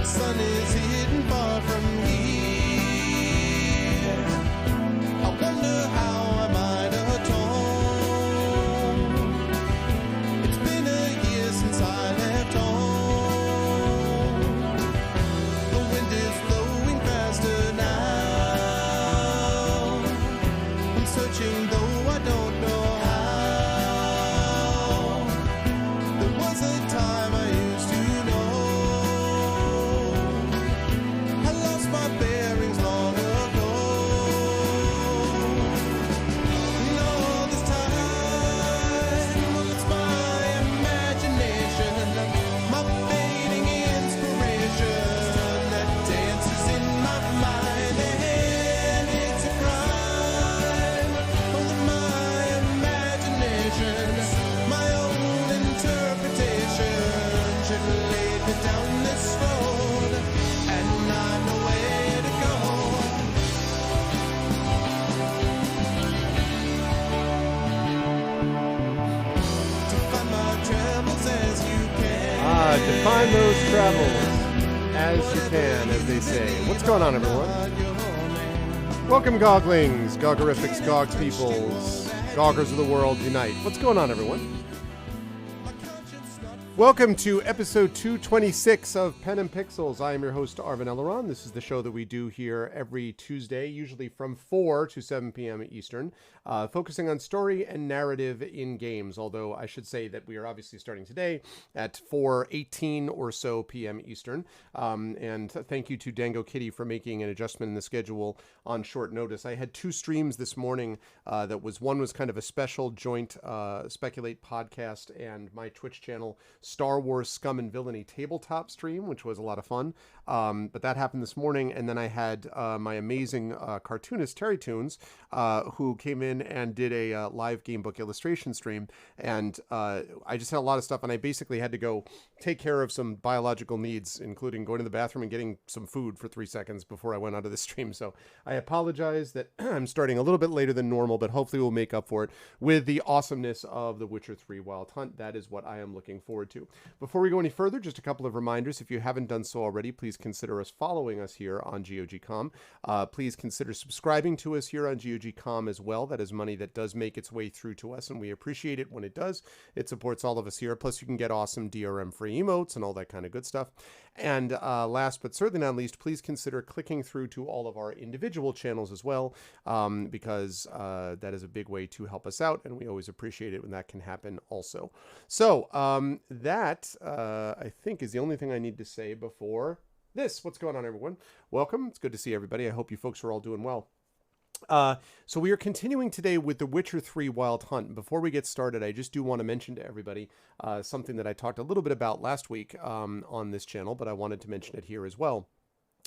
sun is hidden far from here. I wonder how I might atone. It's been a year since I left home. The wind is blowing faster now. I'm searching though I don't know how. There was a time I used to know. I lost my bearings long ago. And all this time, well, it's my imagination, my fading inspiration that dances in my mind, and it's a crime. Only my imagination, my own interpretation should lead me down this road, and I know where to go. To find my travels as you can. Define those travels as you can, as they say. What's going on, everyone? Welcome, Goglings, Gogorifics, Gogs Peoples, Goggers of the World Unite. What's going on, everyone? Welcome to episode 226 of Pen and Pixels. I am your host, Arvin Eleron. This is the show that we do here every Tuesday, usually from 4 to 7 p.m. Eastern, focusing on story and narrative in games, although I should say that we are obviously starting today at 4:18 or so p.m. Eastern. And thank you to Dango Kitty for making an adjustment in the schedule on short notice. I had two streams this morning. One was kind of a special joint Speculate podcast and my Twitch channel, Star Wars Scum and Villainy tabletop stream, which was a lot of fun. But that happened this morning. And then I had my amazing cartoonist, Terry Toons, who came in and did a live game book illustration stream. And I just had a lot of stuff, and I basically had to go take care of some biological needs, including going to the bathroom and getting some food for 3 seconds before I went onto the stream. So I apologize that I'm starting a little bit later than normal, but hopefully we'll make up for it with the awesomeness of The Witcher 3 Wild Hunt. That is what I am looking forward to. Before we go any further, just a couple of reminders. If you haven't done so already, please consider us following us here on GOG.com. Please consider subscribing to us here on GOG.com as well. That is money that does make its way through to us, and we appreciate it when it does. It supports all of us here. Plus, you can get awesome DRM-free emotes and all that kind of good stuff. And last but certainly not least, please consider clicking through to all of our individual channels as well, because that is a big way to help us out, and we always appreciate it when that can happen also. So that, I think, is the only thing I need to say before this. What's going on, everyone? Welcome. It's good to see everybody. I hope you folks are all doing well. So we are continuing today with The Witcher 3 Wild Hunt. Before we get started, I just do want to mention to everybody something that I talked a little bit about last week on this channel, but I wanted to mention it here as well.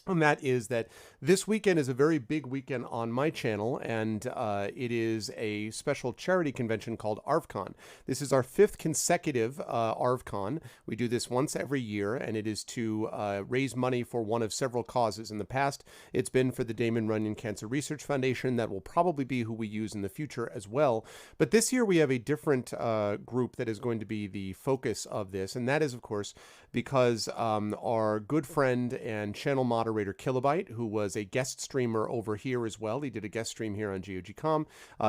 And that is that this weekend is a very big weekend on my channel, and it is a special charity convention called ArvCon. This is our 5th consecutive ArvCon. We do this once every year, and it is to raise money for one of several causes. In the past, it's been for the Damon Runyon Cancer Research Foundation. That will probably be who we use in the future as well. But this year, we have a different group that is going to be the focus of this, and that is, of course, because our good friend and channel moderator Kilobyte, who was a guest streamer over here as well. He did a guest stream here on GOG.com.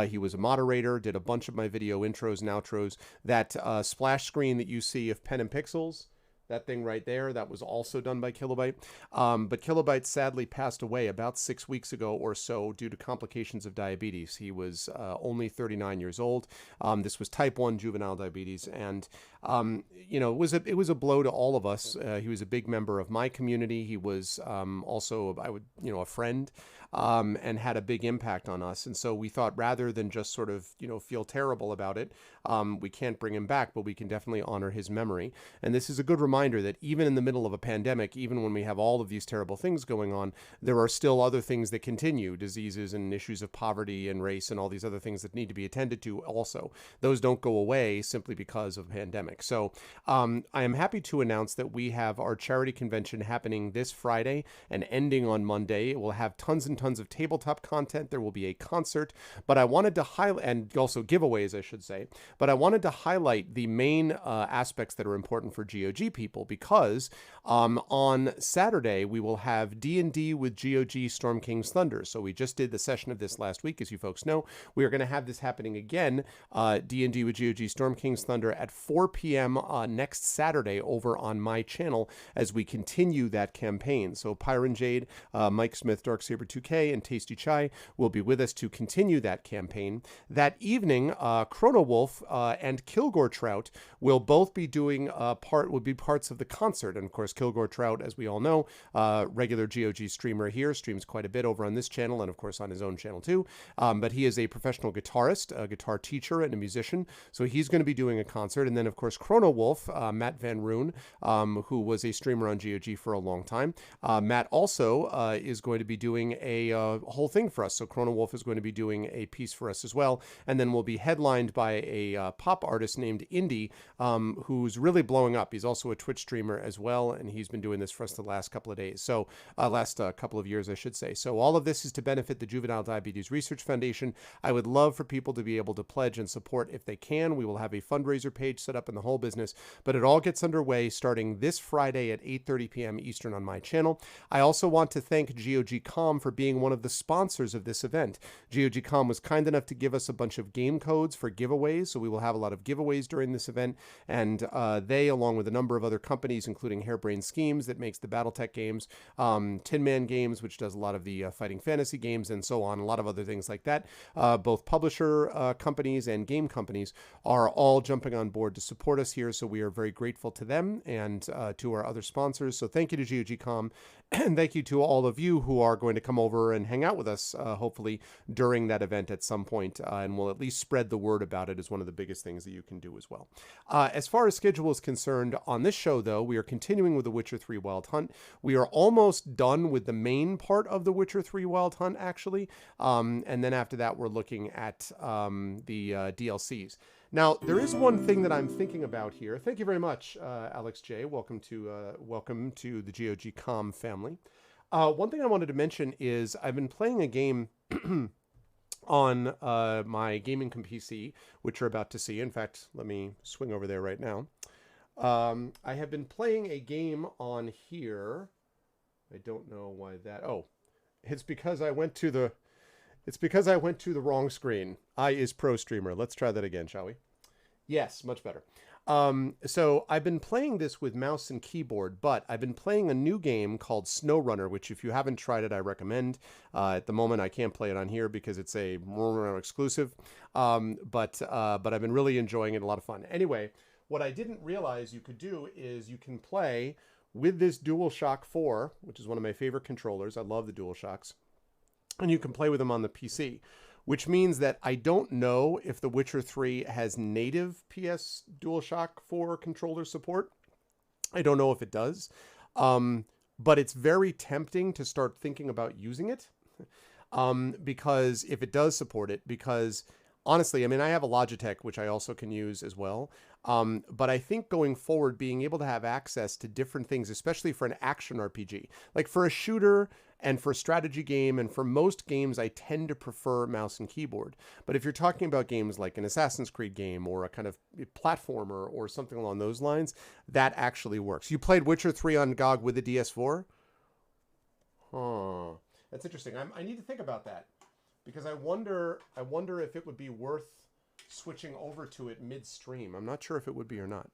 He was a moderator, did a bunch of my video intros and outros. That splash screen that you see of Pen and Pixels, that thing right there, that was also done by Kilobyte. But Kilobyte sadly passed away about 6 weeks ago or so due to complications of diabetes. He was only 39 years old. This was type 1 juvenile diabetes, and it was a blow to all of us. He was a big member of my community. He was also, a friend, and had a big impact on us. And so we thought, rather than just sort of, feel terrible about it, we can't bring him back, but we can definitely honor his memory. And this is a good reminder that even in the middle of a pandemic, even when we have all of these terrible things going on, there are still other things that continue, diseases and issues of poverty and race and all these other things that need to be attended to also. Those don't go away simply because of a pandemic. comic. So I am happy to announce that we have our charity convention happening this Friday and ending on Monday. It will have tons and tons of tabletop content. There will be a concert, but I wanted to highlight, and also giveaways, I should say, but I wanted to highlight the main aspects that are important for GOG people, because on Saturday we will have D&D with GOG Storm King's Thunder. So we just did the session of this last week, as you folks know. We are going to have this happening again, D&D with GOG Storm King's Thunder at 4 p.m. Next Saturday over on my channel as we continue that campaign. So Pyron Jade, Mike Smith, Darksaber2K, and Tasty Chai will be with us to continue that campaign. That evening, Chrono Wolf and Kilgore Trout will both be doing parts of the concert. And of course, Kilgore Trout, as we all know, regular GOG streamer here, streams quite a bit over on this channel and of course on his own channel too. But he is a professional guitarist, a guitar teacher, and a musician. So he's going to be doing a concert. And then of course, Chrono Wolf, Matt Van Roon, who was a streamer on GOG for a long time. Matt also is going to be doing a whole thing for us. So Chrono Wolf is going to be doing a piece for us as well. And then we'll be headlined by a pop artist named Indy, who's really blowing up. He's also a Twitch streamer as well, and he's been doing this for us the last couple of days. So last couple of years, I should say. So all of this is to benefit the Juvenile Diabetes Research Foundation. I would love for people to be able to pledge and support if they can. We will have a fundraiser page set up in the whole business, but it all gets underway starting this Friday at 8:30 p.m. Eastern on my channel. I also want to thank GOG.com for being one of the sponsors of this event. GOG.com was kind enough to give us a bunch of game codes for giveaways, so we will have a lot of giveaways during this event, and they, along with a number of other companies, including Harebrained Schemes that makes the Battletech games, Tin Man Games, which does a lot of the fighting fantasy games, and so on, a lot of other things like that. Both publisher companies and game companies are all jumping on board to support us here, so we are very grateful to them and to our other sponsors. So thank you to GOG.com, and thank you to all of you who are going to come over and hang out with us, hopefully during that event at some point, and we'll at least spread the word about it is one of the biggest things that you can do as well. As far as schedule is concerned, on this show, though, we are continuing with The Witcher 3 Wild Hunt. We are almost done with the main part of The Witcher 3 Wild Hunt, actually, and then after that, we're looking at the DLCs. Now, there is one thing that I'm thinking about here. Thank you very much, Alex J. Welcome to the GOG.com family. One thing I wanted to mention is I've been playing a game on my gaming PC, which you're about to see. In fact, let me swing over there right now. I have been playing a game on here. I don't know why that. Oh, it's because I went to the wrong screen. I is Pro Streamer. Let's try that again, shall we? Yes, much better. So I've been playing this with mouse and keyboard, but I've been playing a new game called SnowRunner, which if you haven't tried it, I recommend. At the moment, I can't play it on here because it's a exclusive, but I've been really enjoying it, a lot of fun. Anyway, what I didn't realize you could do is you can play with this DualShock 4, which is one of my favorite controllers. I love the DualShocks. And you can play with them on the PC, which means that I don't know if The Witcher 3 has native PS DualShock 4 controller support. I don't know if it does, but it's very tempting to start thinking about using it because if it does support it, because honestly, I mean, I have a Logitech, which I also can use as well. But I think going forward, being able to have access to different things, especially for an action RPG, like for a shooter and for a strategy game, and for most games, I tend to prefer mouse and keyboard. But if you're talking about games like an Assassin's Creed game or a kind of platformer or something along those lines, that actually works. You played Witcher 3 on GOG with the DS4? Huh. That's interesting. I need to think about that because I wonder if it would be worth switching over to it midstream. I'm not sure if it would be or not.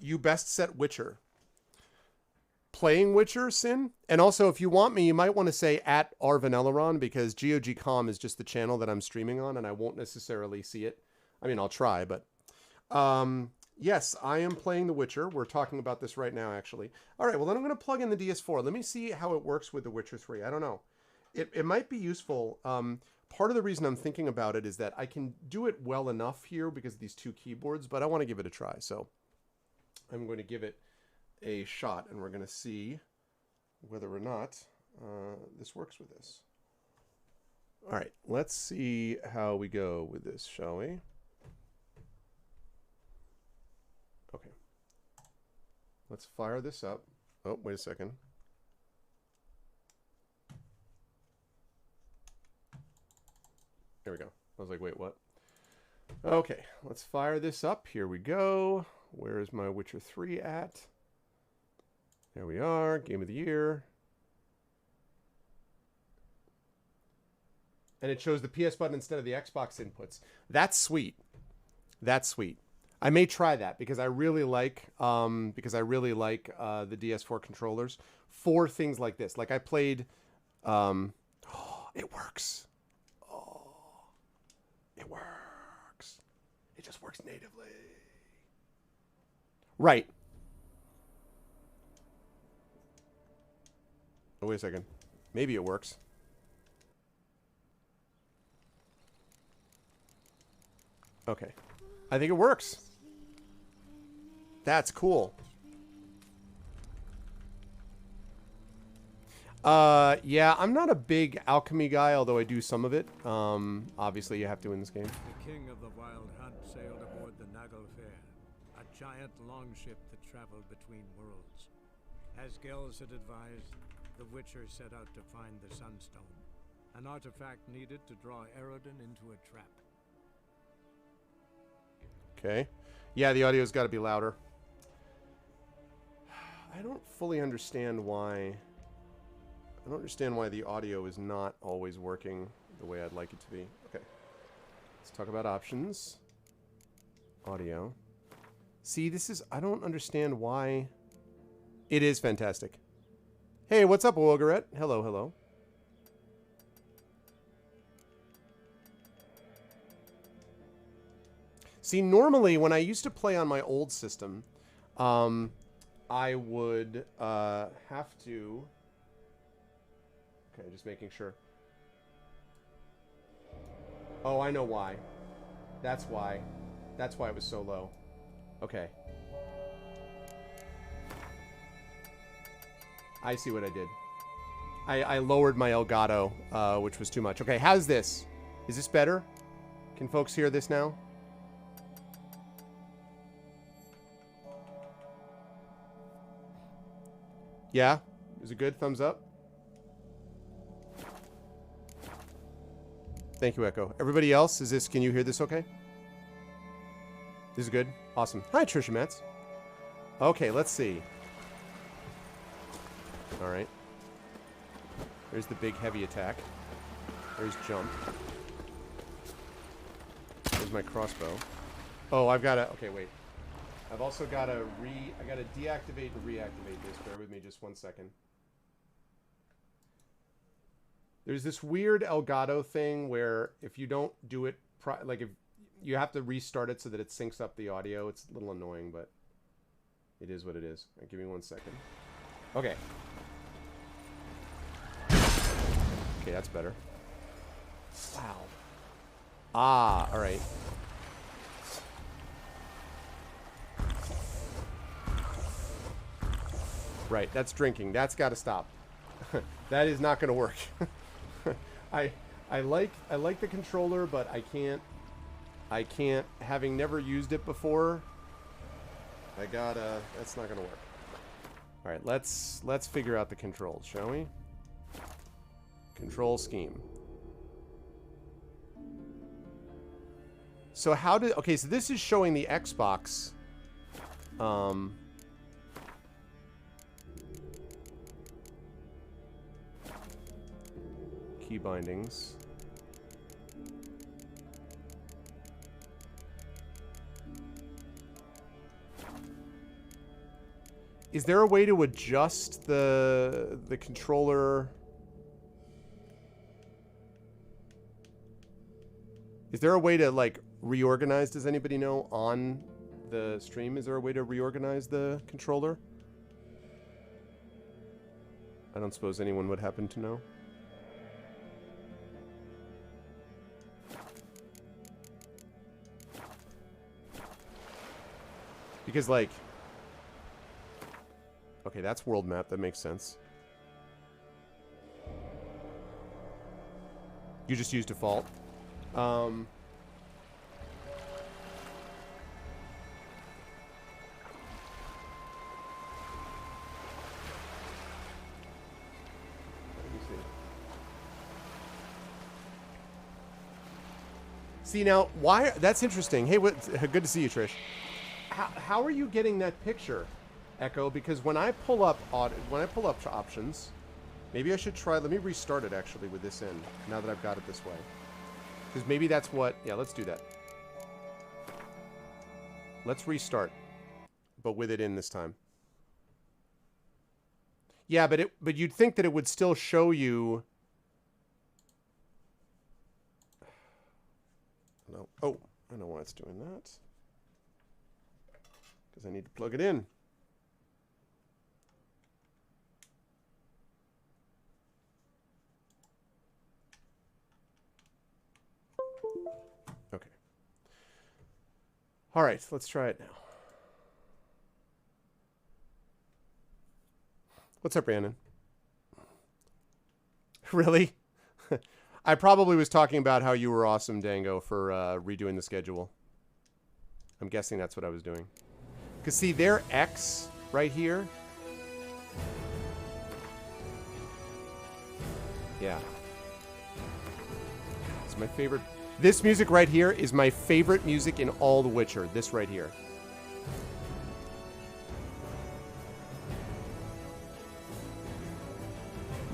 You best set Witcher. Playing Witcher, Sin? And also, if you want me, you might want to say at Arvin Eleron, because GOG.com is just the channel that I'm streaming on, and I won't necessarily see it. I mean, I'll try, but... yes, I am playing The Witcher. We're talking about this right now, actually. All right, well, then I'm going to plug in the DS4. Let me see how it works with The Witcher 3. I don't know. It might be useful. Part of the reason I'm thinking about it is that I can do it well enough here because of these two keyboards, but I want to give it a try. So I'm going to give it a shot, and we're going to see whether or not this works with this. All right, let's see how we go with this, shall we? Let's fire this up. Oh, wait a second. There we go. I was like, wait, what? Okay, let's fire this up. Here we go. Where is my Witcher 3 at? There we are. Game of the year. And it shows the PS button instead of the Xbox inputs. That's sweet. That's sweet. I may try that because I really like the DS4 controllers for things like this. Like I played, it works. Oh, it works. It just works natively. Right. Oh, wait a second. Maybe it works. Okay. I think it works. That's cool. Yeah, I'm not a big alchemy guy, although I do some of it. Obviously, you have to in this game. The king of the Wild Hunt sailed aboard the Naglfar, a giant longship that traveled between worlds. As Gels had advised, the Witcher set out to find the Sunstone, an artifact needed to draw Eredin into a trap. Okay. Yeah, the audio's got to be louder. I don't fully understand why... I don't understand why the audio is not always working the way I'd like it to be. Okay. Let's talk about options. Audio. See, this is... I don't understand why... It is fantastic. Hey, what's up, Wogaret? Hello, hello. See, normally when I used to play on my old system, I would have to... Okay, just making sure. Oh, I know why. That's why. That's why it was so low. Okay. I see what I did. I lowered my Elgato, which was too much. Okay, how's this? Is this better? Can folks hear this now? Yeah? Is it good? Thumbs up? Thank you, Echo. Everybody else, is this... Can you hear this okay? This is good? Awesome. Hi, Trisha Metz. Okay, let's see. Alright. There's the big heavy attack. There's jump. There's my crossbow. Oh, I've got to... Okay, wait. I've also got to I got to deactivate and reactivate this. Bear with me just 1 second. There's this weird Elgato thing where if you don't do it... like, if you have to restart it so that it syncs up the audio. It's a little annoying, but it is what it is. Right, give me 1 second. Okay. Okay, that's better. Wow. Ah, all right. Right, that's drinking. That's got to stop. That is not going to work. I like the controller, but I can't, having never used it before. That's not going to work. All right, let's figure out the controls, shall we? Control scheme. So okay, so this is showing the Xbox key bindings. Is there a way to adjust the controller? Is there a way to, like, reorganize? Does anybody know on the stream? Is there a way to reorganize the controller? I don't suppose anyone would happen to know. Because, like... Okay, that's world map. That makes sense. You just use default. See now, why? That's interesting. Hey, good to see you, Trish. How are you getting that picture, Echo? Because when I pull up options, maybe I should try. Let me restart it actually with this in. Now that I've got it this way, because maybe that's what. Yeah, let's do that. Let's restart, but with it in this time. Yeah, but you'd think that it would still show you. No. Oh, I know why it's doing that. Because I need to plug it in. Okay. All right, let's try it now. What's up, Brandon? Really? I probably was talking about how you were awesome, Dango, for redoing the schedule. I'm guessing that's what I was doing. Because, see, their X right here. Yeah. It's my favorite. This music right here is my favorite music in all The Witcher. This right here.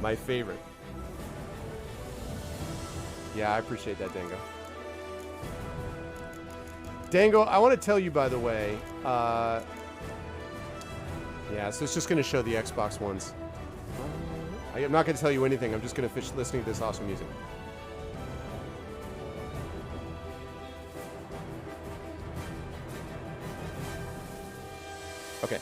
My favorite. Yeah, I appreciate that, Dango. Dango, I want to tell you, by the way, yeah, so it's just going to show the Xbox ones. I'm not going to tell you anything. I'm just going to finish listening to this awesome music. Okay.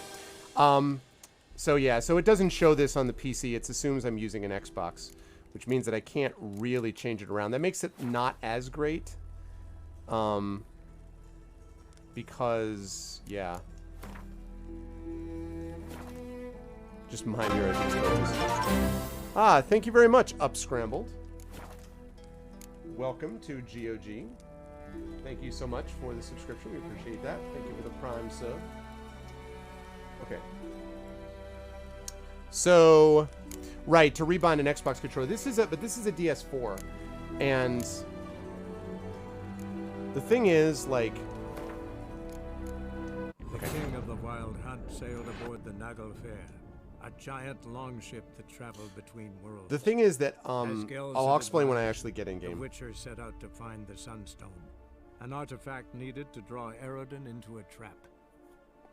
So yeah, so it doesn't show this on the PC. It assumes I'm using an Xbox, which means that I can't really change it around. That makes it not as great. Because, yeah. Just mind your own. Thank you very much, Upscrambled. Welcome to GOG. Thank you so much for the subscription. We appreciate that. Thank you for the Prime sub. Okay. So, right, to rebind an Xbox controller. This is a DS4. And the thing is, like, the king of the Wild Hunt sailed aboard the Naglfar, a giant longship that traveled between worlds. The thing is that I'll explain when I actually get in game. The Witcher set out to find the Sunstone, an artifact needed to draw Eredin into a trap.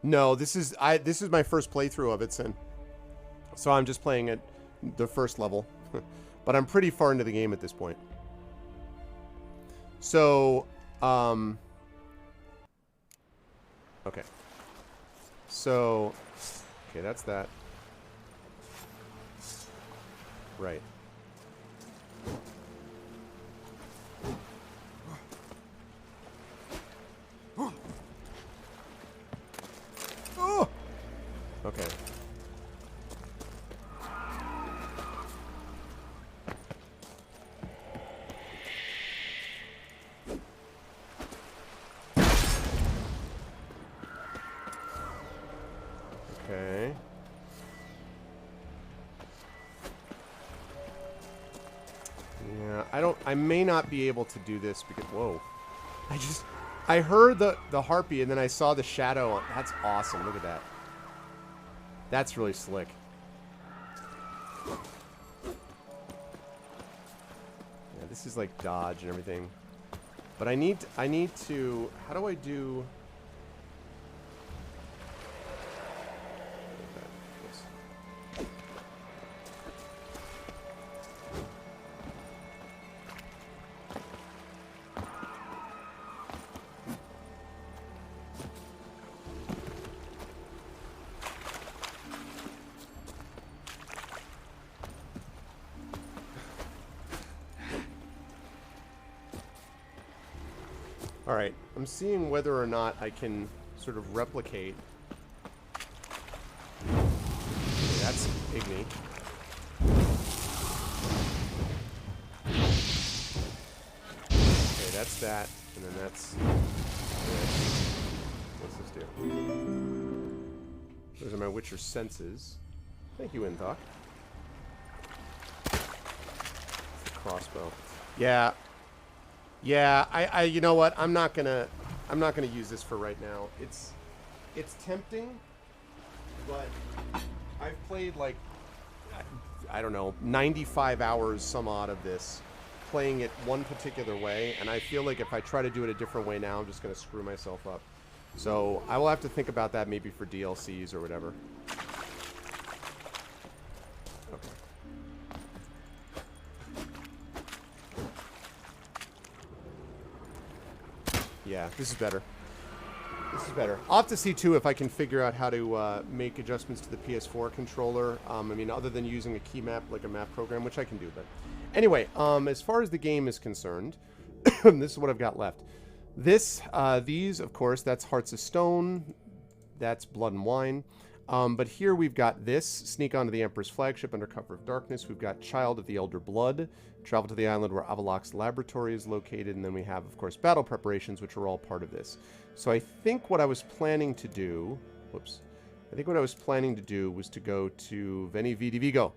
No, this is my first playthrough of it, Sin. So I'm just playing at the first level. But I'm pretty far into the game at this point. So, okay. So, okay, that's that. Right. Oh! Okay. Okay. Yeah, I may not be able to do this because, whoa. I heard the harpy and then I saw the shadow. That's awesome. Look at that. That's really slick. Yeah, this is like dodge and everything. But I need to, how do I do? Alright, I'm seeing whether or not I can sort of replicate. Okay, that's Igni. Okay, that's that, and then that's this. What's this do? Those are my Witcher senses. Thank you, Inthok. The crossbow. Yeah. Yeah, I you know what? I'm not gonna use this for right now. It's tempting, but I've played like I don't know 95 hours some odd of this, playing it one particular way, and I feel like if I try to do it a different way now, I'm just gonna screw myself up. So I will have to think about that maybe for DLCs or whatever. Okay. Yeah, this is better. This is better. I'll have to see, too, if I can figure out how to make adjustments to the PS4 controller. I mean, other than using a key map, like a map program, which I can do. But anyway, as far as the game is concerned, this is what I've got left. These, of course, that's Hearts of Stone. That's Blood and Wine. But here we've got this, Sneak onto the Emperor's flagship under cover of darkness. We've got Child of the Elder Blood, travel to the island where Avalok's laboratory is located, and then we have, of course, battle preparations, which are all part of this. So I think what I was planning to do, was to go to Veni Vidi Vigo.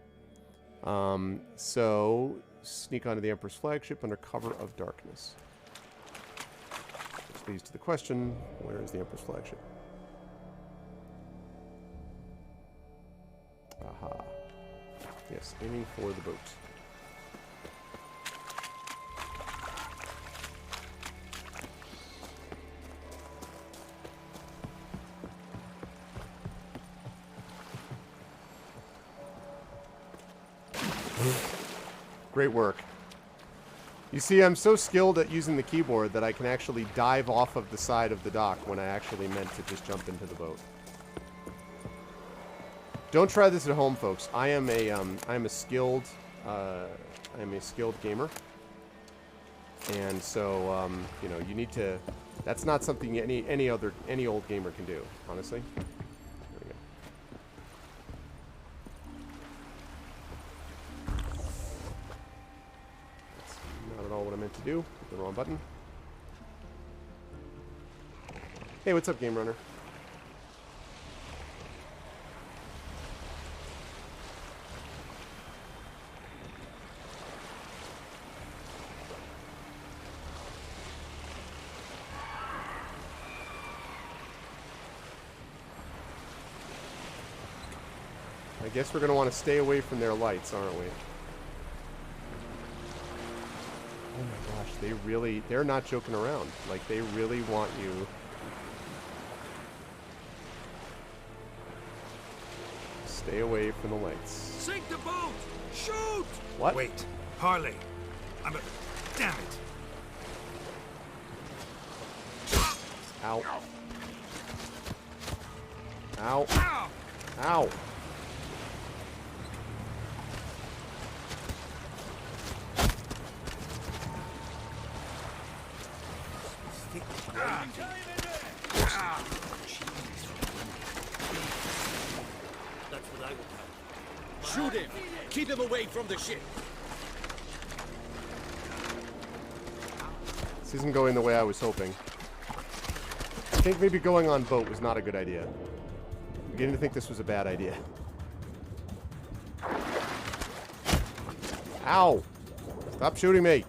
So sneak onto the Emperor's flagship under cover of darkness. Which leads to the question, where is the Emperor's flagship? Aha. Yes, aiming for the boat. Great work. You see, I'm so skilled at using the keyboard that I can actually dive off of the side of the dock when I actually meant to just jump into the boat. Don't try this at home, folks. I am a skilled gamer, and so you know, you need to. That's not something any old gamer can do, honestly. There we go. That's not at all what I meant to do. Hit the wrong button. Hey, what's up, Game Runner? I guess we're going to want to stay away from their lights, aren't we? Oh my gosh, they're not joking around. Like, they really want you. Stay away from the lights. Sink the boat! Shoot! What? Wait, Harley. Damn it! Ow. Ow. Ow! Ow. That's what I would have. Shoot him! Keep him away from the ship! This isn't going the way I was hoping. I think maybe going on boat was not a good idea. I'm beginning to think this was a bad idea. Ow! Stop shooting me!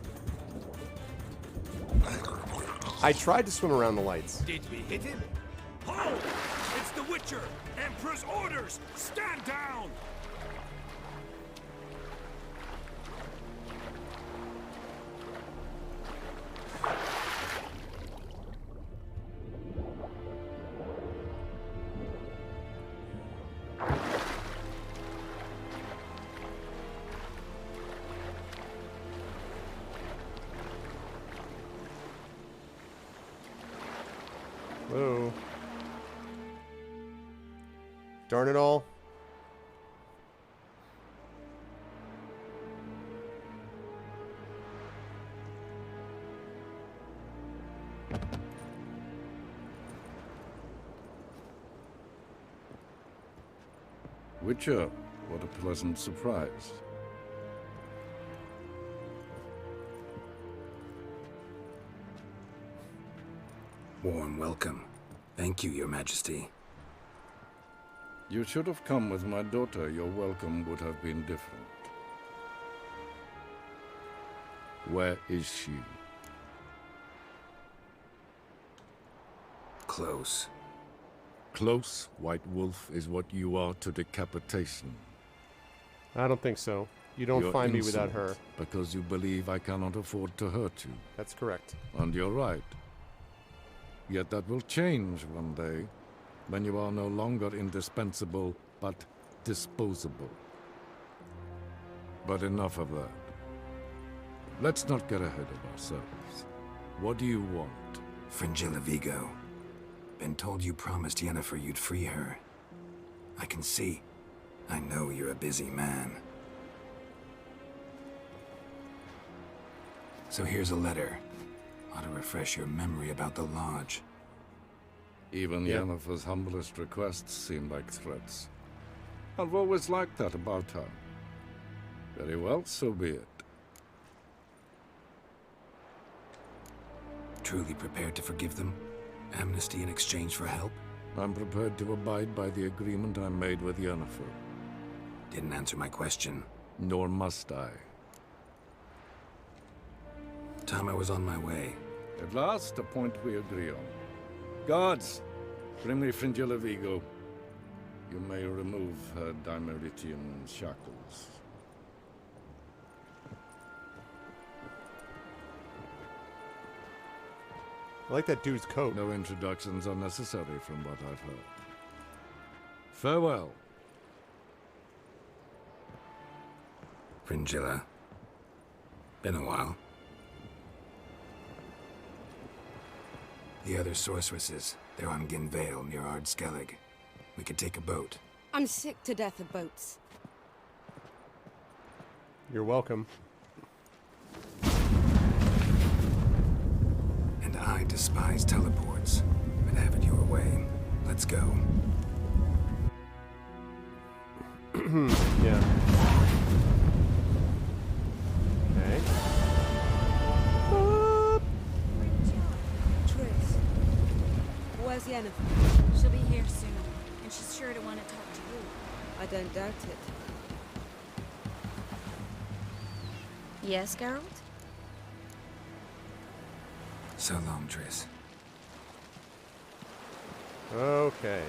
I tried to swim around the lights. Did we hit him? Hold! It's the Witcher! Emperor's orders! Stand down! Whoa. Darn it all. Witcher, what a pleasant surprise. Warm welcome. Thank you, Your Majesty. You should have come with my daughter. Your welcome would have been different. Where is she? close. Close, White Wolf, is what you are to decapitation. I don't think so. You don't You're find me without insolent her. because you believe I cannot afford to hurt you. That's correct. And you're right. Yet that will change one day, when you are no longer indispensable, but disposable. But enough of that. Let's not get ahead of ourselves. What do you want? Fringilla Vigo. Been told you promised Yennefer you'd free her. I can see. I know you're a busy man. So here's a letter. Ought to refresh your memory about the Lodge. Even Yep. Yennefer's humblest requests seem like threats. I've always liked that about her. Very well, so be it. Truly prepared to forgive them? Amnesty in exchange for help? I'm prepared to abide by the agreement I made with Yennefer. Didn't answer my question. Nor must I. Time I was on my way. At last, a point we agree on. Guards, bring me Fringilla Vigo. You may remove her Dimeritian shackles. I like that dude's coat. No introductions are necessary from what I've heard. Farewell. Fringilla. Been a while. The other sorceresses, they're on Ginvale near Ard-Skellig. We could take a boat. I'm sick to death of boats. You're welcome. And I despise teleports. But have it your way. Let's go. Yeah. Okay. Triss. Where's Yennefer? She'll be here soon, and she's sure to want to talk to you. I don't doubt it. Yes, Geralt? So long, Triss. Okay.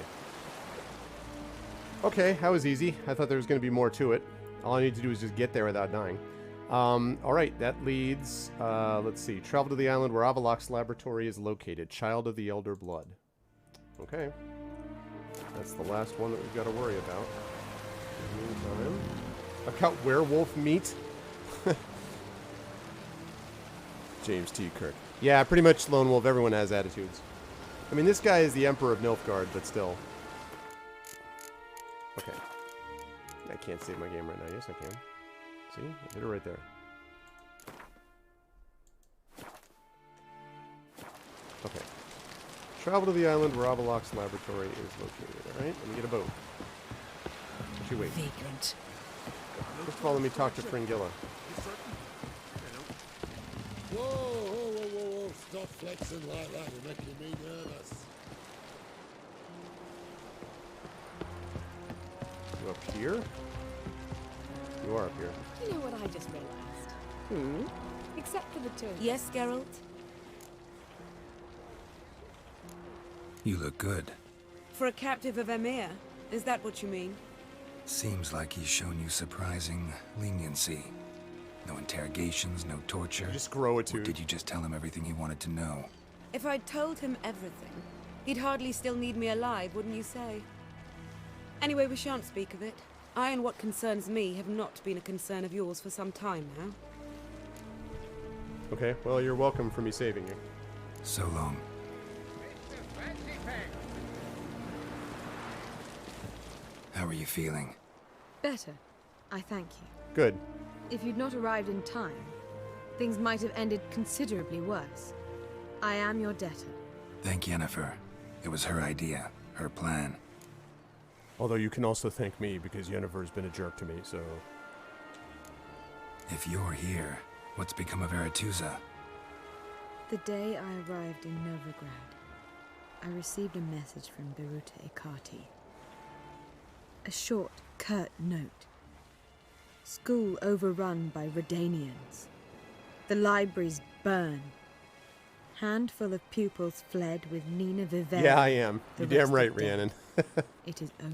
Okay, that was easy. I thought there was going to be more to it. All I need to do is just get there without dying. Alright, that leads, let's see. Travel to the island where Avallac'h's laboratory is located. Child of the Elder Blood. Okay. That's the last one that we've got to worry about. In the meantime, I've got werewolf meat. James T. Kirk. Yeah, pretty much Lone Wolf. Everyone has attitudes. I mean, this guy is the Emperor of Nilfgaard, but still. Okay. I can't save my game right now. Yes, I can. See? I did it right there. Okay. Travel to the island where Avallac'h's laboratory is located. Alright, let me get a boat. Actually, wait. Vagrant. First of all, let me talk to Fringilla. Whoa, whoa, whoa, whoa, whoa. Stop flexing like that. You're making me nervous. You up here? You are up here. You know what I just realized? Except for the two of Yes, Geralt? You look good. For a captive of Emir? Is that what you mean? Seems like he's shown you surprising leniency. No interrogations, no torture. Just grow a Or tooth. did you just tell him everything he wanted to know? If I'd told him everything, he'd hardly still need me alive, wouldn't you say? Anyway, we shan't speak of it. I and what concerns me have not been a concern of yours for some time now. Okay, well, you're welcome for me saving you. So long. How are you feeling? Better. I thank you. Good. If you'd not arrived in time, things might have ended considerably worse. I am your debtor. Thank Yennefer. It was her idea, her plan. Although you can also thank me because Yennefer's been a jerk to me, so... If you're here, what's become of Aretuza? The day I arrived in Novigrad, I received a message from Beruta Ekati. A short, curt note. School overrun by Redanians. The libraries burn. Handful of pupils fled with Nina Vivel. Yeah, I am. You're The damn rest right, are dead. Rhiannon. It is over.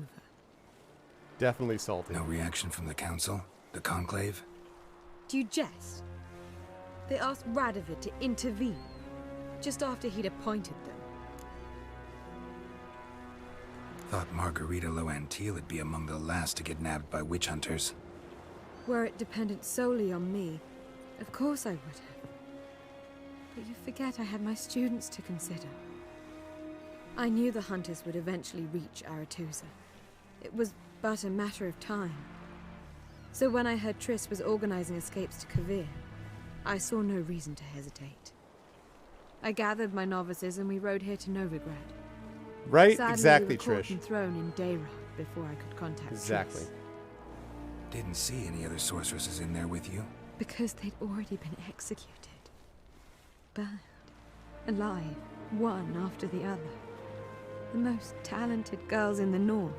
Definitely salty. No reaction from the council? The conclave? Do you jest? They asked Radovid to intervene, just after he'd appointed them. Thought Margarita Loantil would be among the last to get nabbed by witch hunters. Were it dependent solely on me, of course I would have. But you forget I had my students to consider. I knew the hunters would eventually reach Aretusa. It was but a matter of time. So when I heard Triss was organizing escapes to Kavir, I saw no reason to hesitate. I gathered my novices and we rode here to Novigrad. Right? Sadly, Exactly, we were caught Trish. and thrown in Dayrah before I could contact Exactly. Triss. Didn't see any other sorceresses in there with you? Because they'd already been executed. Burned. Alive. One after the other. The most talented girls in the north.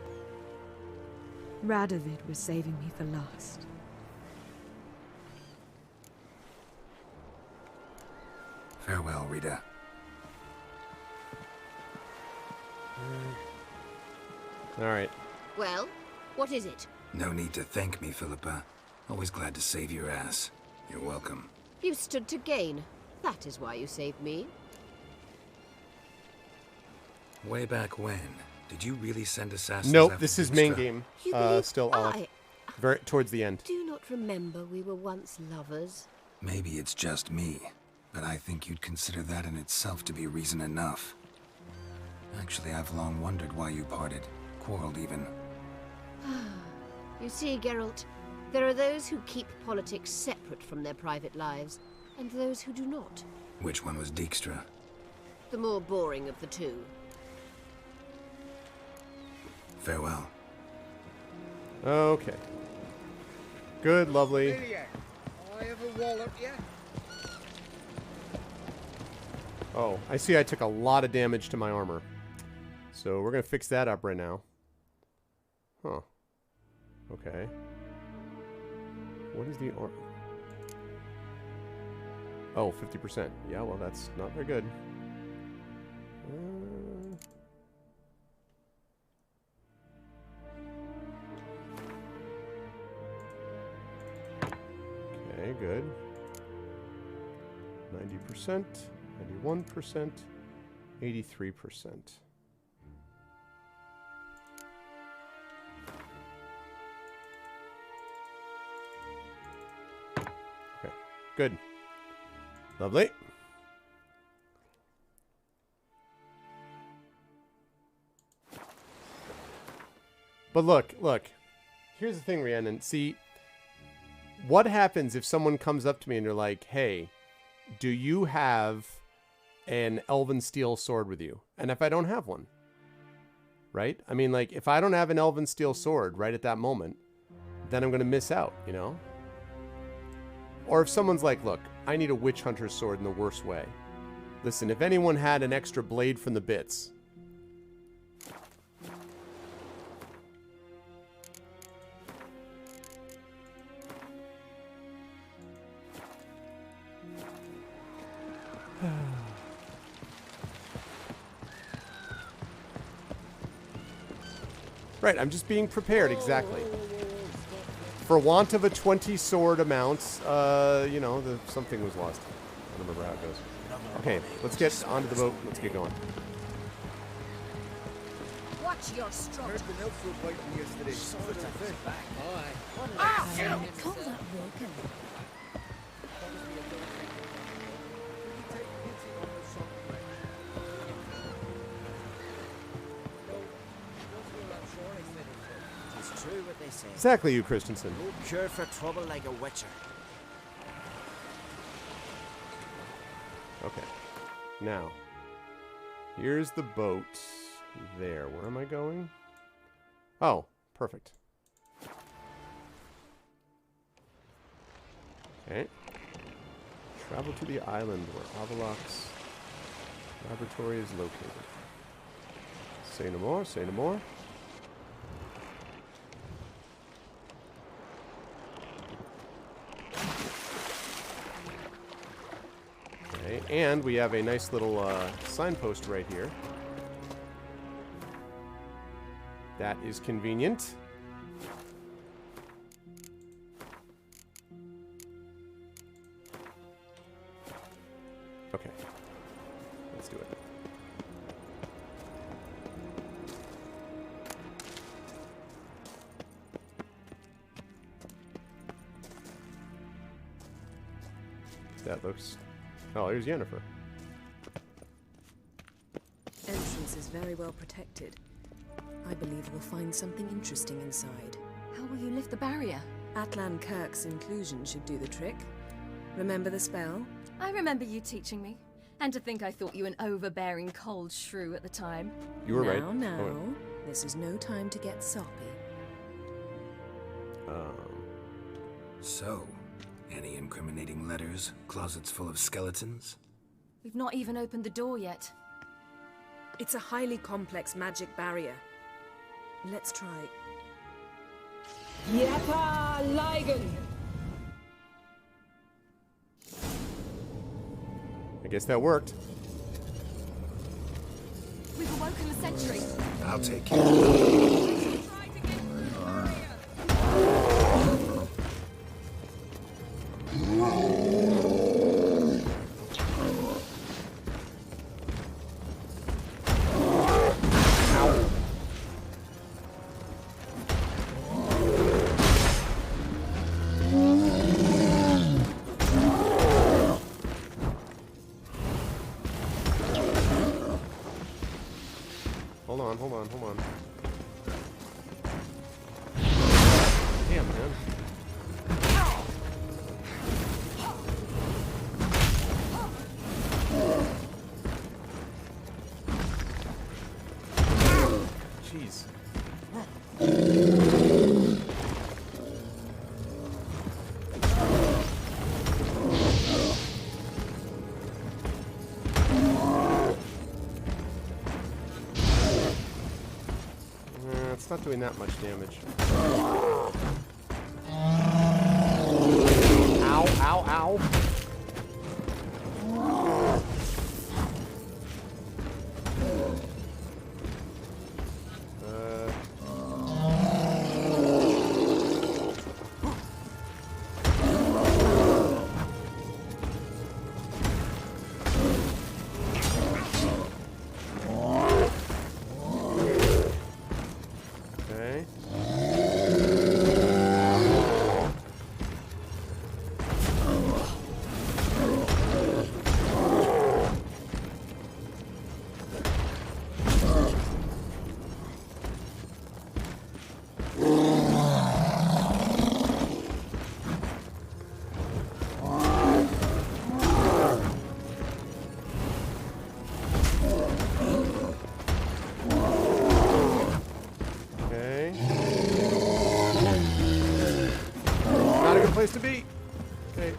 Radovid was saving me for last. Farewell, Rita. All right. Well, what is it? No need to thank me, Philippa. Always glad to save your ass. You're welcome. You stood to gain. That is why you saved me. Way back when? Did you really send assassins Nope, after this is main Dijkstra? game. You believe Still Alec. Very towards the end. do not remember we were once lovers. Maybe it's just me, but I think you'd consider that in itself to be reason enough. Actually, I've long wondered why you parted. Quarreled even. You see, Geralt, there are those who keep politics separate from their private lives, and those who do not. Which one was Dijkstra? The more boring of the two. Farewell. Okay. Good, lovely. I have a wallet, yeah? Oh, I see I took a lot of damage to my armor. So we're going to fix that up right now. Huh. Okay. What is the armor? Oh, 50%. Yeah, well, that's not very good. Okay, good. 90%, 91%, 83%. Okay, good. Lovely. But look. Here's the thing, Rhiannon. See, what happens if someone comes up to me and they're like, hey, do you have an elven steel sword with you? And if I don't have one, right? I mean, like, if I don't have an elven steel sword right at that moment, then I'm going to miss out, you know? Or if someone's like, look, I need a witch hunter's sword in the worst way. Listen, if anyone had an extra blade from the bits. Right, I'm just being prepared, exactly. For want of a 20 sword amount, you know, something was lost. I don't remember how it goes. Okay, let's get onto the boat. Let's get going. Watch your strut. Heard the elf were biting yesterday. Such a thing. Aye. Ah! Call that broken. It's true what they say. Exactly, you, Christensen. No cure for trouble like a witcher. Okay. Now, here's the boat. There. Where am I going? Oh, perfect. Okay. Travel to the island where Avalok's laboratory is located. Say no more, say no more. Okay, and we have a nice little signpost right here. That is convenient. Okay. Let's do it. That looks... Oh, here's Yennefer. Entrance is very well protected. I believe we'll find something interesting inside. How will you lift the barrier? Atlan Kirk's inclusion should do the trick. Remember the spell? I remember you teaching me. And to think I thought you an overbearing cold shrew at the time. You were right. Now, Oh, wait. this is no time to get soppy. So, any incriminating letters? Closets full of skeletons? We've not even opened the door yet. It's a highly complex magic barrier. Let's try. Yapa Ligen! I guess that worked. We've awoken the sentry. I'll take care of it. Hold on. Damn, man. Jeez. It's not doing that much damage. Ow, ow, ow. Place to be. Okay.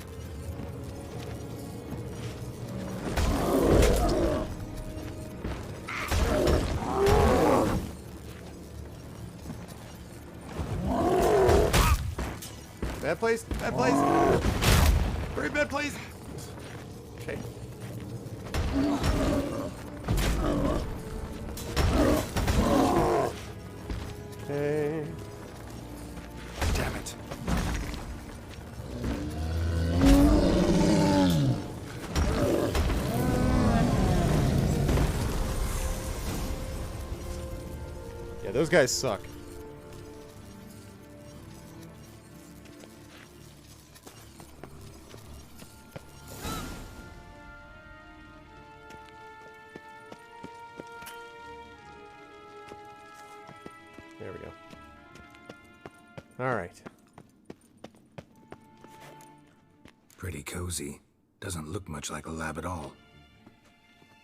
Bad place. Bad place. Very bad place. Okay. Okay. Damn it. Those guys suck. There we go. All right. Pretty cozy. Doesn't look much like a lab at all.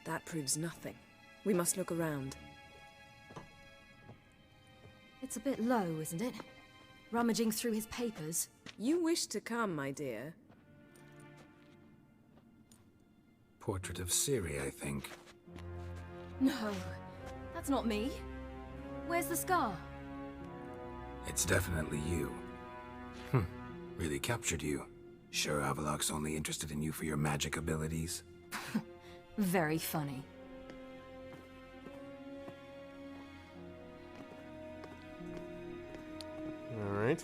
That proves nothing. We must look around. It's a bit low, isn't it? Rummaging through his papers. You wish to come, my dear. Portrait of Ciri, I think. No, that's not me. Where's the scar? It's definitely you. Really captured you. Sure Avallac'h's only interested in you for your magic abilities? Very funny. All right.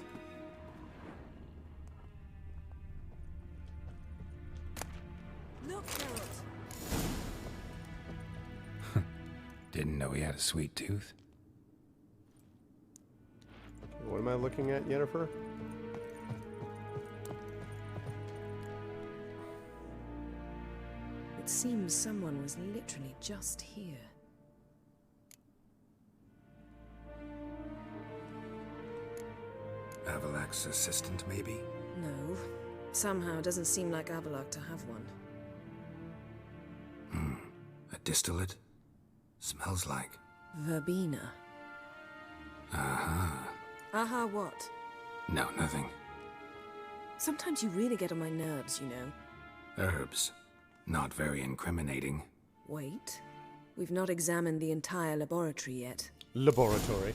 Look, Geralt. Didn't know he had a sweet tooth. What am I looking at, Yennefer? It seems someone was literally just here. Avalak's assistant, maybe? No. Somehow it doesn't seem like Avallac'h to have one. A distillate? Smells like. Verbena. Aha. Aha what? No, nothing. Sometimes you really get on my nerves, you know. Herbs. Not very incriminating. Wait. We've not examined the entire laboratory yet. Laboratory.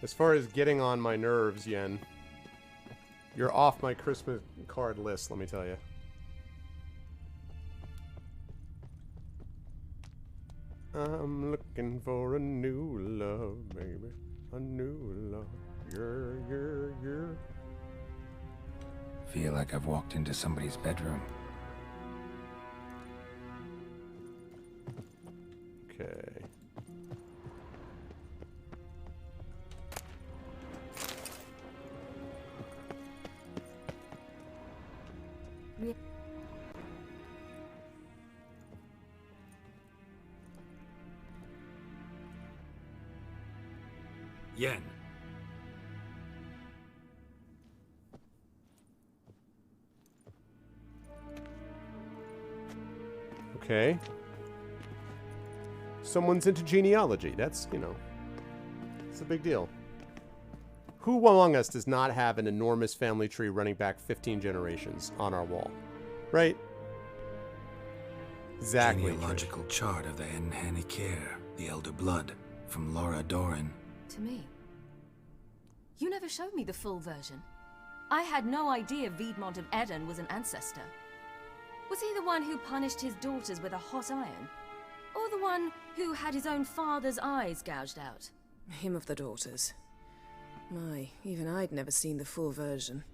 As far as getting on my nerves, Yen, you're off my Christmas card list, let me tell you. I'm looking for a new love, baby. A new love. Yeah. Feel like I've walked into somebody's bedroom. Okay. Yen. Okay. Someone's into genealogy. That's, you know, it's a big deal. Who among us does not have an enormous family tree running back 15 generations on our wall? Right? Exactly. Genealogical chart of the Enhanikir, the Elder Blood, from Laura Doran. To me. You never showed me the full version. I had no idea Viedmont of Eden was an ancestor. Was he the one who punished his daughters with a hot iron? Or the one who had his own father's eyes gouged out? Him of the daughters. My, even I'd never seen the full version.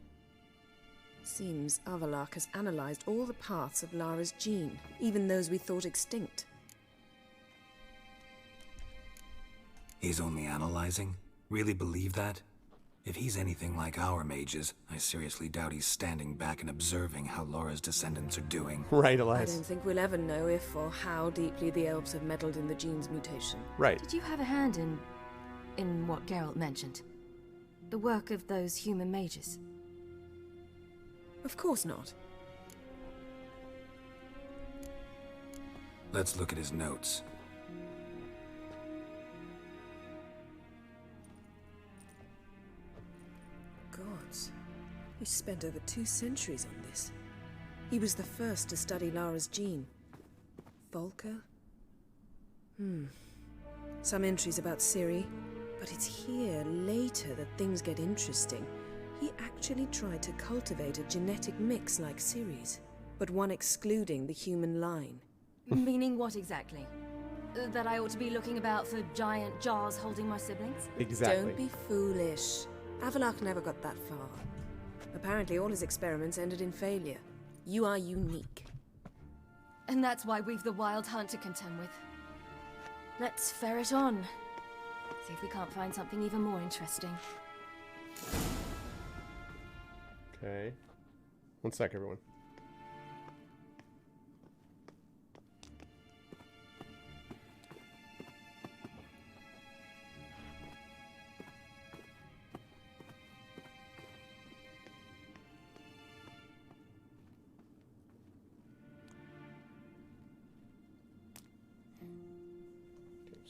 Seems Avallac'h has analyzed all the parts of Lara's gene, even those we thought extinct. He's only analyzing? Really believe that? If he's anything like our mages, I seriously doubt he's standing back and observing how Laura's descendants are doing. Right, I Elias. don't think we'll ever know if or how deeply the elves have meddled in the gene's mutation. Right. Did you have a hand in what Geralt mentioned? The work of those human mages? Of course not. Let's look at his notes. Gods. He spent over 2 centuries on this. He was the first to study Lara's gene. Volker? Some entries about Ciri, but it's here, later, that things get interesting. He actually tried to cultivate a genetic mix like Ciri's, but one excluding the human line. Meaning what exactly? That I ought to be looking about for giant jars holding my siblings? Exactly. Don't be foolish. Avallac'h never got that far. Apparently all his experiments ended in failure. You are unique. And that's why we've the Wild Hunt to contend with. Let's ferret on. See if we can't find something even more interesting. Okay. One sec, everyone.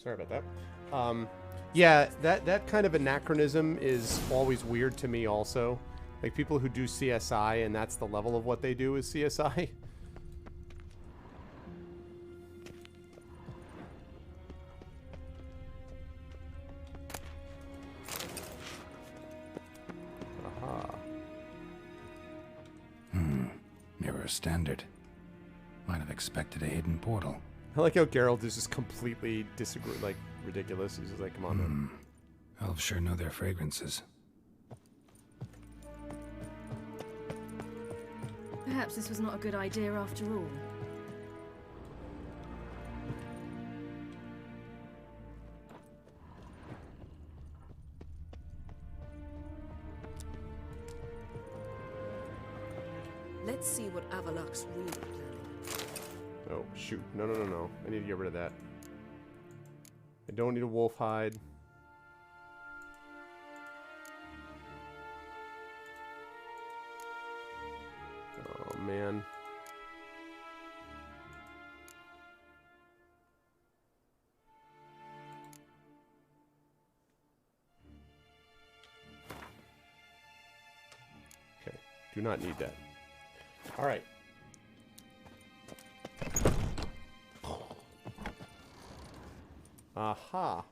Sorry about that. Yeah, that kind of anachronism is always weird to me also. Like people who do CSI and that's the level of what they do is CSI. Aha. Mirror standard. Might have expected a hidden portal. I like how Geralt is just completely ridiculous. He's just like, come on, man. Elves sure know their fragrances. Perhaps this was not a good idea after all. Let's see what Avalok's really planning. Oh, shoot. No, no, no, no. I need to get rid of that. I don't need a wolf hide. Oh, man. Okay. Do not need that. All right. Aha.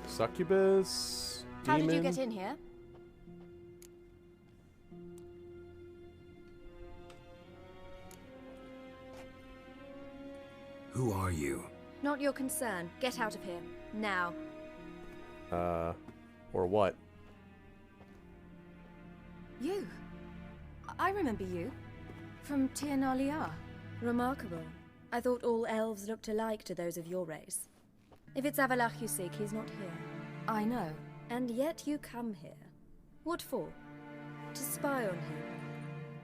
Succubus? How did you demon? get in here? Who are you? Not your concern. Get out of here. Now. Or what? You. I remember you. From Tir Nalia. Remarkable. I thought all elves looked alike to those of your race. If it's Avalach you seek, he's not here. I know. And yet you come here. What for? To spy on him.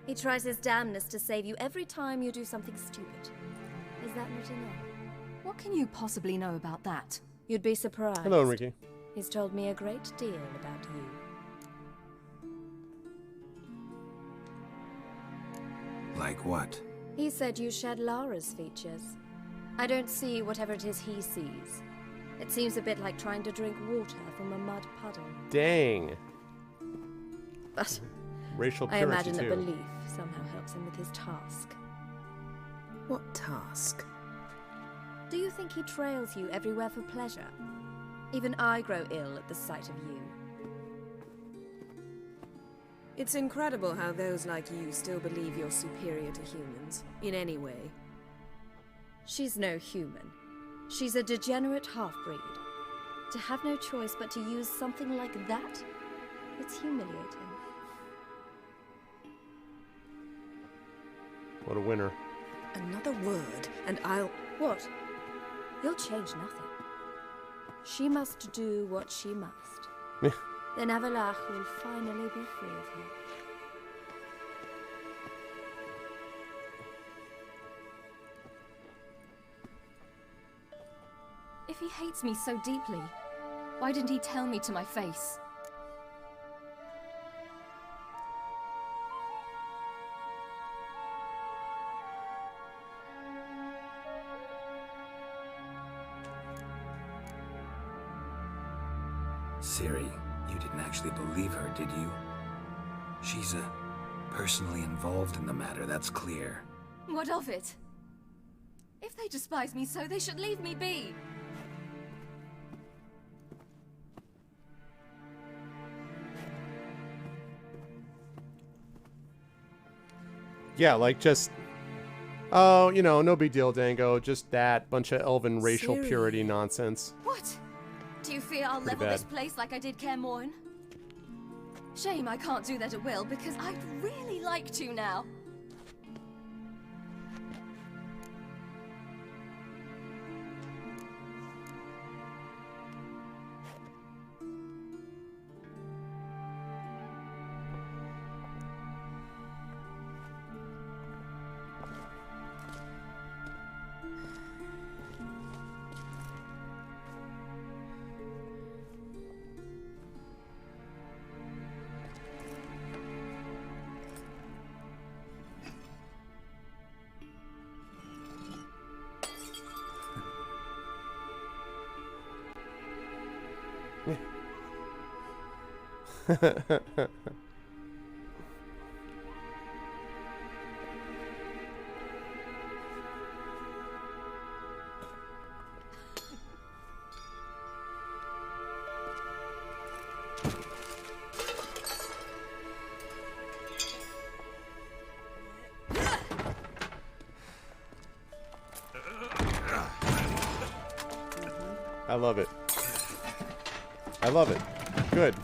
He tries his damnedest to save you every time you do something stupid. Is that not enough? What can you possibly know about that? You'd be surprised. Hello, Ricky. He's told me a great deal about you. Like what? He said you shared Lara's features. I don't see whatever it is he sees. It seems a bit like trying to drink water from a mud puddle. Dang. But Racial I purity, imagine too. that belief somehow helps him with his task. What task? Do you think he trails you everywhere for pleasure? Even I grow ill at the sight of you. It's incredible how those like you still believe you're superior to humans, in any way. She's no human. She's a degenerate half-breed. To have no choice but to use something like that? It's humiliating. What a winner. Another word, and I'll... What? You'll change nothing. She must do what she must. Then Avalach will finally be free of her. If he hates me so deeply, why didn't he tell me to my face? Ciri, you didn't actually believe her, did you? She's personally involved in the matter, that's clear. What of it? If they despise me so, they should leave me be. Yeah, like just... Oh, you know, no big deal, Dango. Just that bunch of elven racial Ciri. purity nonsense. What? Do you fear I'll Pretty level this bad. place like I did Kaer Morhen? Shame I can't do that at will, because I'd really like to now. I love it. I love it. Good.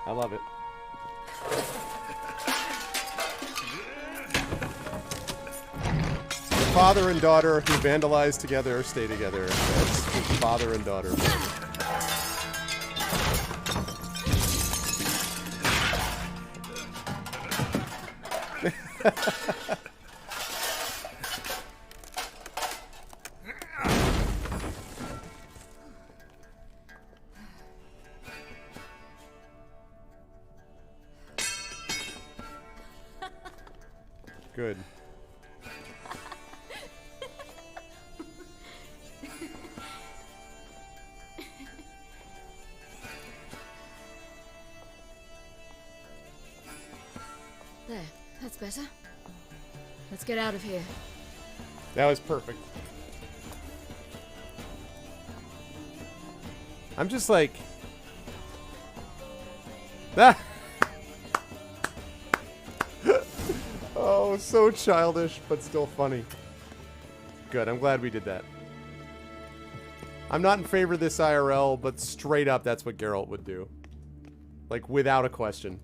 I love it. The father and daughter who vandalize together stay together. That's father and daughter. Good. There, that's better. Let's get out of here. That was perfect. I'm just like... Ah! Oh, so childish, but still funny. Good, I'm glad we did that. I'm not in favor of this IRL, but straight up, that's what Geralt would do. Like, without a question.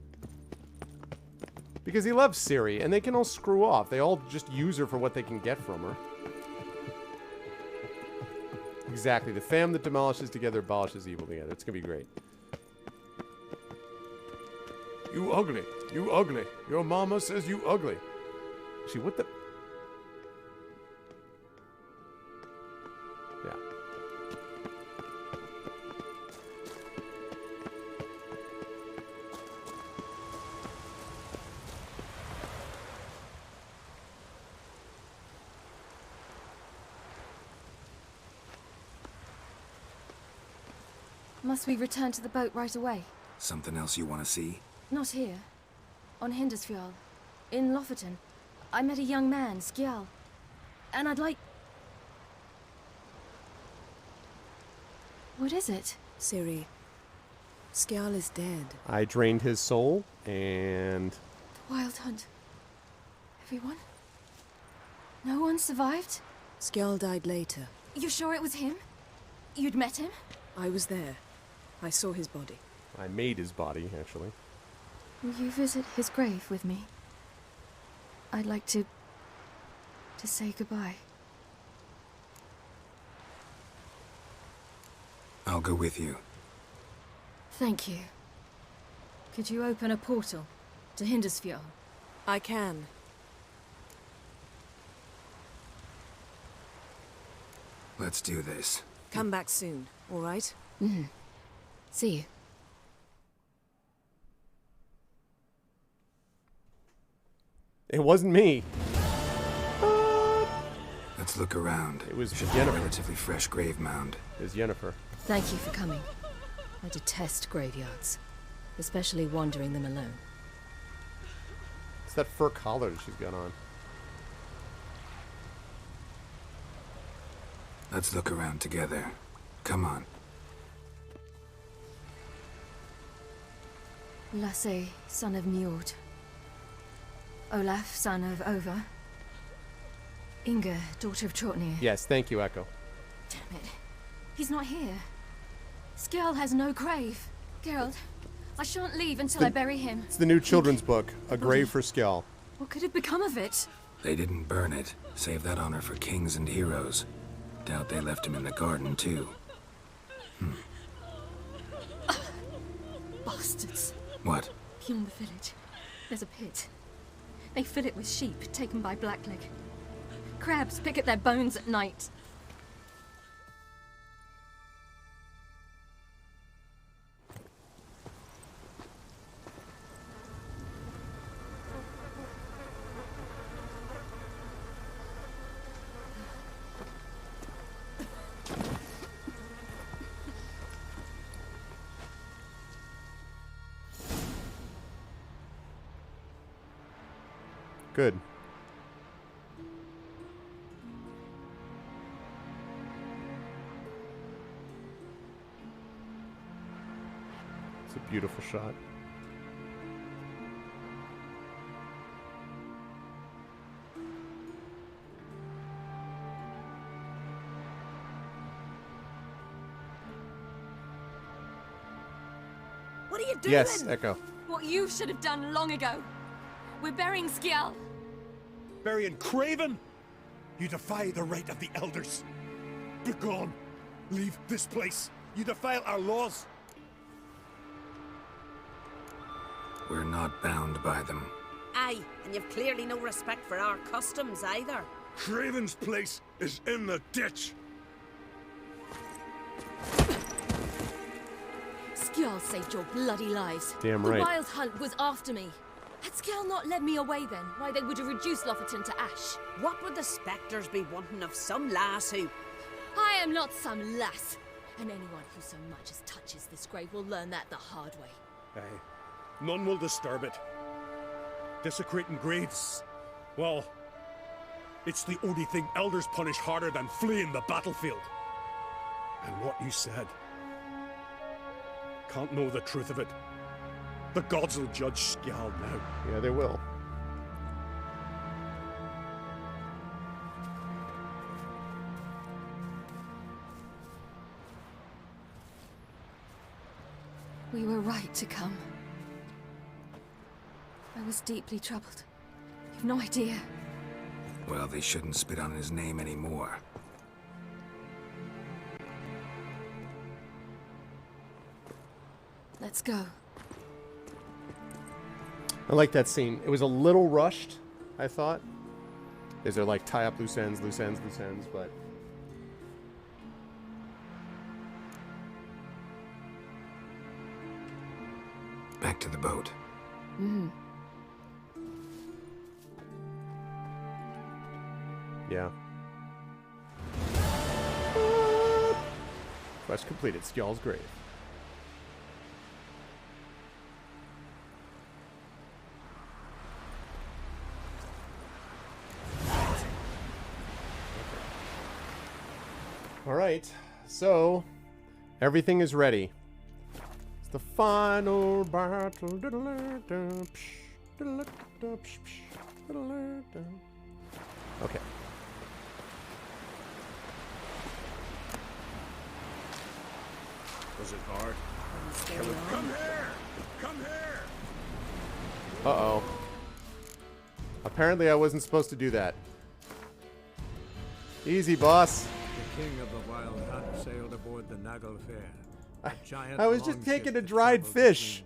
Because he loves Ciri, and they can all screw off. They all just use her for what they can get from her. Exactly. The fam that demolishes together abolishes evil together. It's gonna be great. You ugly. You ugly. Your mama says you ugly. Actually, what the... Yeah. Must we return to the boat right away? Something else you want to see? Not here. On Hindersfjall. In Lofoten. I met a young man, Skjal. And I'd like... What is it? Ciri. Skjal is dead. I drained his soul, and... The Wild Hunt. Everyone? No one survived? Skjal died later. You sure it was him? You'd met him? I was there. I saw his body. I made his body, actually. Will you visit his grave with me? I'd like to say goodbye. I'll go with you. Thank you. Could you open a portal to Hindersfjall? I can. Let's do this. Come back soon, all right? Mm-hmm. See you. It wasn't me. Let's look around. It was Should be Jennifer. a relatively fresh grave mound. It was Yennefer. Thank you for coming. I detest graveyards, especially wandering them alone. It's that fur collar that she's got on. Let's look around together. Come on. Lasse, son of Njord. Olaf, son of Over. Inga, daughter of Trotnir. Yes, thank you, Echo. Damn it. He's not here. Skjal has no grave. Geralt, I shan't leave until I bury him. It's the new children's book, A Grave for Skjal. What could have become of it? They didn't burn it. Save that honor for kings and heroes. Doubt they left him in the garden, too. Bastards. What? Beyond the village, there's a pit. They fill it with sheep taken by Blackleg. Crabs pick at their bones at night. Good. It's a beautiful shot. What are you doing? Yes, Echo. What you should have done long ago. We're burying Skjall. Burying Craven? You defy the right of the elders. Begone. Leave this place. You defile our laws. We're not bound by them. Aye, and you've clearly no respect for our customs either. Craven's place is in the ditch. Skjall saved your bloody lives. Damn right. The Wild Hunt was after me. Had Skjall not led me away then, why they would have reduced Lofoten to ash. What would the spectres be wanting of some lass who... I am not some lass. And anyone who so much as touches this grave will learn that the hard way. Aye. None will disturb it. Desecrating graves. Well, it's the only thing elders punish harder than fleeing the battlefield. And what you said. Can't know the truth of it. The gods will judge Skjall now. Yeah, they will. We were right to come. I was deeply troubled. You've no idea. Well, they shouldn't spit on his name anymore. Let's go. I like that scene. It was a little rushed, I thought. Is there like tie up loose ends, but... Back to the boat. Yeah. Quest completed. Skjall's grave. All right, so everything is ready. It's the final battle. Okay. Was it hard? Come here! Come here! Uh-oh. Apparently I wasn't supposed to do that. Easy, boss. The king of the Wild Hunt sailed aboard the Naglfar. I was just taking a dried fish.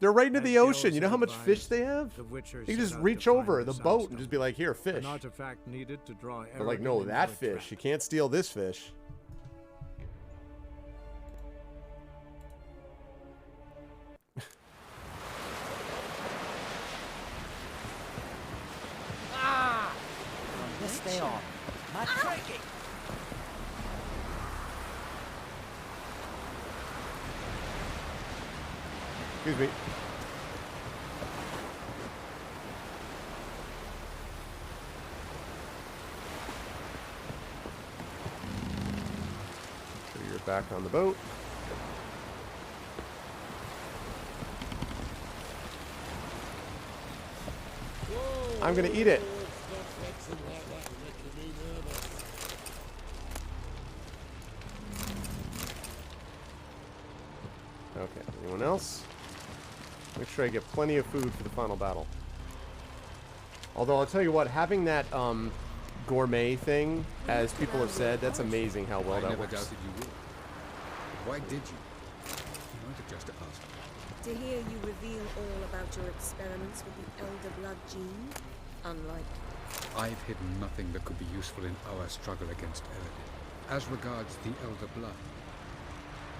They're right into the ocean. You know how much fish they have? You can just reach over the boat and just be like, here, fish. An artifact needed to draw They're like, no, that fish. You can't steal this fish. Yes, they are. Not cracking. Excuse me. Make sure you're back on the boat. I'm gonna eat it. Okay, anyone else? Make sure I get plenty of food for the final battle. Although I'll tell you what, having that gourmet thing, as people have said, that's amazing how well that works. I never doubted you would. Why did you? You might have just asked. To hear you reveal all about your experiments with the Elder Blood gene, unlikely. I've hidden nothing that could be useful in our struggle against Eredin. As regards the Elder Blood,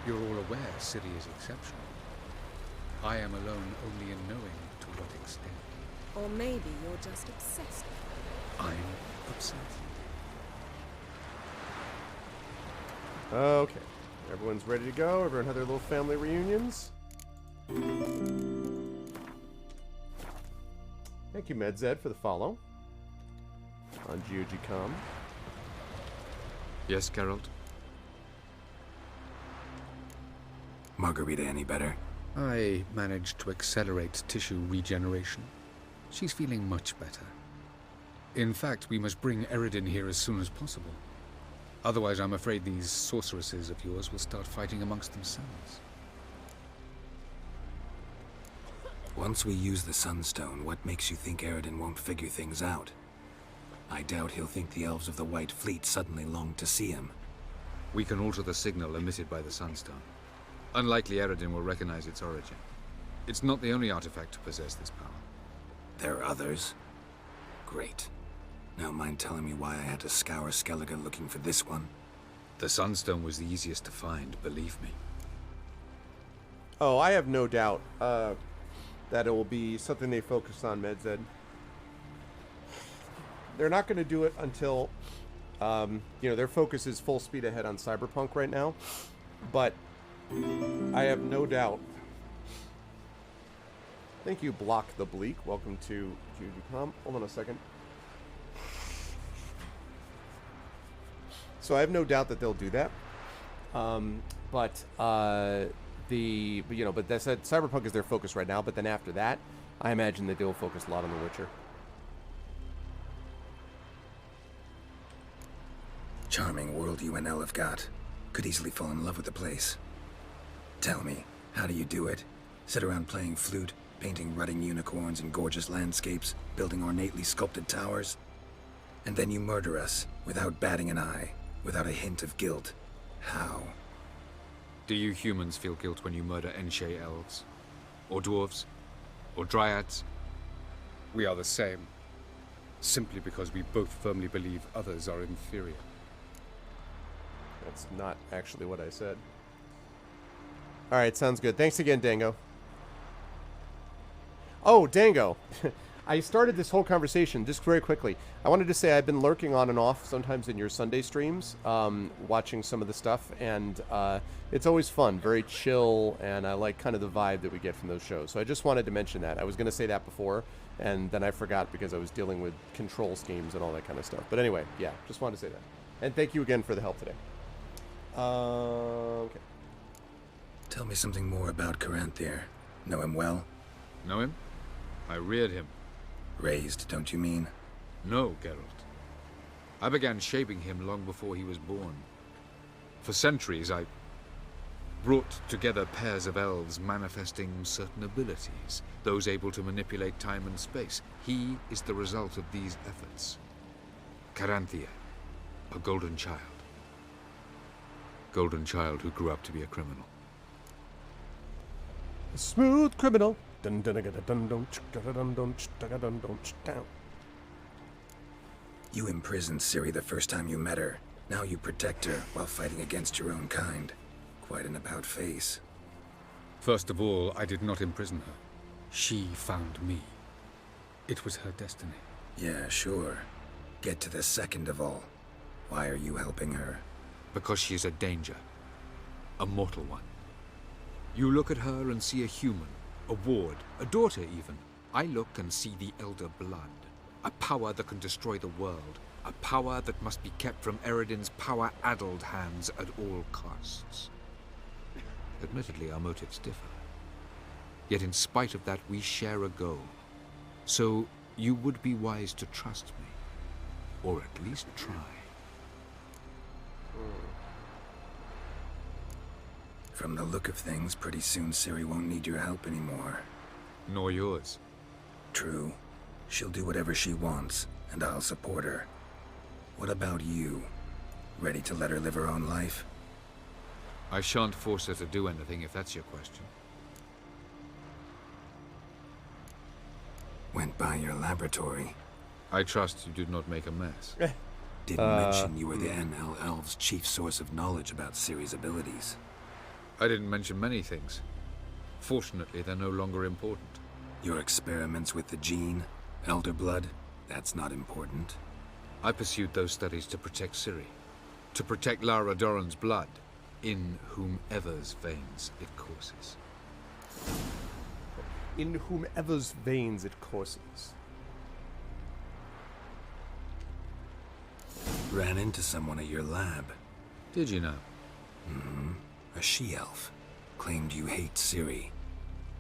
you're all aware Ciri is exceptional. I am alone only in knowing to what extent. Or maybe you're just obsessed. I'm obsessed. Okay. Everyone's ready to go. Everyone had their little family reunions. Thank you, MedZed, for the follow on GOG.com. Yes, Geralt? Margarita any better? I managed to accelerate tissue regeneration. She's feeling much better. In fact, we must bring Eredin here as soon as possible. Otherwise, I'm afraid these sorceresses of yours will start fighting amongst themselves. Once we use the Sunstone, what makes you think Eredin won't figure things out? I doubt he'll think the elves of the White Fleet suddenly long to see him. We can alter the signal emitted by the Sunstone. Unlikely Eredin will recognize its origin. It's not the only artifact to possess this power. There are others? Great. Now mind telling me why I had to scour Skellige looking for this one? The Sunstone was the easiest to find, believe me. Oh, I have no doubt that it will be something they focus on, Medzed. They're not going to do it until, their focus is full speed ahead on Cyberpunk right now. But I have no doubt. Thank you, Block the Bleak. Welcome to QGCom. Hold on a second. So I have no doubt that they'll do that. But that said, Cyberpunk is their focus right now. But then after that, I imagine that they'll focus a lot on The Witcher. Charming world you and Elle have got. Could easily fall in love with the place. Tell me, how do you do it? Sit around playing flute, painting rutting unicorns in gorgeous landscapes, building ornately sculpted towers? And then you murder us, without batting an eye, without a hint of guilt. How? Do you humans feel guilt when you murder Enshe elves? Or dwarves? Or dryads? We are the same. Simply because we both firmly believe others are inferior. That's not actually what I said. Alright, sounds good. Thanks again, Dango. Oh, Dango. I started this whole conversation just very quickly. I wanted to say I've been lurking on and off sometimes in your Sunday streams, watching some of the stuff, and it's always fun, very chill, and I like kind of the vibe that we get from those shows. So I just wanted to mention that. I was going to say that before, and then I forgot because I was dealing with control schemes and all that kind of stuff. But anyway, yeah, just wanted to say that. And thank you again for the help today. Okay. Tell me something more about Caranthir. Know him well? Know him? I reared him. Raised, don't you mean? No, Geralt. I began shaping him long before he was born. For centuries, I brought together pairs of elves manifesting certain abilities, those able to manipulate time and space. He is the result of these efforts. Caranthir, a golden child. Golden child who grew up to be a criminal. A smooth criminal. You imprisoned Ciri the first time you met her. Now you protect her while fighting against your own kind. Quite an about face. First of all, I did not imprison her. She found me. It was her destiny. Yeah, sure. Get to the second of all. Why are you helping her? Because she is a danger. A mortal one. You look at her and see a human, a ward, a daughter even. I look and see the Elder Blood. A power that can destroy the world. A power that must be kept from Eredin's power-addled hands at all costs. Admittedly, our motives differ. Yet in spite of that, we share a goal. So you would be wise to trust me. Or at least try. From the look of things, pretty soon Ciri won't need your help anymore. Nor yours. True. She'll do whatever she wants, and I'll support her. What about you? Ready to let her live her own life? I shan't force her to do anything, if that's your question. Went by your laboratory. I trust you did not make a mess. Didn't mention you were the NL Elves' chief source of knowledge about Ciri's abilities. I didn't mention many things. Fortunately, they're no longer important. Your experiments with the gene, Elder Blood, that's not important. I pursued those studies to protect Ciri. To protect Lara Dorren's blood, in whomever's veins it courses. In whomever's veins it courses. Ran into someone at your lab. Did you know? Mm-hmm. A she-elf. Claimed you hate Ciri.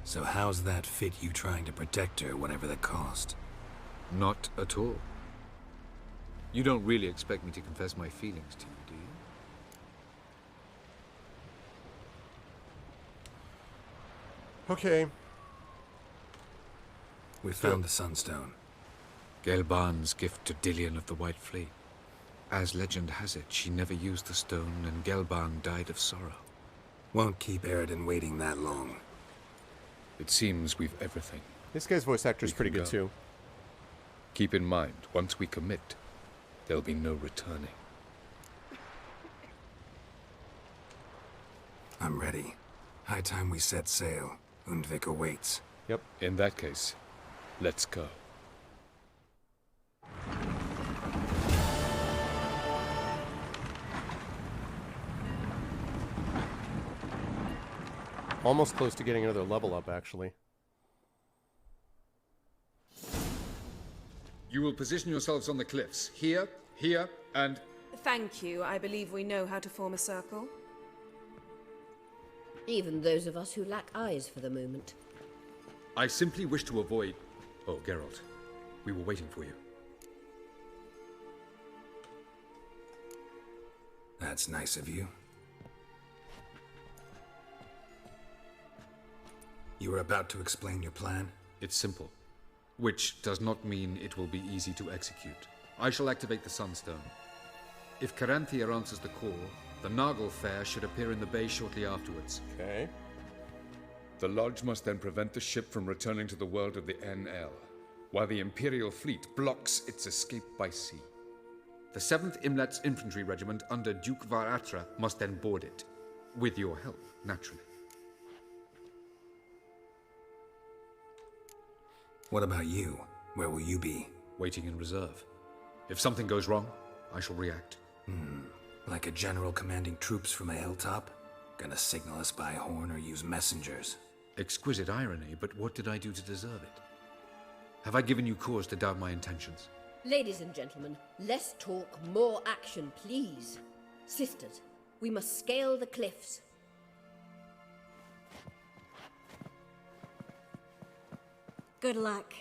So how's that fit you trying to protect her, whatever the cost? Not at all. You don't really expect me to confess my feelings to you, do you? Okay. We found the Sunstone. Gelban's gift to Dillion of the White Fleet. As legend has it, she never used the stone, and Gelban died of sorrow. Won't keep Eredin waiting that long. It seems we've everything. This guy's voice actor is pretty good, too. Keep in mind, once we commit, there'll be no returning. I'm ready. High time we set sail. Undvik awaits. Yep. In that case, let's go. Almost close to getting another level up, actually. You will position yourselves on the cliffs. Here, here, and... Thank you. I believe we know how to form a circle. Even those of us who lack eyes for the moment. I simply wish to avoid... Oh, Geralt. We were waiting for you. That's nice of you. You were about to explain your plan? It's simple. Which does not mean it will be easy to execute. I shall activate the Sunstone. If Caranthia answers the call, the Naglfar should appear in the bay shortly afterwards. Okay. The Lodge must then prevent the ship from returning to the world of the NL, while the Imperial fleet blocks its escape by sea. The 7th Imlet's Infantry Regiment under Duke Varatra must then board it. With your help, naturally. What about you? Where will you be? Waiting in reserve. If something goes wrong, I shall react. Like a general commanding troops from a hilltop? Gonna signal us by horn or use messengers? Exquisite irony, but what did I do to deserve it? Have I given you cause to doubt my intentions? Ladies and gentlemen, less talk, more action, please. Sisters, we must scale the cliffs. Good luck.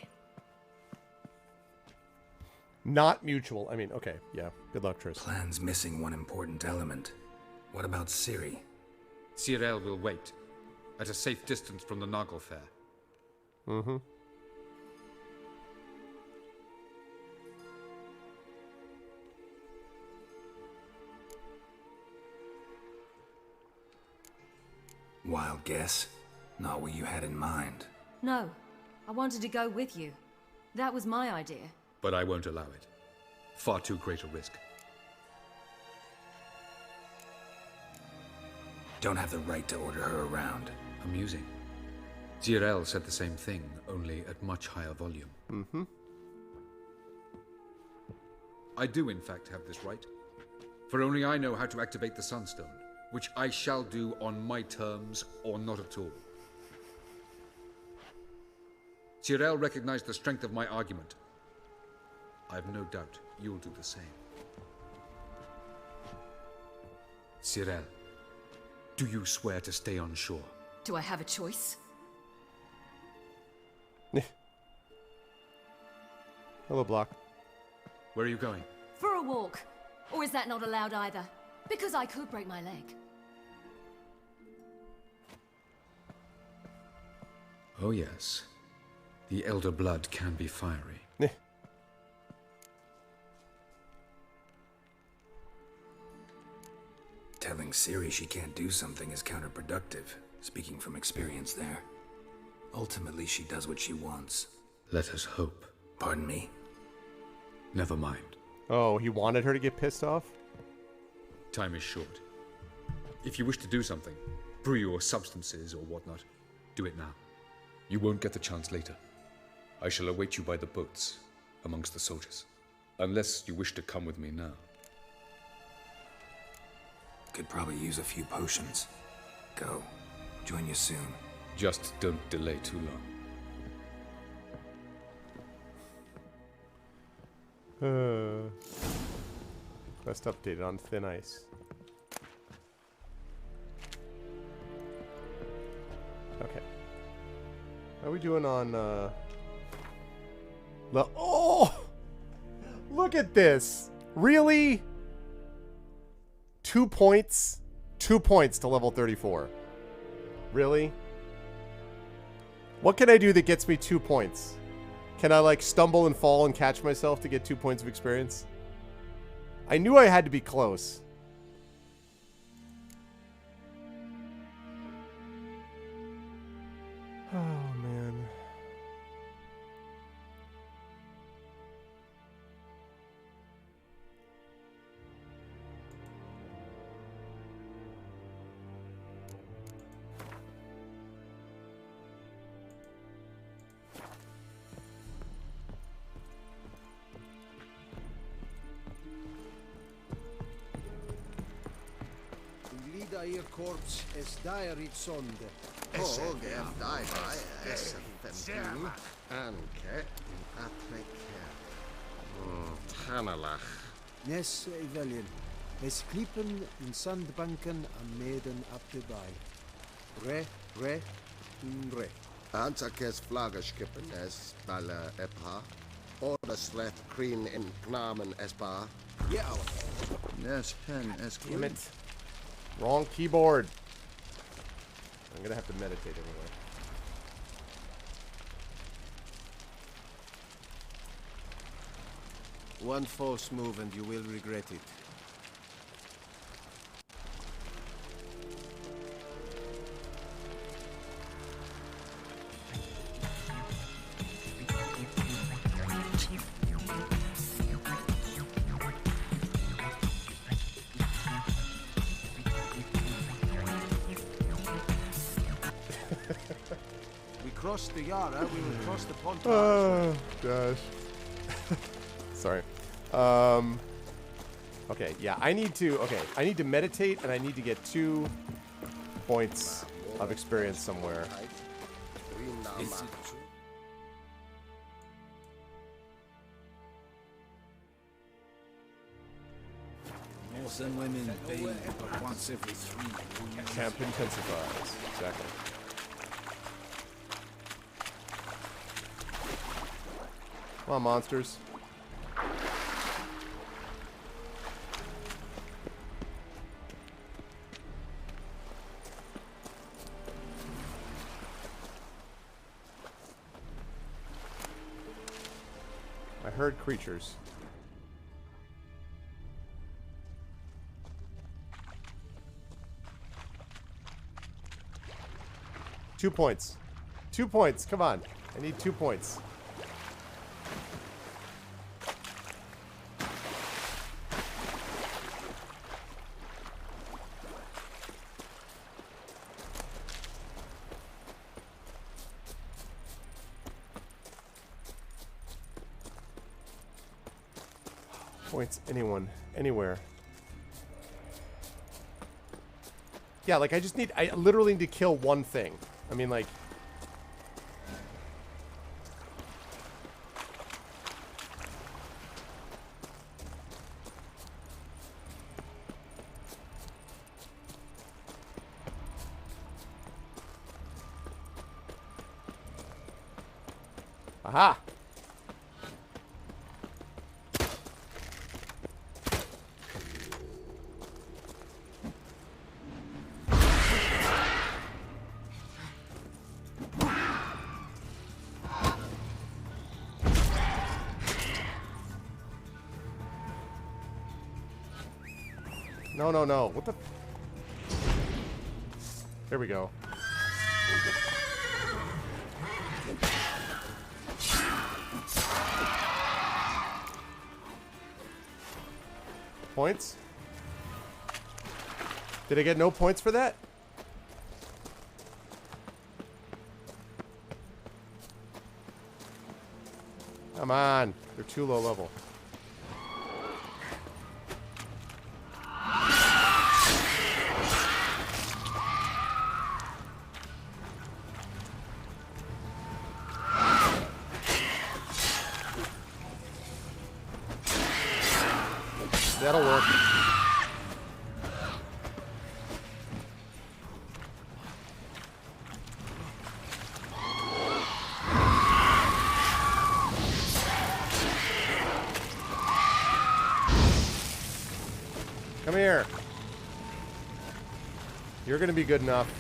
Not mutual. I mean, okay, yeah. Good luck, Triss. Plan's missing one important element. What about Ciri? Cyril will wait, at a safe distance from the Naglfar. Mm-hmm. Wild guess? Not what you had in mind. No, I wanted to go with you. That was my idea. But I won't allow it. Far too great a risk. Don't have the right to order her around. Amusing. Cyril said the same thing, only at much higher volume. Mm-hmm. I do, in fact, have this right. For only I know how to activate the Sunstone, which I shall do on my terms or not at all. Cyril recognized the strength of my argument. I have no doubt you'll do the same. Cyril, do you swear to stay on shore? Do I have a choice? Hello, Block. Where are you going? For a walk. Or is that not allowed either? Because I could break my leg. Oh yes. The Elder Blood can be fiery. Telling Ciri she can't do something is counterproductive, speaking from experience there. Ultimately, she does what she wants. Let us hope. Pardon me? Never mind. Oh, he wanted her to get pissed off? Time is short. If you wish to do something, brew your substances or whatnot, do it now. You won't get the chance later. I shall await you by the boats, amongst the soldiers. Unless you wish to come with me now. Could probably use a few potions. Go. Join you soon. Just don't delay too long. Quest updated on thin ice. Okay. How are we doing on, oh! Look at this! Really? 2 points? 2 points to level 34. Really? What can I do that gets me 2 points? Can I, like, stumble and fall and catch myself to get 2 points of experience? I knew I had to be close. Oh, man. Ihr Korps es diary sonde. Håg en daibai SFMU Anke Atleke Tanalach. Nes Evelien. Es klippen in sandbanken am Meden abdebei. Re. Ansakes Flaggerskippen es Bala Epa. Oder Sleth Kreen in Knamen Espa. Ja. Nes Pen es Damn it. Wrong keyboard. I'm gonna have to meditate anyway. One false move and you will regret it. Cross the Yara, we will cross the pond. Oh, gosh. Sorry. Okay, yeah, I need to meditate and I need to get 2 points of experience somewhere. Most women bathe but once every 3 years. Camp intensifies. Exactly. Come on, monsters. I heard creatures. Two points. 2 points. Come on. I need 2 points. Points, anyone, anywhere. Yeah, like I literally need to kill one thing. I mean, like. Aha! No. What the? There we go. Points? Did I get no points for that? Come on. They're too low level. That'll work. Come here. You're gonna be good enough.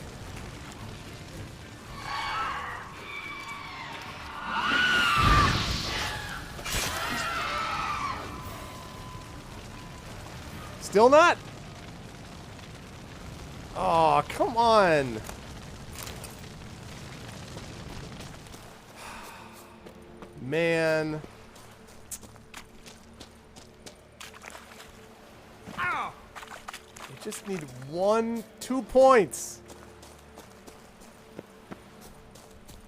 Still not? Oh, come on. Man. I just need 2 points.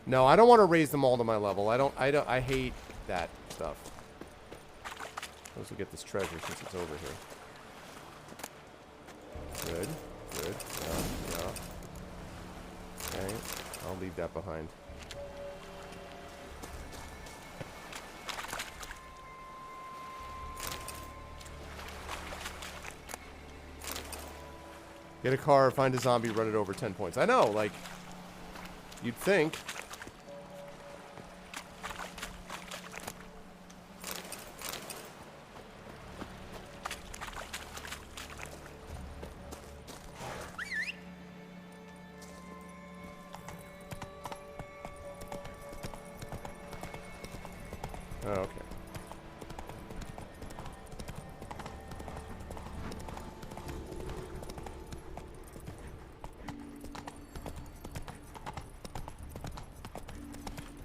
No, I don't want to raise them all to my level. I hate that stuff. Let's get this treasure since it's over here. Good. Good. Yeah. Okay. I'll leave that behind. Get a car, find a zombie, run it over 10 points. I know, like, you'd think. Oh, okay.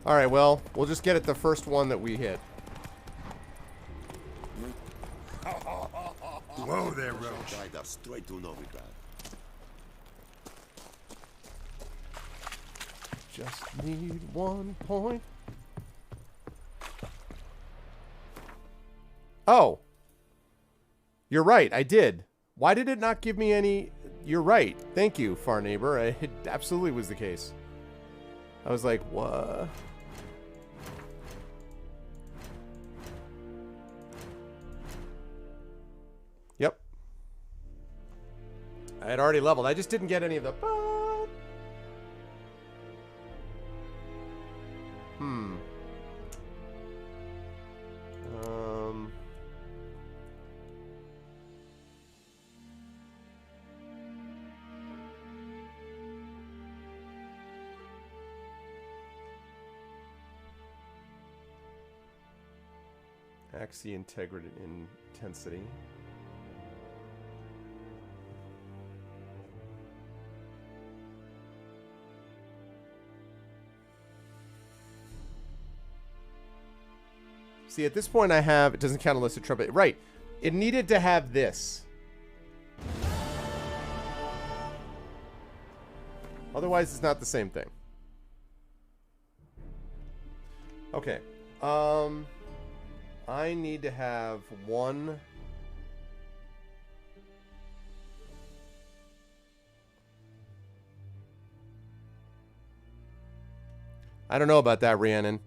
Alright, well, we'll just get it the first one that we hit. Whoa there, Roach. Guide us straight to Novigrad. Just need 1 point. Oh. You're right, I did. Why did it not give me any... You're right. Thank you, Far Neighbor. It absolutely was the case. I was like, what? Yep. I had already leveled. I just didn't get any of the... Axie integrity intensity. See, at this point I have, it doesn't count unless it trumpet. Right. It needed to have this. Otherwise, it's not the same thing. Okay. I need to have one... I don't know about that, Rhiannon.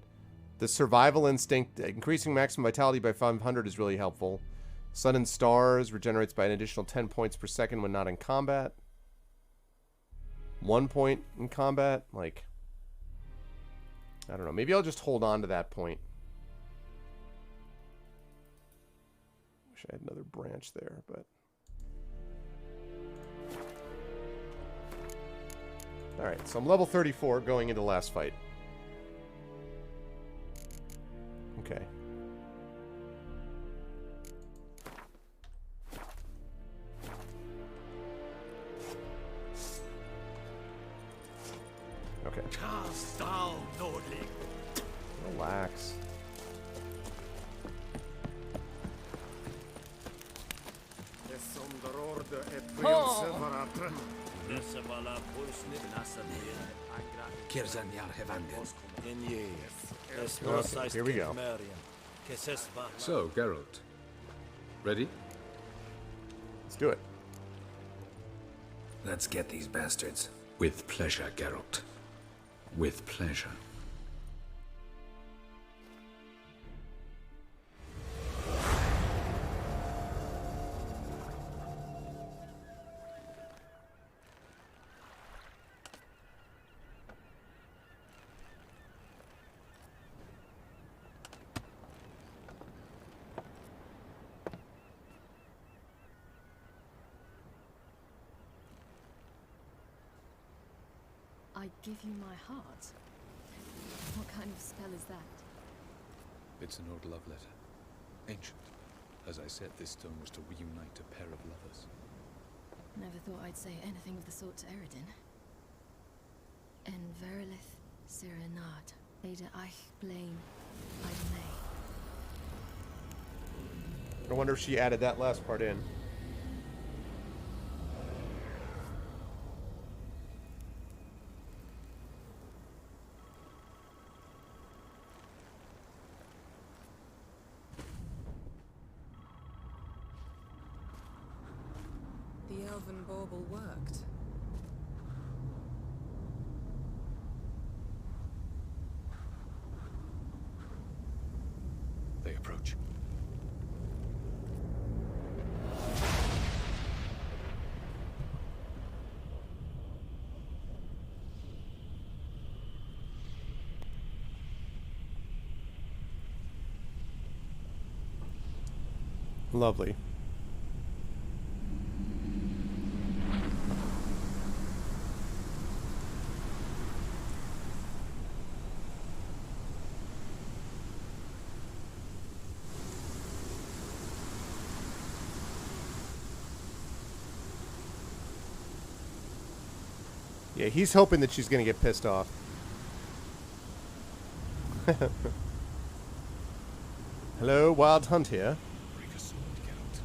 The survival instinct, increasing maximum vitality by 500 is really helpful. Sun and Stars regenerates by an additional 10 points per second when not in combat. 1 point in combat? Like, I don't know. Maybe I'll just hold on to that point. Wish I had another branch there, but... Alright, so I'm level 34 going into the last fight. Okay. Okay. Cast down, Nordling. Relax. Okay, here we go. So, Geralt, ready? Let's do it. Let's get these bastards. With pleasure, Geralt. With pleasure. I give you my heart. What kind of spell is that? It's an old love letter. Ancient. As I said, this stone was to reunite a pair of lovers. Never thought I'd say anything of the sort to Eredin. En verilith Sirenad, Ada Eich Blaine, Idame. I wonder if she added that last part in. The elven bauble worked. They approach. Lovely. Yeah, he's hoping that she's going to get pissed off. Hello, Wild Hunt here. Break a sword, Geralt.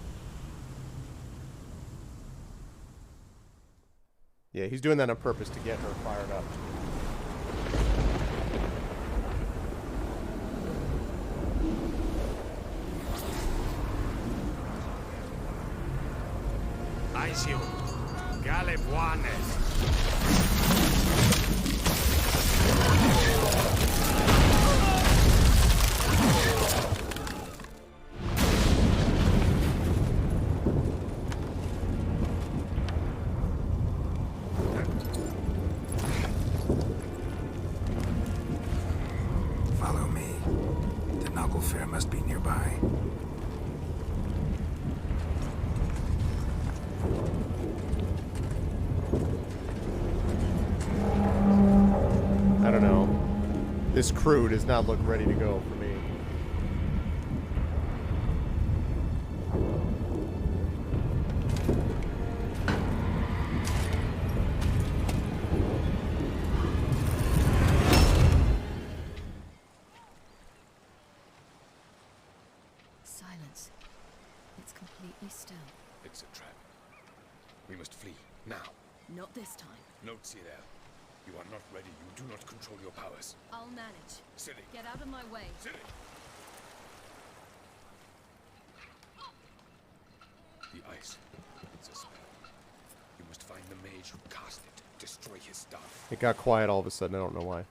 Yeah, he's doing that on purpose to get her fired up. Aisio, Galebuanes. Follow me. The Naglfar must be nearby. I don't know. This crew does not look ready to go for me. Silence. It's completely still. It's a trap. We must flee, now. Not this time. Note, Cyril. You are not ready. You do not control your powers. I'll manage. Ciri. Get out of my way. Ciri! The ice. It's a spell. You must find the mage who cast it. Destroy his staff. It got quiet all of a sudden. I don't know why.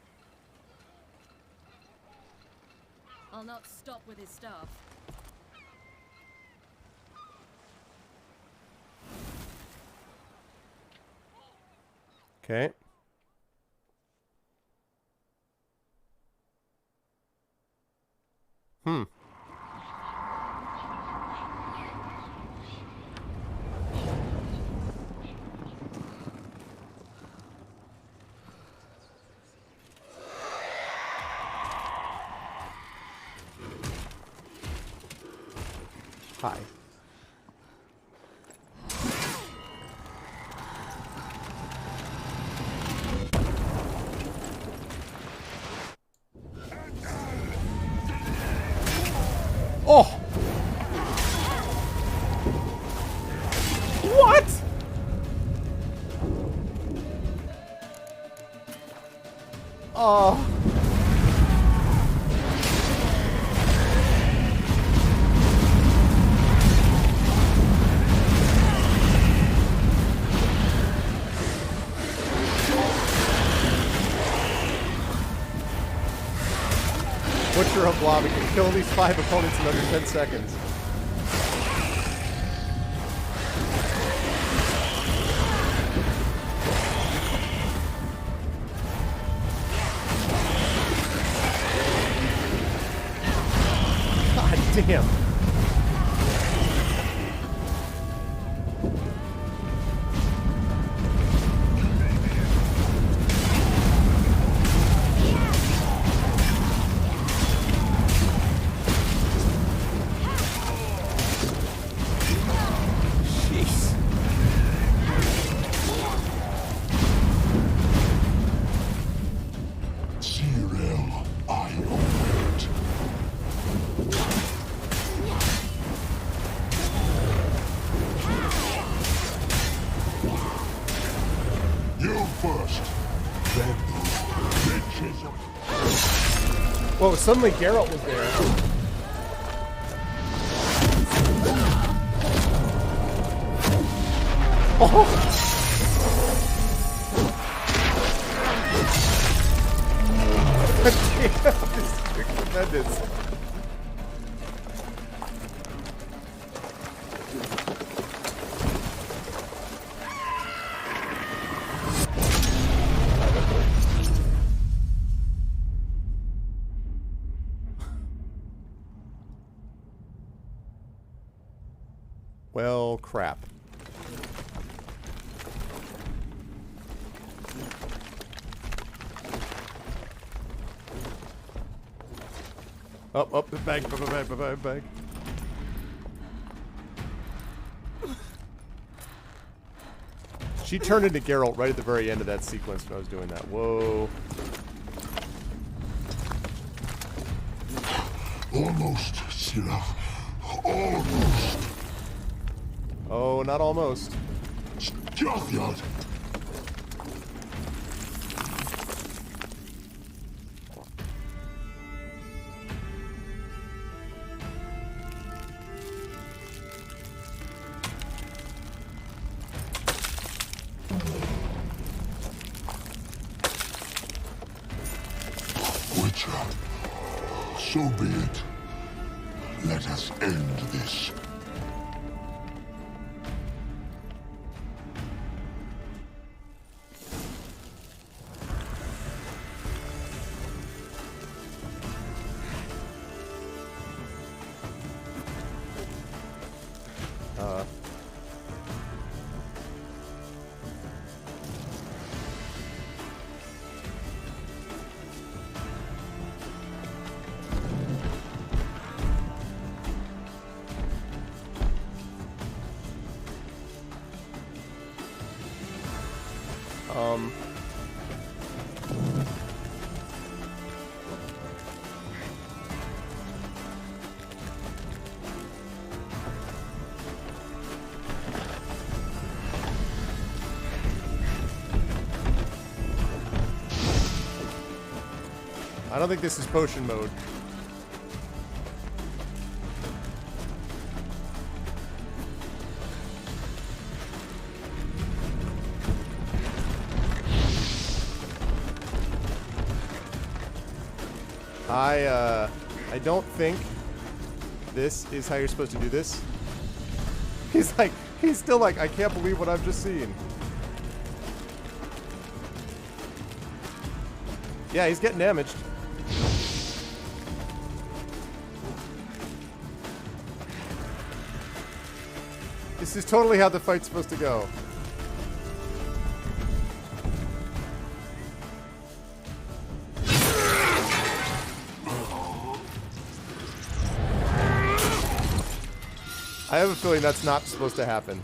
I'll not stop with his staff. Okay. Hi. Oh! What? Oh. Butcher of Lobby can kill these 5 opponents in under 10 seconds. God damn. Whoa, suddenly Geralt was there. Oh! This is tremendous. Well, crap. Up, the bag, bag. She turned into Geralt right at the very end of that sequence when I was doing that. Whoa. Almost, Sirach. Almost. Oh, not almost. Jothyard. Witcher, so be it. Let us end this. I don't think this is potion mode. I don't think this is how you're supposed to do this. He's still like, I can't believe what I've just seen. Yeah, he's getting damaged. This is totally how the fight's supposed to go. I have a feeling that's not supposed to happen.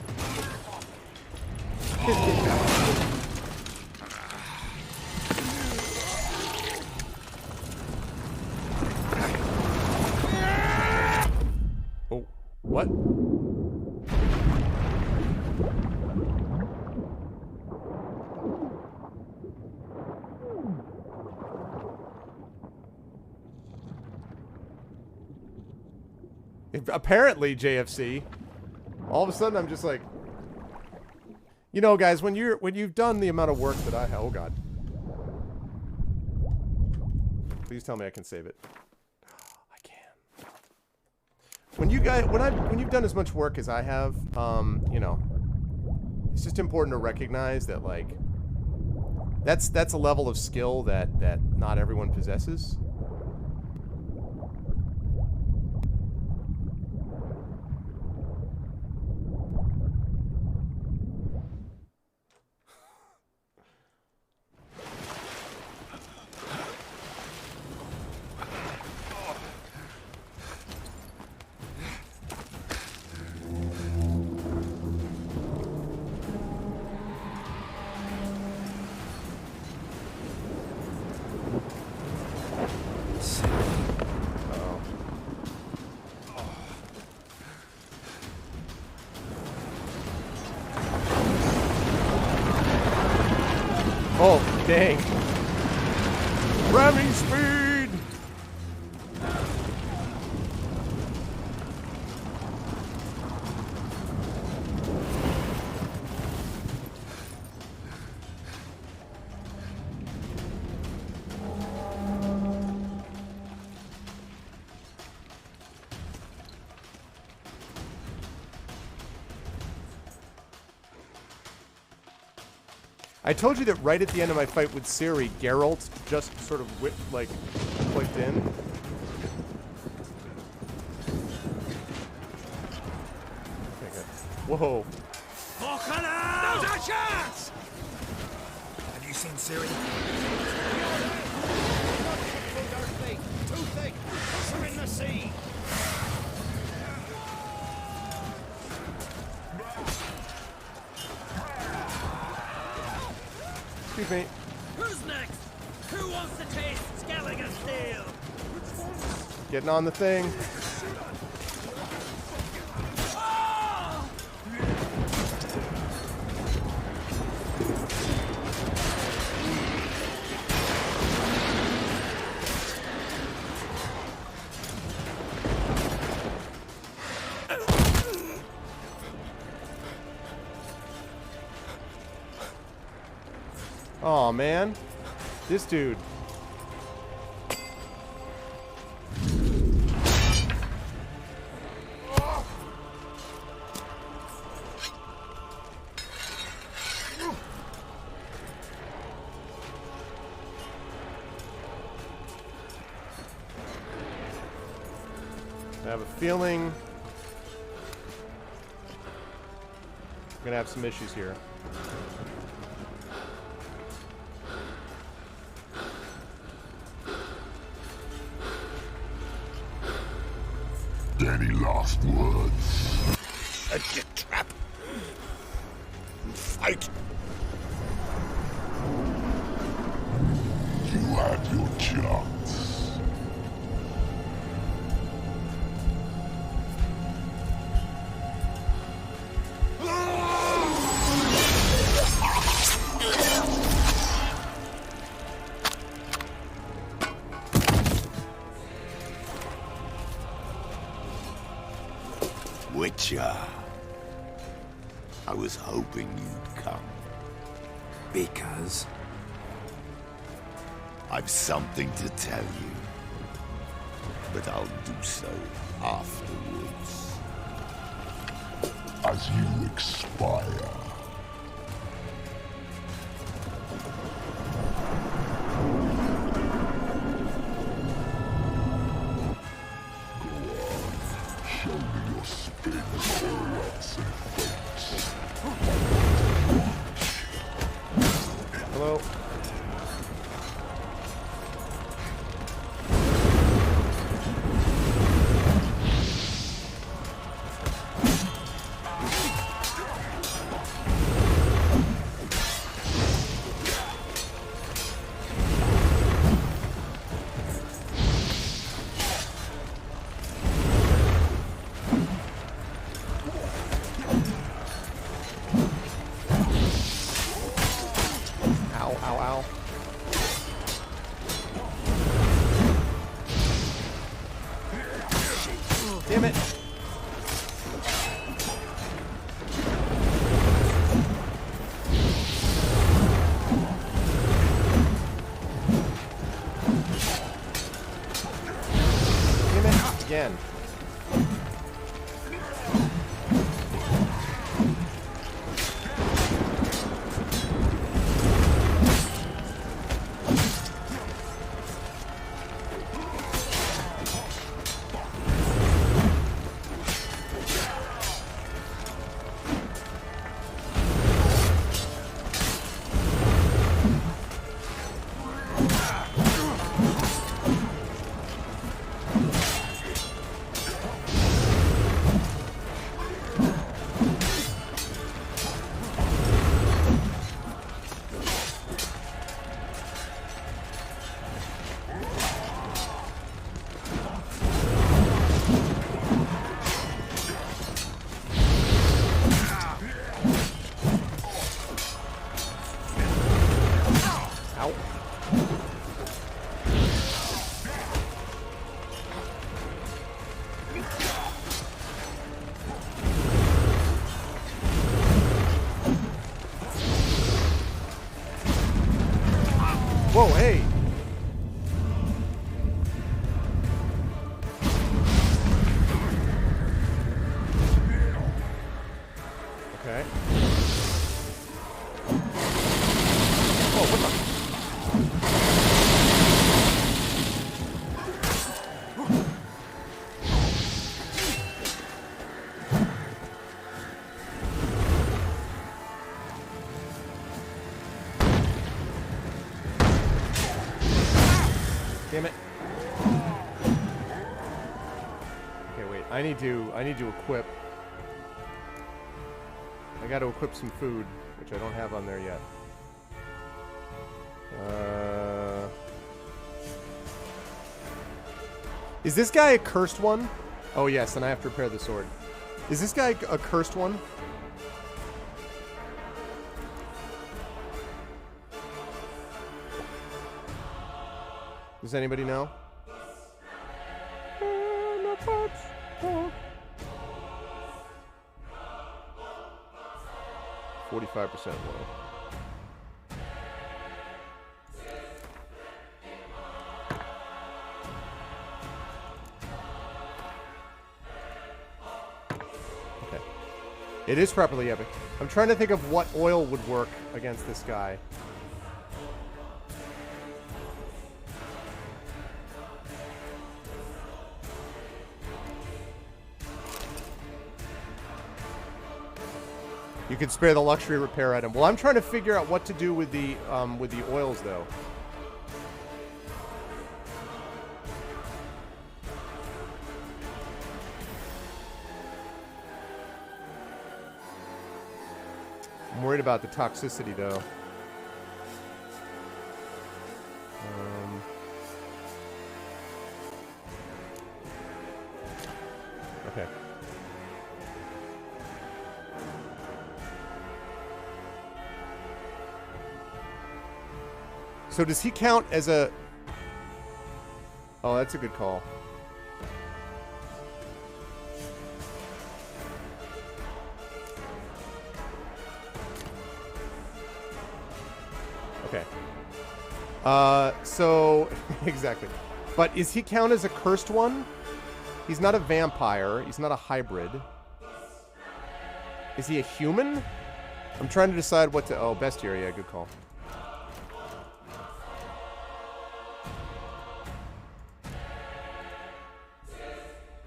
Oh, what? Apparently, JFC. All of a sudden, I'm just like, you know, guys, when you've done the amount of work that I have. Oh God! Please tell me I can save it. I can. When you've done as much work as I have, you know, it's just important to recognize that, like, that's a level of skill that not everyone possesses. Oh, dang. Ramming speed! I told you that right at the end of my fight with Ciri, Geralt just sort of clicked in. Okay, good. Whoa. Now's our chance! Have you seen Ciri? Too thick! Push her in the sea! Excuse me. Who's next? Who wants to taste Skellige's steel? Getting on the thing. Oh man, this dude. I have a feeling we're gonna have some issues here. Any last words? Set your trap. Fight. You had your chance. Witcher, I was hoping you'd come. Because? I've something to tell you, but I'll do so afterwards. As you expire. Hello. Damn it. Damn it again. Whoa, hey! Okay. Damn it. Okay, wait. I need to equip. I got to equip some food, which I don't have on there yet. Is this guy a cursed one? Oh yes, and I have to repair the sword. Is this guy a cursed one? Does anybody know? 45% low. Okay. It is properly epic. I'm trying to think of what oil would work against this guy. You can spare the luxury repair item. Well, I'm trying to figure out what to do with the oils, though. I'm worried about the toxicity, though. Okay. So does he count as a... Oh, that's a good call. Okay. So... exactly. But is he count as a cursed one? He's not a vampire. He's not a hybrid. Is he a human? I'm trying to decide what to... Oh, bestiary. Yeah, good call.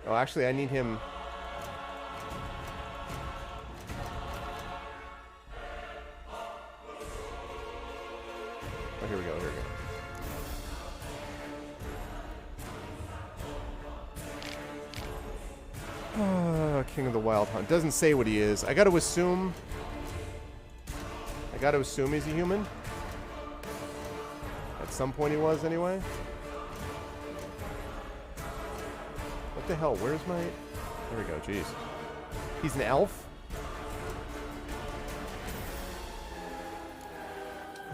Oh, actually, I need him... Oh, here we go, here we go. King of the Wild Hunt. Doesn't say what he is. I gotta assume he's a human. At some point he was, anyway. What the hell? Where's my... There we go, jeez. He's an elf?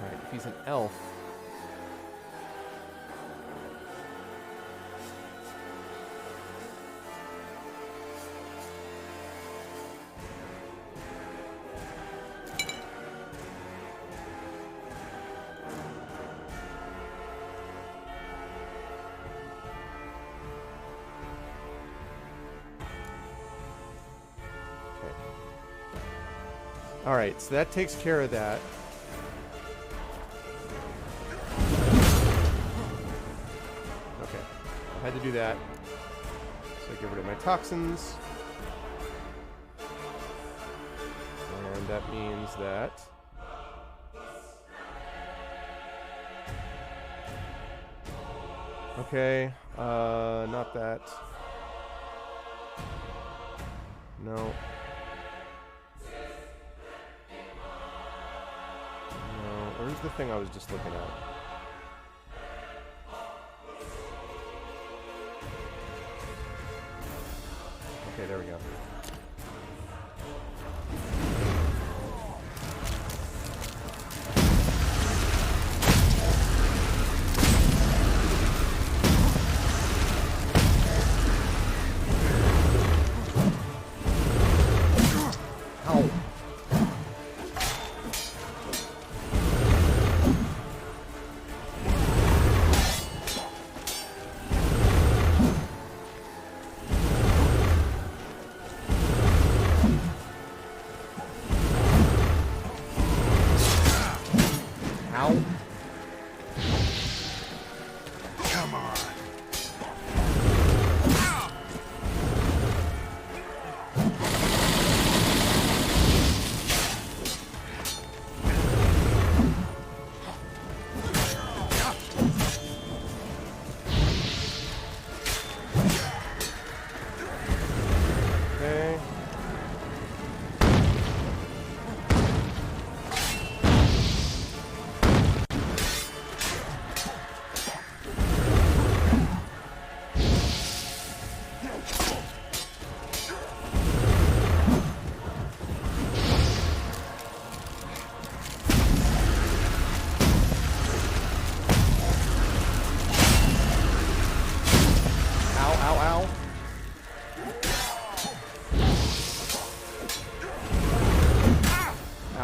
Alright, if he's an elf... Alright, so that takes care of that. Okay, I had to do that. So I get rid of my toxins. And that means that... Okay, not that. No. Where's the thing I was just looking at? Okay, there we go.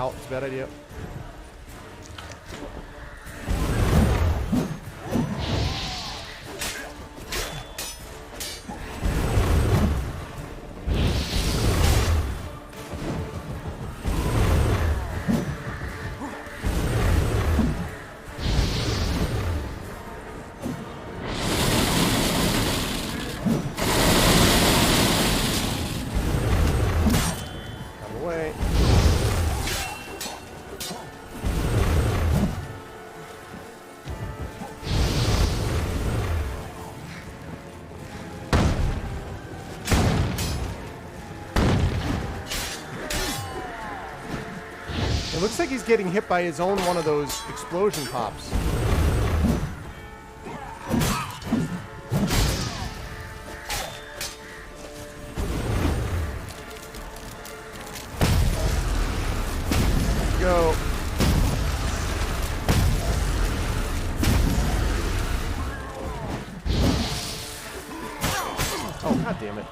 Ow, it's a bad idea. Looks like he's getting hit by his own one of those explosion pops. Go. Oh, god damn it.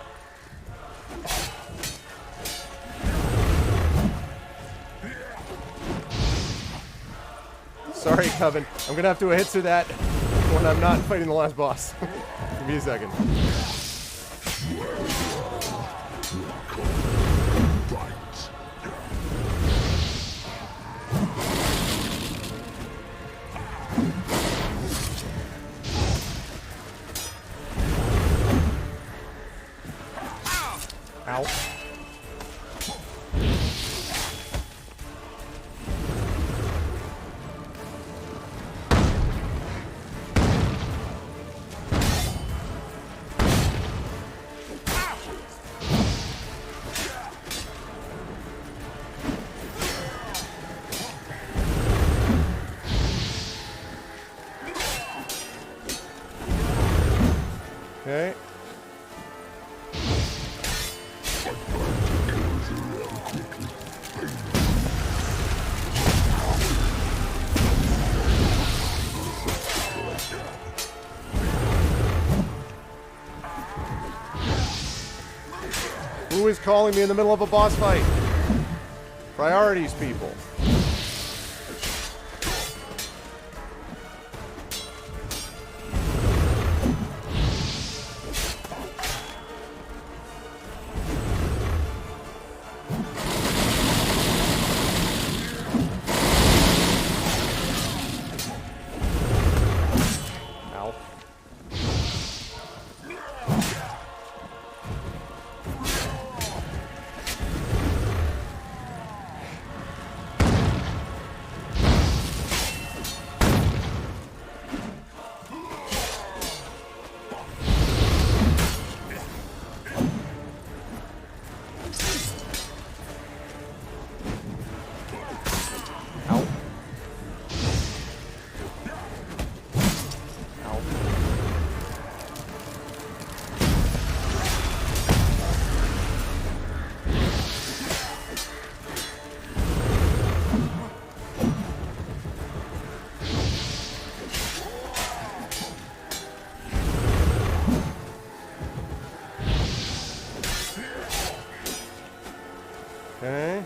Sorry, Coven. I'm gonna have to hitsu that when I'm not fighting the last boss. Give me a second. Ow. Okay. Who is calling me in the middle of a boss fight? Priorities, people. Okay.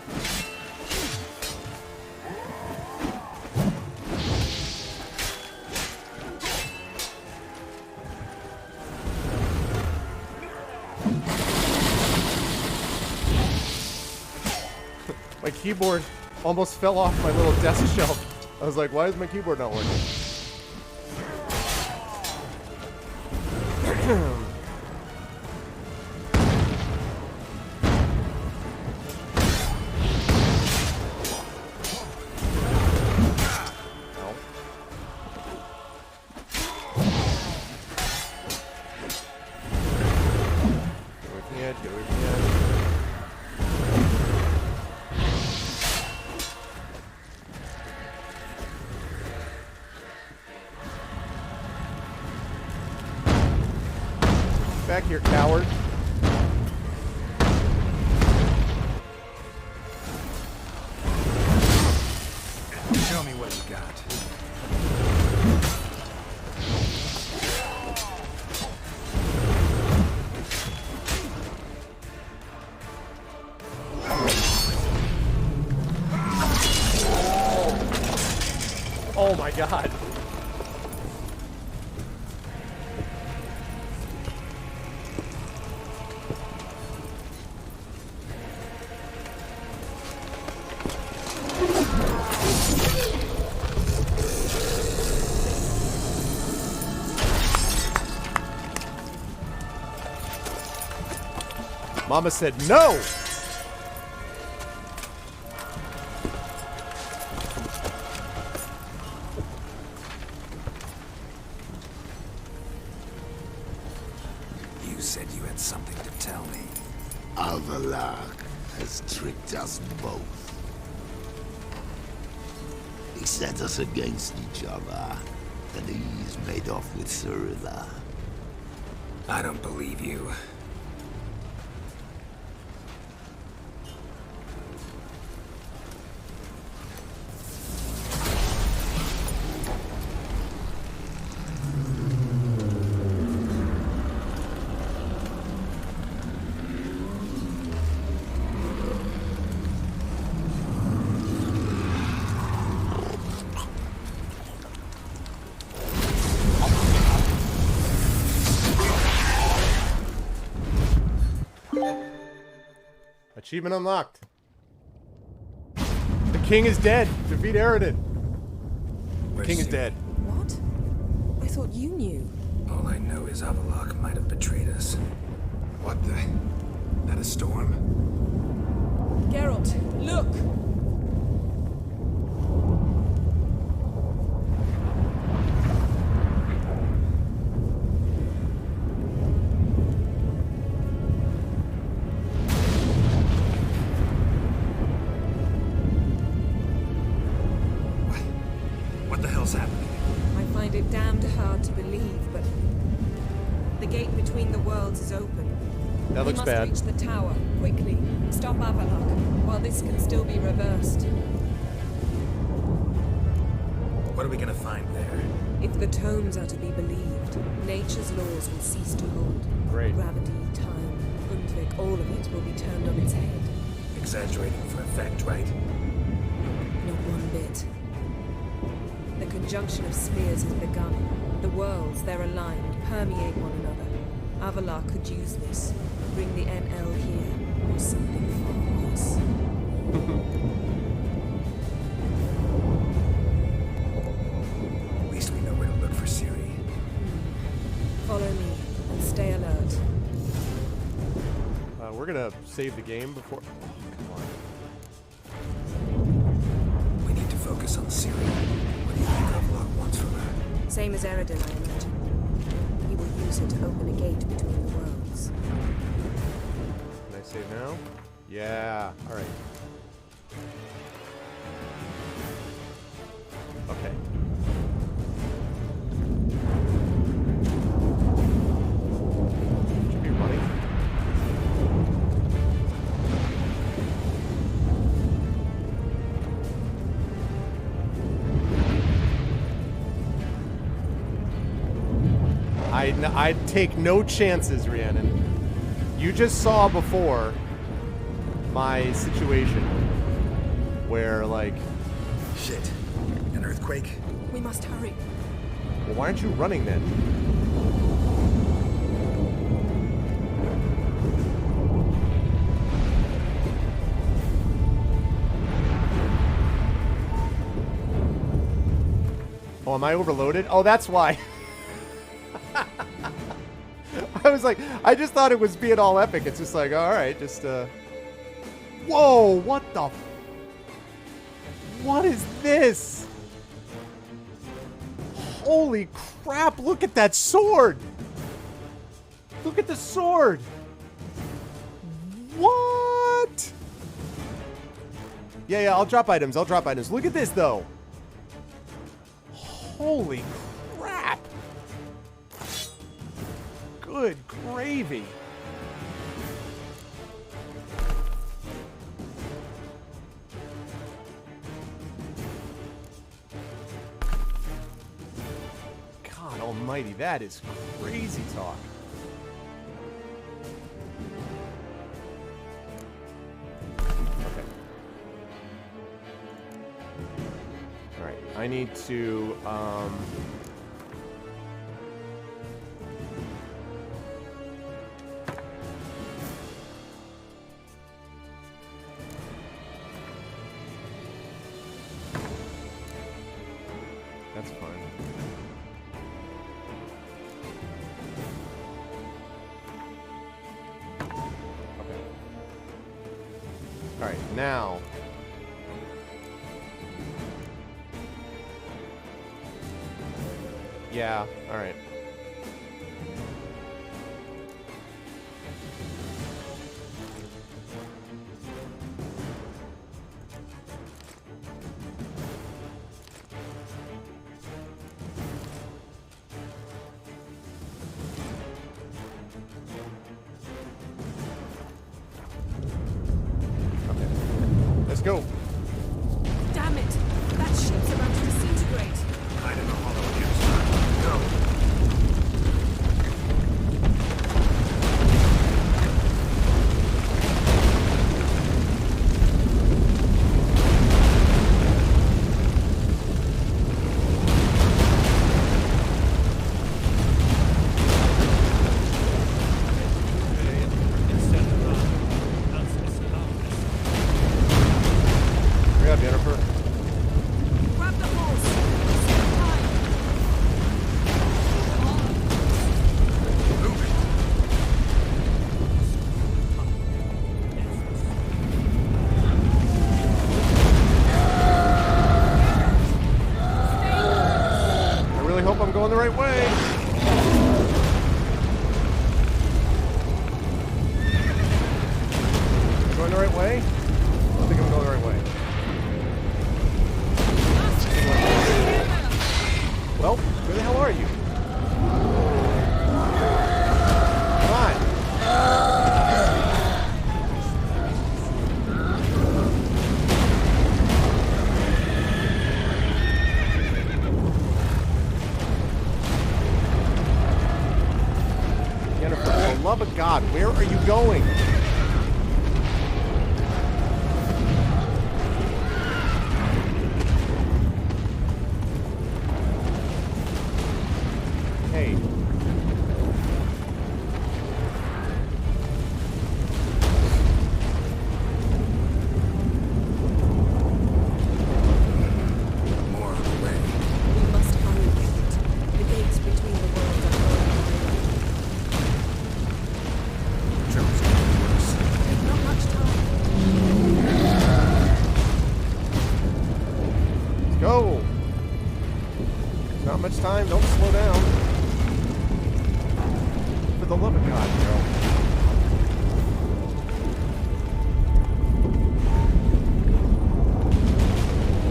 My keyboard almost fell off my little desk shelf. I was like, why is my keyboard not working? Back here, coward. Show me what you got. Oh my god. Mama said no! You said you had something to tell me. Avallac'h has tricked us both. He set us against each other, and he's made off with Cirilla. I don't believe you. Achievement unlocked. The king is dead. Defeat Eredin. The king is dead. What? I thought you knew. All I know is Avallac'h might have betrayed us. What the? That a storm? Geralt, look! What the hell's happening? I find it damned hard to believe, but the gate between the worlds is open. That looks bad. We must reach the tower, quickly. Stop Avallac'h, while this can still be reversed. What are we gonna find there? If the tomes are to be believed, nature's laws will cease to hold. Great. Gravity, time, Undvik, all of it will be turned on its head. Exaggerating for effect, right? Not one bit. The conjunction of spheres has begun. The worlds, they're aligned, permeate one another. Avallac'h could use this, bring the NL here, or something far worse. At least we know where to look for Ciri. Follow me, and stay alert. We're gonna save the game before... Oh, come on. We need to focus on Ciri. What do you think Avallac'h wants from her? Same as Eredin, I imagine. He will use it to open a gate between the worlds. Can I save now? Yeah. All right. Okay. Should be running. I'd take no chances, Rhiannon. You just saw before my situation where, like... Shit. An earthquake? We must hurry. Well, why aren't you running then? Oh, am I overloaded? Oh, that's why. I was like, I just thought it was being all epic. It's just like, all right, just, Whoa, what the... What is this? Holy crap, look at that sword! Look at the sword! What? Yeah, I'll drop items, Look at this, though. Holy crap! Good gravy. God almighty, that is crazy talk. Okay. Alright, I I need to, that's fine. Okay. All right, now. Yeah, all right. Okay. Let's go. Damn it! That ship's about to disintegrate. Hide in the hollow against that. Go. Hurry up, Jennifer. Grab the horse. Save time. I really hope I'm going the right way. Am I going the right way? I don't think I'm going the right way. Well, where the hell are you? Come on. Jennifer, for the love of God, where are you going? Hey. More on the way. We must hurry, Geralt. The gates between the worlds are Trouble's getting worse. There's not much time. Let's go. Not much time. Don't slow down. For the love of God, girl.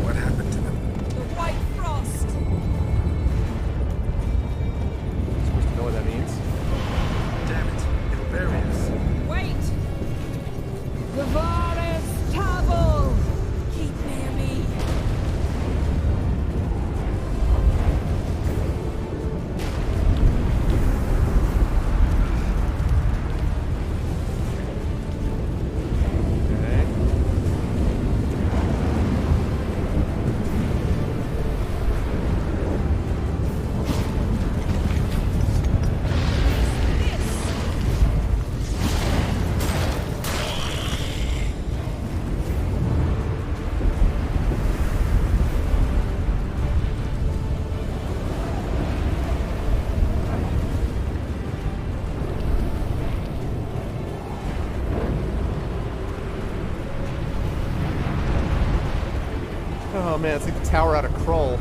What happened to them? The White Frost. Supposed to know what that means. Damn it. It'll bury us. Wait! Gavaris Tabul! Keep near me. Okay. Oh man, it's like the tower out of Krull.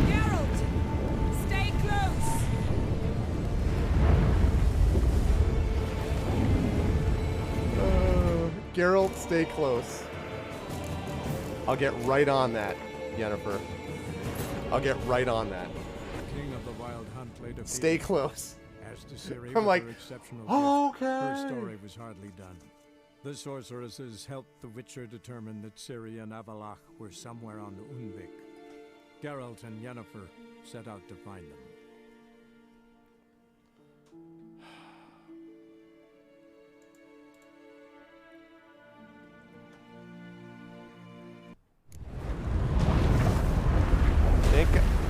Geralt! Stay close! Geralt, stay close. I'll get right on that, Yennefer. I'll get right on that. The king of the Wild Hunt lay defeated. Stay close. As to Ciri, I'm with like, her exceptional "Oh, gift, her okay." story was hardly done. The sorceresses helped the Witcher determine that Ciri and Avallac'h were somewhere on Unvik. Geralt and Yennefer set out to find them.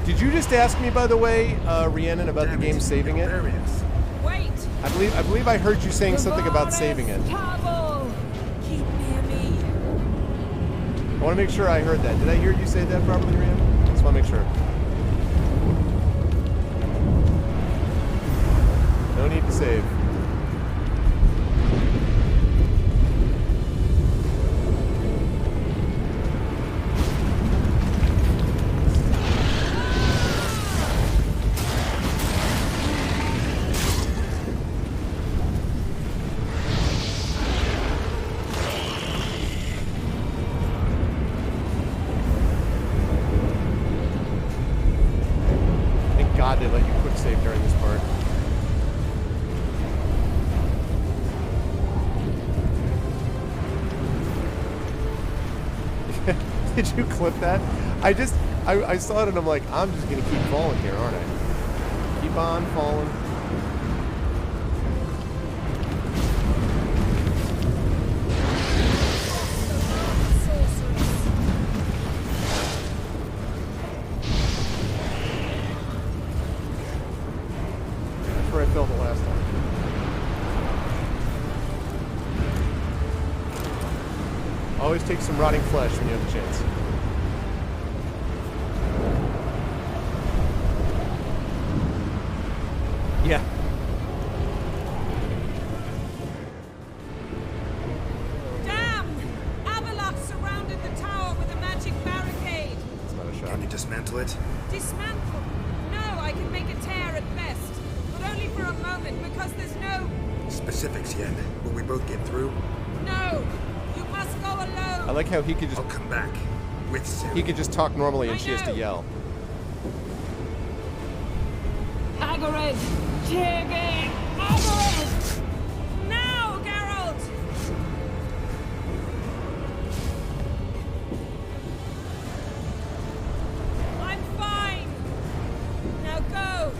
Did you just ask me, by the way, Rhiannon, about the game saving it? Wait! I believe I heard you saying something about saving it. Tarvel! Keep near me. I want to make sure I heard that. Did I hear you say that properly, Rhiannon? Just want to make sure. No need to save. They let you quick save during this part. Did you clip that? I saw it and I'm like, I'm just gonna keep falling here, aren't I? Keep on falling. I fell the last time. Always take some rotting flesh when you have the chance. Yeah. Damn! Avallac'h surrounded the tower with a magic barricade. It's not a shot. Can you dismantle it? Dismantle? No, I can make a tear at best. Only for a moment, because there's no... Specifics yet. Will we both get through? No! You must go alone! I like how he could just... I'll come back. With Ciri. He could just talk normally and she has to yell. Hagrid! Tiggy! Hagrid! Now, Geralt! I'm fine! Now go!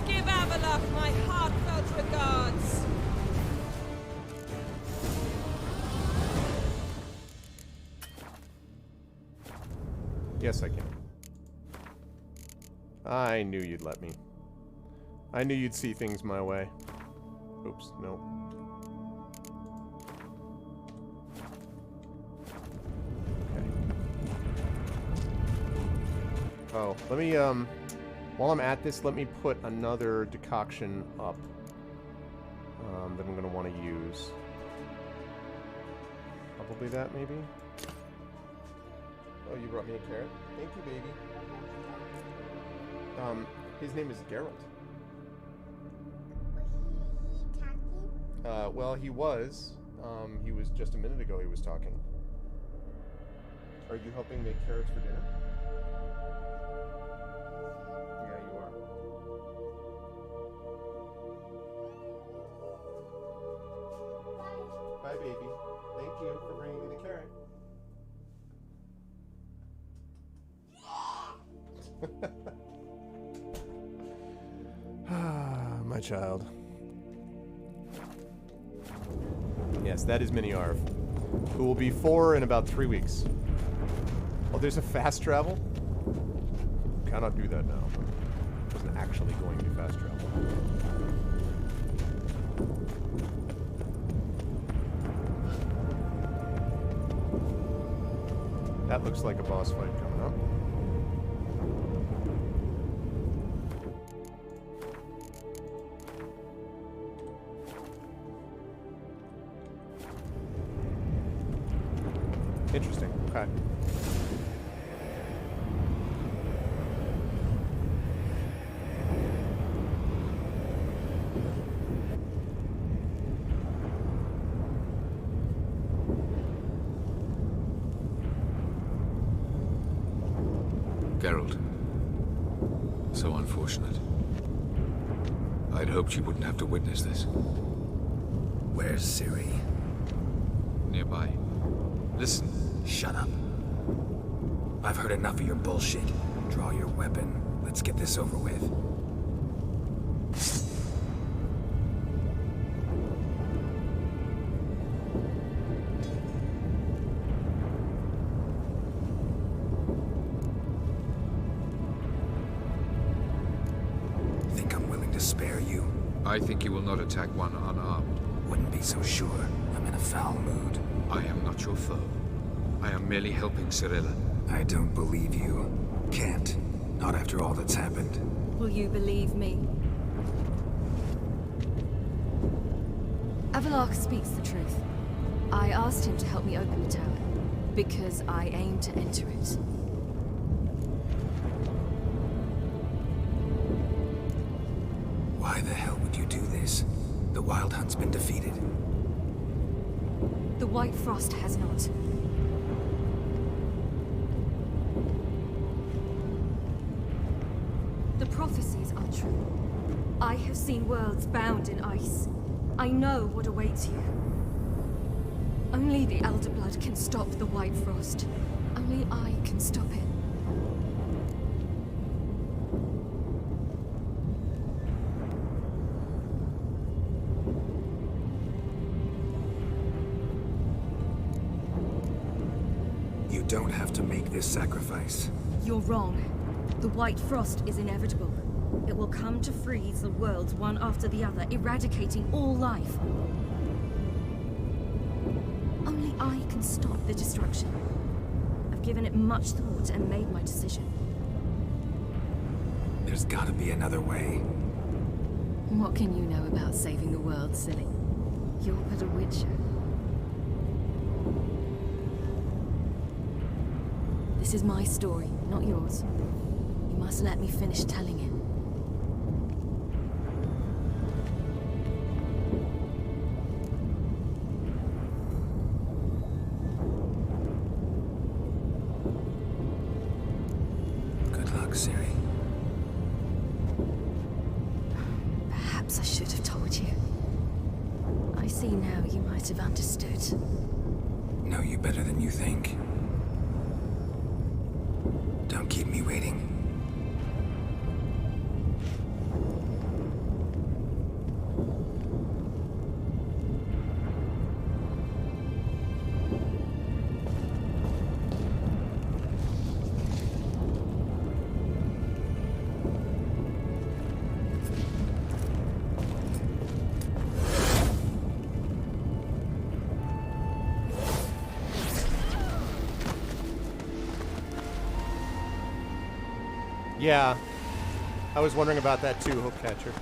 Give Avallac'h my heartfelt regards. Yes, I can. I knew you'd let me. I knew you'd see things my way. Oops, no. Okay. Oh, let me, while I'm at this, let me put another decoction up that I'm going to want to use. Probably that, maybe? Oh, you brought me a carrot? Thank you, baby. His name is Geralt. Well, he was. He was just a minute ago he was talking. Are you helping make carrots for dinner? Yeah, you are. Bye, baby. Thank you for bringing me the carrot. My child. Yes, that is Mini Arv, who will be 4 in about 3 weeks. Oh, there's a fast travel? Cannot do that now. It wasn't actually going to be fast travel. That looks like a boss fight coming up. Interesting. Okay. Geralt. So unfortunate. I'd hoped you wouldn't have to witness this. Where's Ciri? nearby. Listen. Shut up. I've heard enough of your bullshit. Draw your weapon. Let's get this over with. Think I'm willing to spare you? I think you will not attack one unarmed. Wouldn't be so sure. I'm in a foul mood. I am not your foe. I am merely helping Cirilla. I don't believe you. Can't. Not after all that's happened. Will you believe me? Avalok speaks the truth. I asked him to help me open the tower, because I aim to enter it. Why the hell would you do this? The Wild Hunt's been defeated. The White Frost has not. The prophecies are true. I have seen worlds bound in ice. I know what awaits you. Only the Elder Blood can stop the White Frost. Only I can stop it. You don't have to make this sacrifice. You're wrong. The White Frost is inevitable. It will come to freeze the worlds one after the other, eradicating all life. Only I can stop the destruction. I've given it much thought and made my decision. There's gotta be another way. What can you know about saving the world, silly? You're but a witcher. This is my story, not yours. You must let me finish telling it. Good luck, Ciri. Perhaps I should have told you. I see now you might have understood. Know you better than you think. Don't keep me waiting. Yeah, I was wondering about that too, Hookcatcher.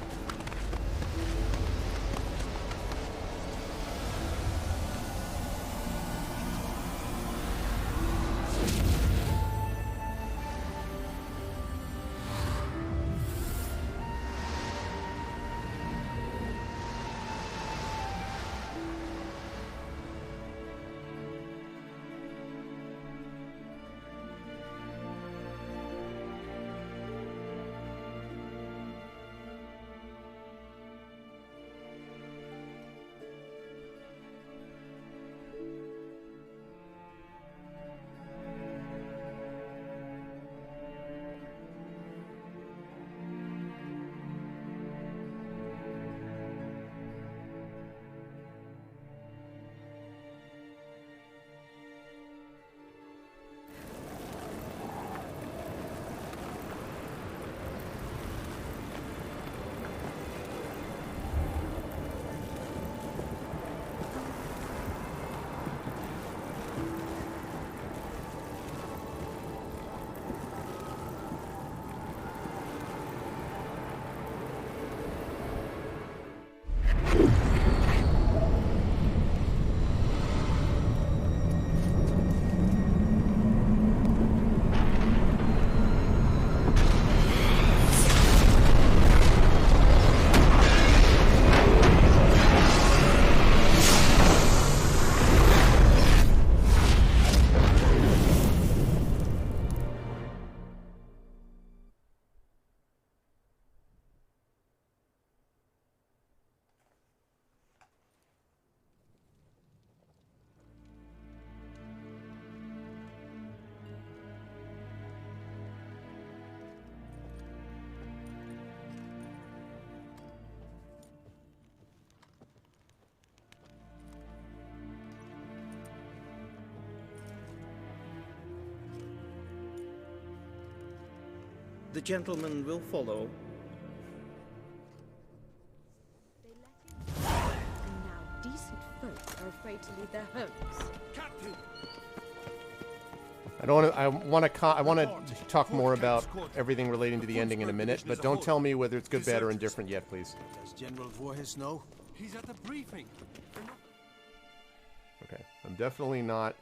The gentleman will follow. And now decent folk are afraid to leave their homes. Captain! I want to talk more about everything relating to the ending in a minute, but don't tell me whether it's good, bad, or indifferent yet, please. Does General Voorhis know? He's at the briefing. Okay, I'm definitely not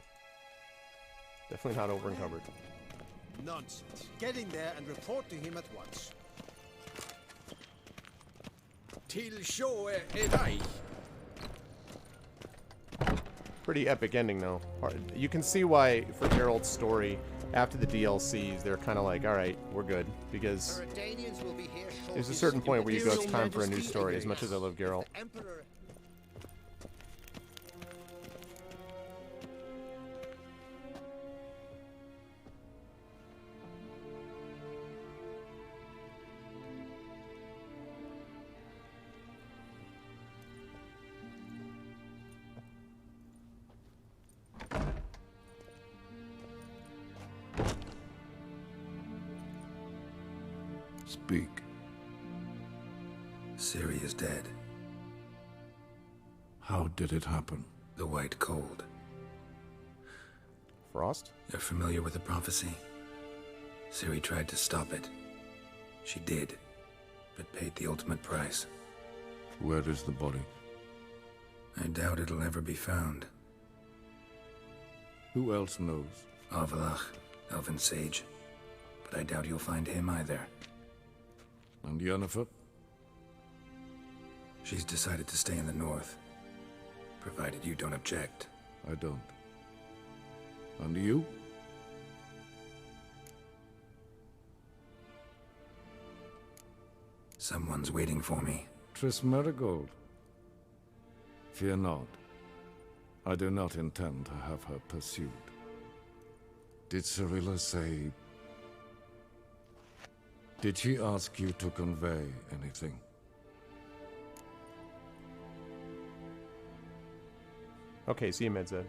over and covered. Nonsense. Get in there and report to him at once. Till show I. Pretty epic ending, though. You can see why, for Geralt's story, after the DLCs, they're kind of like, all right, we're good, because there's a certain point where you go, it's time for a new story, as much as I love Geralt. Speak. Ciri is dead. How did it happen? The White Cold. Frost? You're familiar with the prophecy? Ciri tried to stop it. She did, but paid the ultimate price. Where is the body? I doubt it'll ever be found. Who else knows? Avallac'h, Elven Sage. But I doubt you'll find him either. And Yennefer? She's decided to stay in the north. Provided you don't object. I don't. And you? Someone's waiting for me. Triss Merigold. Fear not. I do not intend to have her pursued. Did Cirilla say... Did she ask you to convey anything? Okay, see you, Medzed.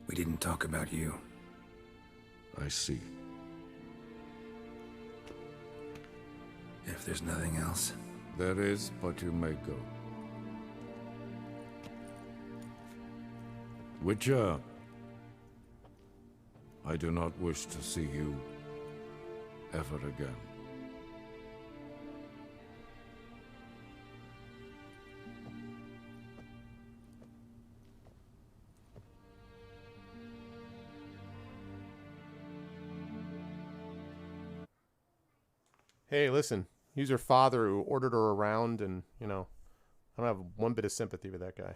We didn't talk about you. I see. If there's nothing else... There is, but you may go. Witcher, I do not wish to see you ever again. Hey, listen, he's her father who ordered her around, and, you know, I don't have one bit of sympathy with that guy.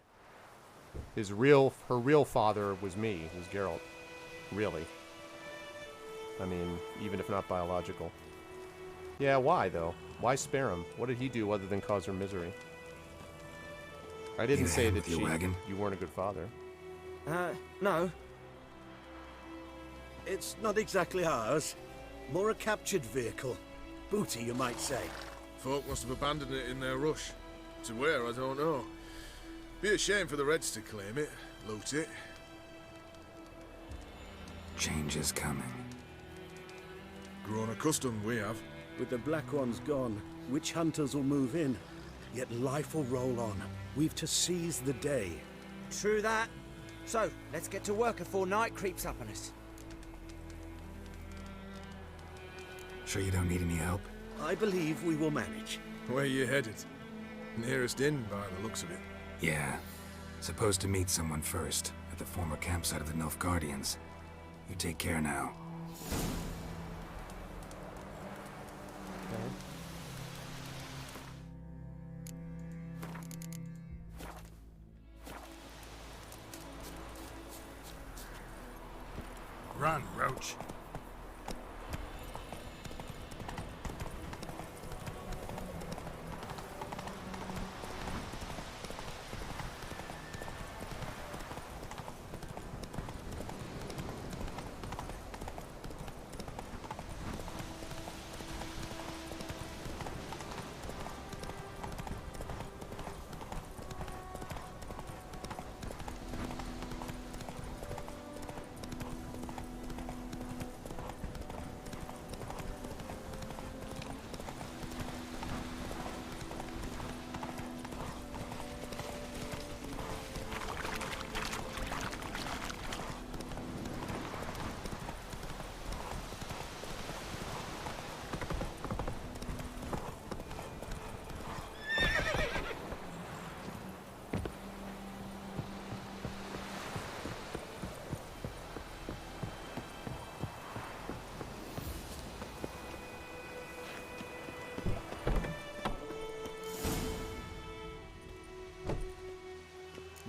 Her real father was me, was Geralt. Really. I mean, even if not biological. Yeah, why, though? Why spare him? What did he do other than cause her misery? I didn't say that you weren't a good father. No. It's not exactly ours. More a captured vehicle. Booty, you might say. Folk must have abandoned it in their rush. To where, I don't know. Be a shame for the Reds to claim it, loot it. Change is coming. Grown accustomed, we have. With the Black Ones gone, witch hunters will move in. Yet life will roll on. We've to seize the day. True that. So, let's get to work before night creeps up on us. Sure you don't need any help? I believe we will manage. Where you headed? Nearest inn, by the looks of it. Yeah. Supposed to meet someone first, at the former campsite of the Nilfgaardians. You take care now. Run, Roach.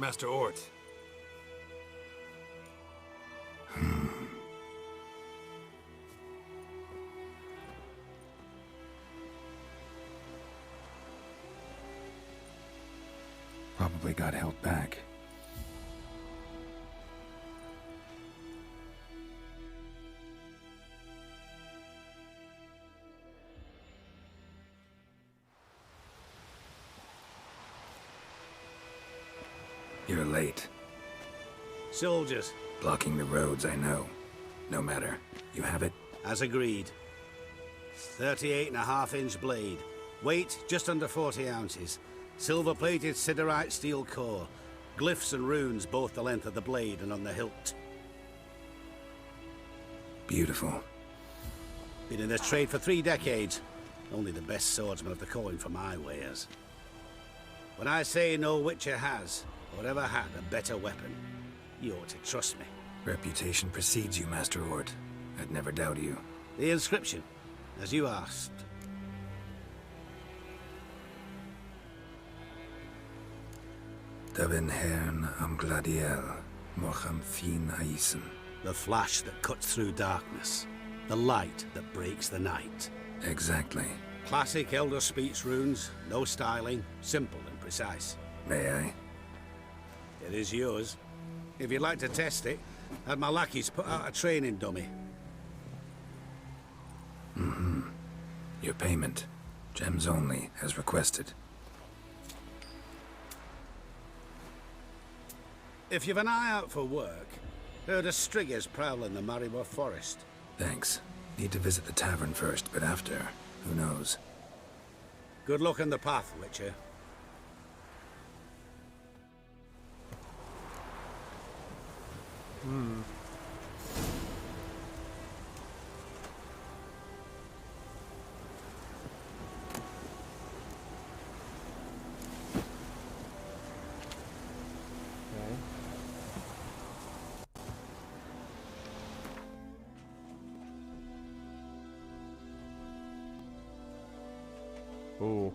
Master Ort? Probably got held back. You're late. Soldiers. Blocking the roads, I know. No matter. You have it? As agreed. 38.5-inch blade. Weight just under 40 ounces. Silver-plated siderite steel core. Glyphs and runes both the length of the blade and on the hilt. Beautiful. Been in this trade for 3 decades. Only the best swordsman of the coin for my wares. When I say no Witcher has, or ever had, a better weapon, you ought to trust me. Reputation precedes you, Master Ort. I'd never doubt you. The inscription, as you asked. Davin Hern am Gladiel, Morcham Fin Aisen. The flash that cuts through darkness. The light that breaks the night. Exactly. Classic Elder Speech runes, no styling, simple and precise. May I? It is yours. If you'd like to test it, had my lackeys put out a training dummy. Mm-hmm. Your payment. Gems only, as requested. If you've an eye out for work, heard of Striggers prowling the Maribor Forest. Thanks. Need to visit the tavern first, but after, who knows? Good luck on the path, Witcher. Ooh.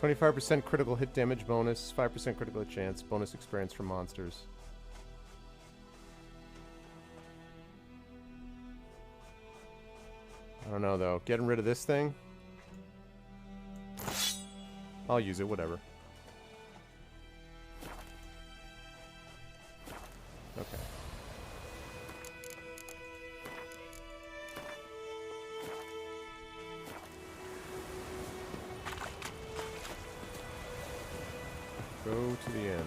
25% critical hit damage bonus, 5% critical hit chance, bonus experience for monsters. I don't know though. Getting rid of this thing? I'll use it, whatever. Okay. Go to the end.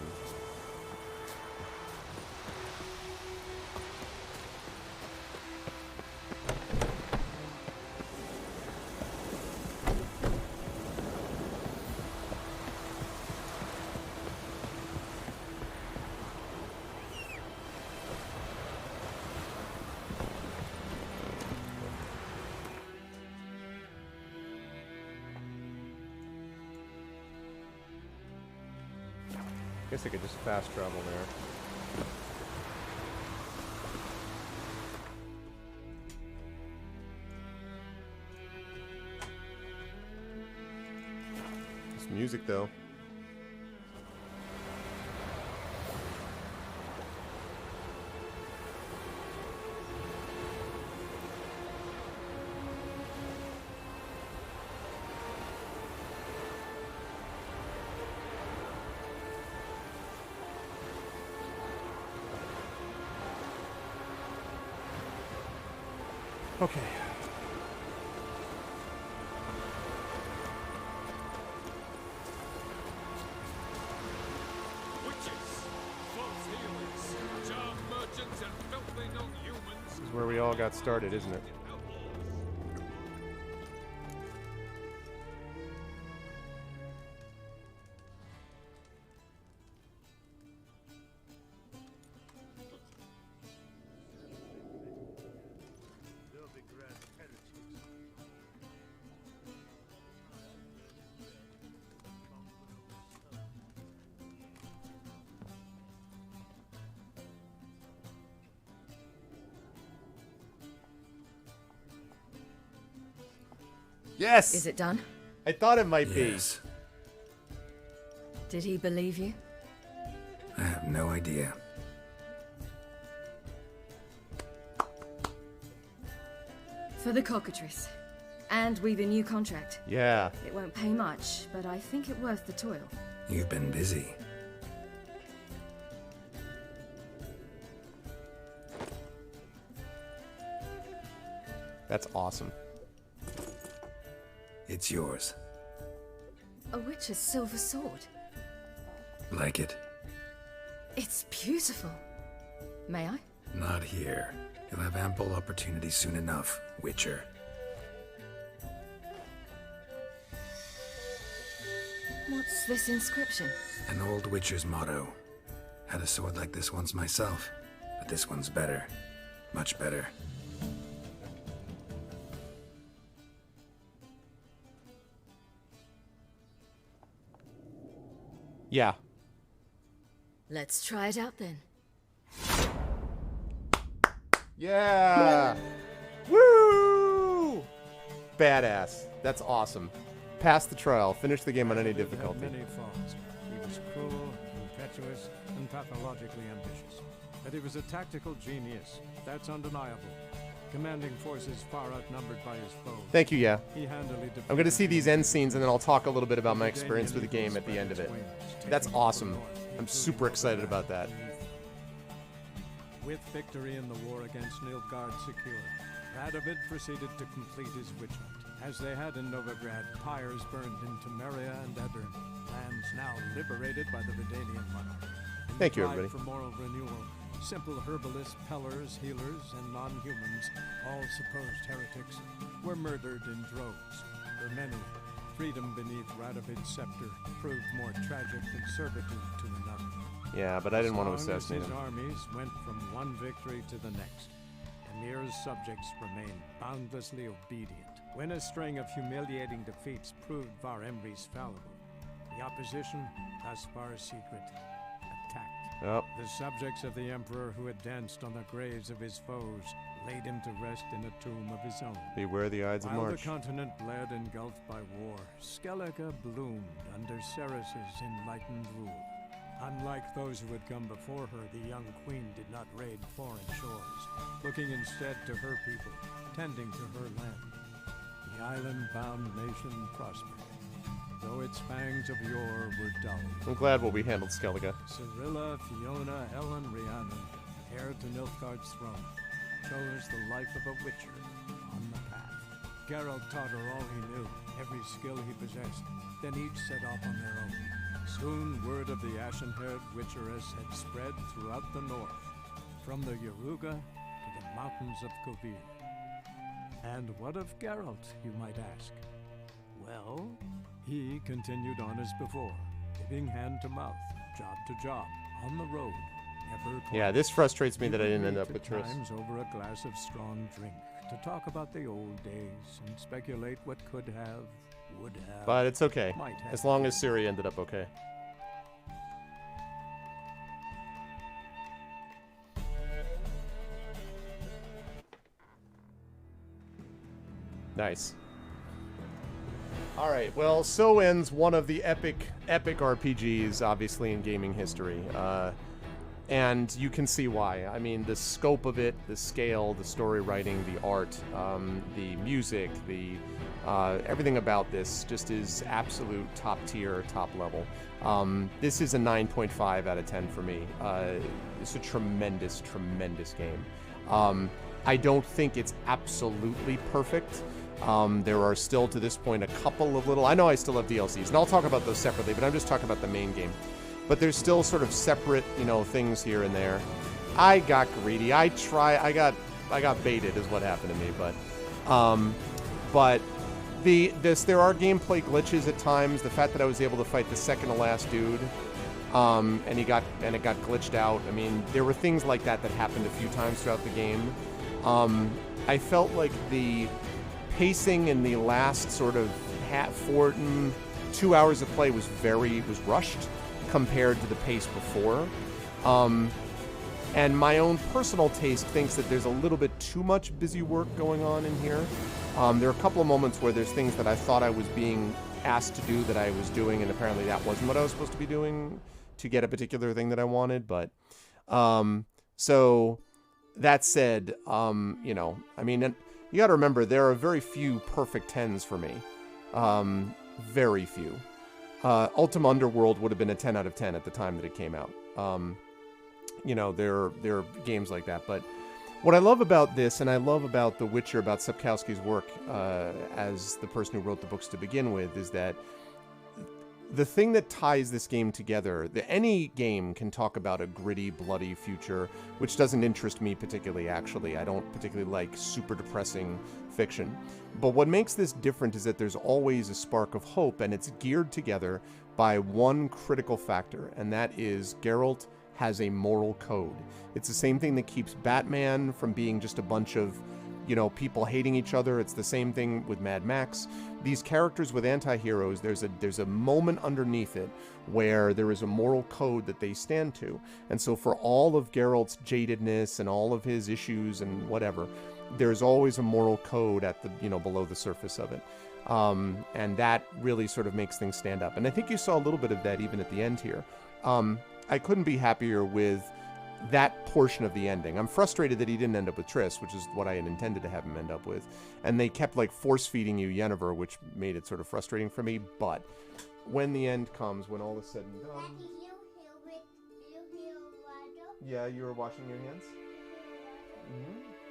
Guess I could just fast travel there. This music though. Okay. Witches, false healers, charm merchants, and filthy non-humans. This is where we all got started, isn't it? Yes! Is it done? I thought it might yes. Did he believe you? I have no idea. For the cockatrice. And we've a new contract. Yeah. It won't pay much, but I think it worth the toil. You've been busy. That's awesome. It's yours. A witch's silver sword. Like it? It's beautiful. May I? Not here. You'll have ample opportunity soon enough, Witcher. What's this inscription? An old Witcher's motto. Had a sword like this once myself, but this one's better. Much better. Yeah. Let's try it out then. Yeah! Woo! Badass. That's awesome. Pass the trial. Finish the game on any difficulty. Many faults. He was cruel, impetuous, and pathologically ambitious. But he was a tactical genius. That's undeniable. Commanding forces far outnumbered by his foes. Thank you, yeah. He handily I'm going to see these end scenes, and then I'll talk a little bit about my experience with the game at the end of it. That's awesome. I'm super excited about that. With victory in the war against Nilfgaard secured, Radovid proceeded to complete his witch hunt. As they had in Novigrad, pyres burned in Temeria and Aedirn, lands now liberated by the Redanian monarch. Thank you, everybody. For moral renewal, simple herbalists, pellers, healers, and non-humans, all supposed heretics, were murdered in droves. For many, freedom beneath Radovid's scepter proved more tragic than servitude to another. Yeah, but I didn't want to As long as assassinate his him. armies went from one victory to the next, Emir's subjects remained boundlessly obedient. When a string of humiliating defeats proved Var Emreis fallible, the opposition, thus far secret, attacked. Yep. The subjects of the Emperor who had danced on the graves of his foes laid him to rest in a tomb of his own. Beware the Ides of While March. the continent bled engulfed by war, Skellige bloomed under Ceres's enlightened rule. Unlike those who had come before her, the young queen did not raid foreign shores, looking instead to her people, tending to her land. The island-bound nation prospered, though its fangs of yore were dull. I'm glad what we handled Skellige. Cirilla, Fiona, Ellen, Rhiannon, heir to Nilfgaard's throne, chose the life of a witcher on the path. Geralt taught her all he knew, every skill he possessed, then each set off on their own. Soon word of the ashen-haired witcheress had spread throughout the north, from the Yaruga to the mountains of Kovir. And what of Geralt, you might ask? Well, he continued on as before, living hand to mouth, job to job, on the road, ever Yeah, this frustrates me that I didn't end up with Triss. times over a glass of strong drink, to talk about the old days and speculate what could have, would have, But it's okay, might have. as long as Ciri ended up okay. Nice. All right, well, so ends one of the epic RPGs, obviously, in gaming history. And you can see why. I mean, the scope of it, the scale, the story writing, the art, the music, the everything about this just is absolute top tier, top level. This is a 9.5 out of 10 for me. It's a tremendous, tremendous game. I don't think it's absolutely perfect. There are still, to this point, a couple of little... I know I still have DLCs, and I'll talk about those separately, but I'm just talking about the main game. But there's still sort of separate, things here and there. I got greedy. I got baited is what happened to me, but there are gameplay glitches at times. The fact that I was able to fight the second to last dude, and it got glitched out. I mean, there were things like that happened a few times throughout the game. I felt like the pacing in the last sort of 2 hours of play was rushed compared to the pace before. And my own personal taste thinks that there's a little bit too much busy work going on in here. There are a couple of moments where there's things that I thought I was being asked to do that I was doing, and apparently that wasn't what I was supposed to be doing. to get a particular thing that I wanted. But so that said, you know, I mean, you got to remember there are very few perfect 10s for me. Very few. Ultima Underworld would have been a 10 out of 10 at the time that it came out. You know, there are games like that. But what I love about this, and I love about The Witcher, about Sapkowski's work as the person who wrote the books to begin with, is that the thing that ties this game together, any game can talk about a gritty, bloody future, which doesn't interest me particularly, actually. I don't particularly like super depressing fiction. But what makes this different is that there's always a spark of hope, and it's geared together by one critical factor, and that is Geralt has a moral code. It's the same thing that keeps Batman from being just a bunch of, you know, people hating each other. It's the same thing with Mad Max. These characters with anti-heroes, there's a moment underneath it where there is a moral code that they stand to. And so for all of Geralt's jadedness and all of his issues and whatever, there's always a moral code at the, you know, below the surface of it. And that really sort of makes things stand up. And I think you saw a little bit of that even at the end here. I couldn't be happier with that portion of the ending. I'm frustrated that he didn't end up with Triss, which is what I had intended to have him end up with. And they kept like force-feeding you Yennefer, which made it sort of frustrating for me. But when the end comes, when all is said and done... Yeah, you were washing your hands?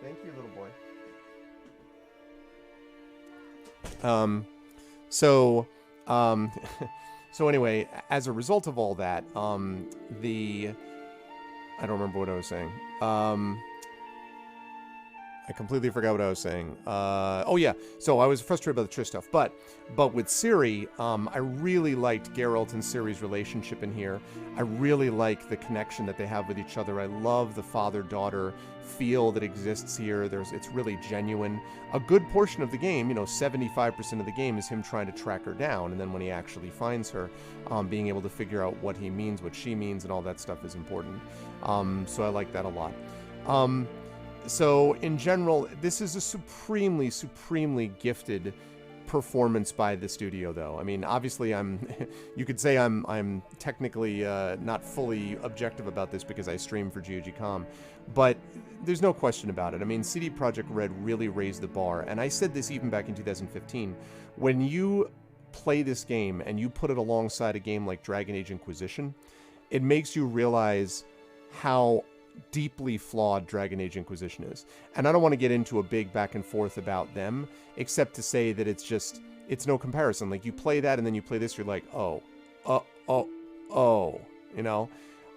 Thank you, little boy. So anyway, as a result of all that, I don't remember what I was saying. I completely forgot what I was saying. Oh yeah, so I was frustrated about the Triss stuff, but with Ciri, I really liked Geralt and Ciri's relationship in here. I really like the connection that they have with each other. I love the father-daughter feel that exists here. It's really genuine. A good portion of the game, 75% of the game is him trying to track her down, and then when he actually finds her, being able to figure out what he means, what she means, and all that stuff is important. So I like that a lot. So in general, this is a supremely, supremely gifted performance by the studio, though. I mean, obviously, you could say I'm technically not fully objective about this because I stream for GOG.com, but there's no question about it. I mean, CD Projekt Red really raised the bar, and I said this even back in 2015. When you play this game and you put it alongside a game like Dragon Age Inquisition, it makes you realize how deeply flawed Dragon Age Inquisition is. And I don't want to get into a big back and forth about them, except to say that it's no comparison. Like, you play that and then you play this, you're like,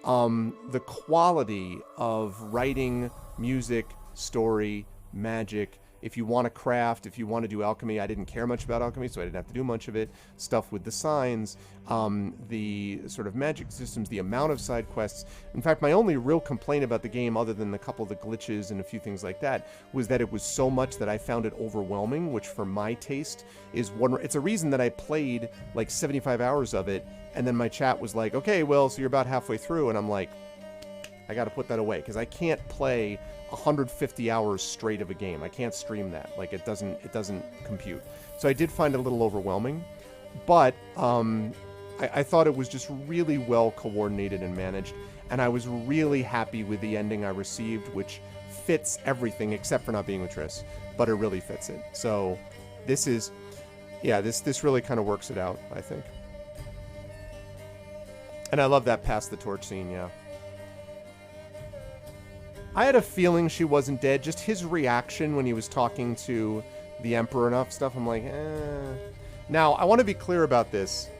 the quality of writing, music, story, magic. If you want to craft, if you want to do alchemy, I didn't care much about alchemy, so I didn't have to do much of it. Stuff with the signs, the sort of magic systems, the amount of side quests. In fact, my only real complaint about the game, other than a couple of the glitches and a few things like that, was that it was so much that I found it overwhelming, which for my taste is it's a reason that I played like 75 hours of it, and then my chat was like, okay, well, so you're about halfway through, and I'm like, I got to put that away, because I can't play 150 hours straight of a game. I can't stream that. Like, it doesn't compute. So I did find it a little overwhelming, but I thought it was just really well coordinated and managed, and I was really happy with the ending I received, which fits everything except for not being with Triss, but it really fits it. So this really kind of works it out, I think. And I love that pass the torch scene, yeah. I had a feeling she wasn't dead. Just his reaction when he was talking to the Emperor and stuff, I'm like, eh. Now, I want to be clear about this.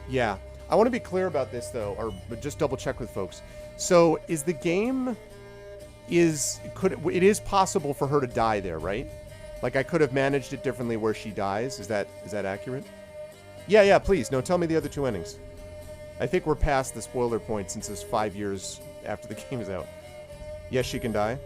Yeah. I want to be clear about this, though, or just double check with folks. So, is the game... It is possible for her to die there, right? Like, I could have managed it differently where she dies. Is that accurate? Yeah, please. No, tell me the other two endings. I think we're past the spoiler point since it's 5 years after the game is out. Yes, she can die.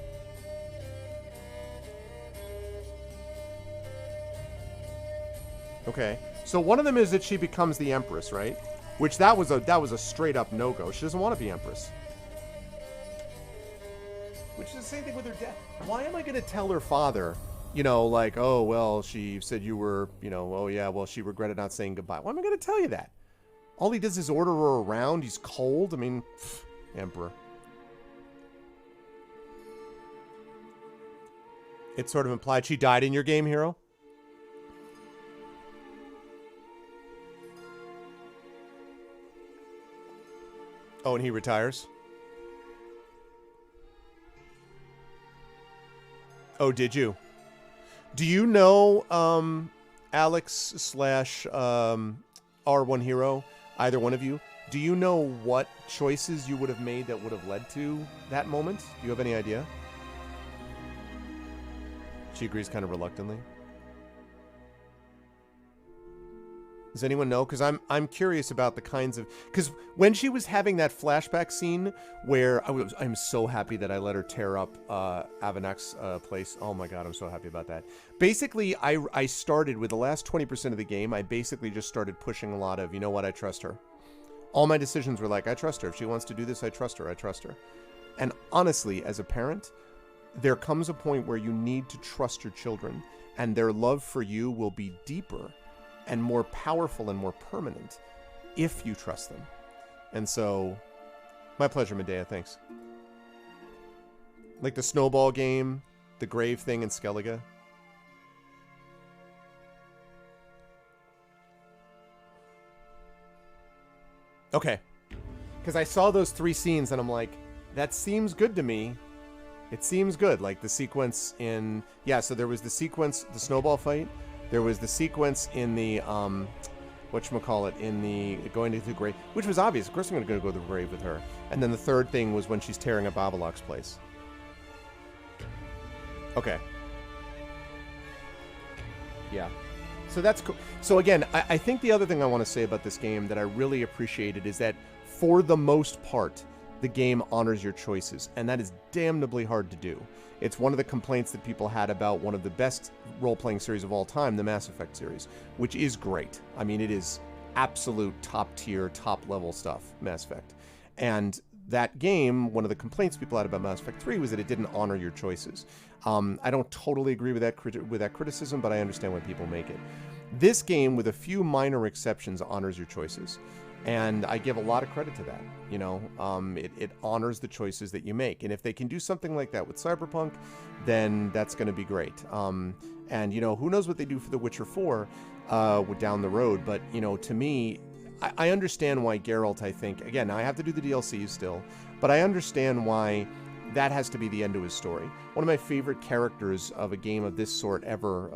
Okay. So one of them is that she becomes the Empress, right? Which that was a straight up no-go. She doesn't want to be Empress. Which is the same thing with her death. Why am I going to tell her father, like, oh, well, she said you were, oh, yeah, well, she regretted not saying goodbye. Why am I going to tell you that? All he does is order her around. He's cold. I mean, Emperor. It's sort of implied she died in your game, Hero? Oh, and he retires? Oh, did you? Do you know, Alex / R1 Hero, either one of you, do you know what choices you would have made that would have led to that moment? Do you have any idea? She agrees kind of reluctantly. Does anyone know? Because I'm curious about the kinds of... Because when she was having that flashback scene where I'm so happy that I let her tear up Avenak's place. Oh my god, I'm so happy about that. Basically, I started with the last 20% of the game. I basically just started pushing a lot of, you know what, I trust her. All my decisions were like, I trust her. If she wants to do this, I trust her. I trust her. And honestly, as a parent, there comes a point where you need to trust your children, and their love for you will be deeper and more powerful and more permanent if you trust them. And so, my pleasure, Medea, thanks. Like the snowball game, the grave thing in Skellige. Okay. Because I saw those 3 scenes and I'm like, that seems good to me. It seems good. Like the sequence in... Yeah, so there was the sequence, the snowball fight. There was the sequence in the, whatchamacallit, in the going to the grave, which was obvious. Of course I'm going to go to the grave with her. And then the third thing was when she's tearing up Babalok's place. Okay. Yeah. So that's cool. So again, I think the other thing I want to say about this game that I really appreciated is that for the most part, the game honors your choices. And that is damnably hard to do. It's one of the complaints that people had about one of the best role-playing series of all time, the Mass Effect series, which is great. I mean, it is absolute top-tier, top-level stuff, Mass Effect. And that game, one of the complaints people had about Mass Effect 3 was that it didn't honor your choices. I don't totally agree with that criticism, but I understand why people make it. This game, with a few minor exceptions, honors your choices. And I give a lot of credit to that. You know, it honors the choices that you make. And if they can do something like that with Cyberpunk, then that's going to be great. And, you know, who knows what they do for The Witcher 4 down the road. But, you know, to me, I understand why Geralt, I think, again, I have to do the DLCs still, but I understand why that has to be the end of his story. One of my favorite characters of a game of this sort ever,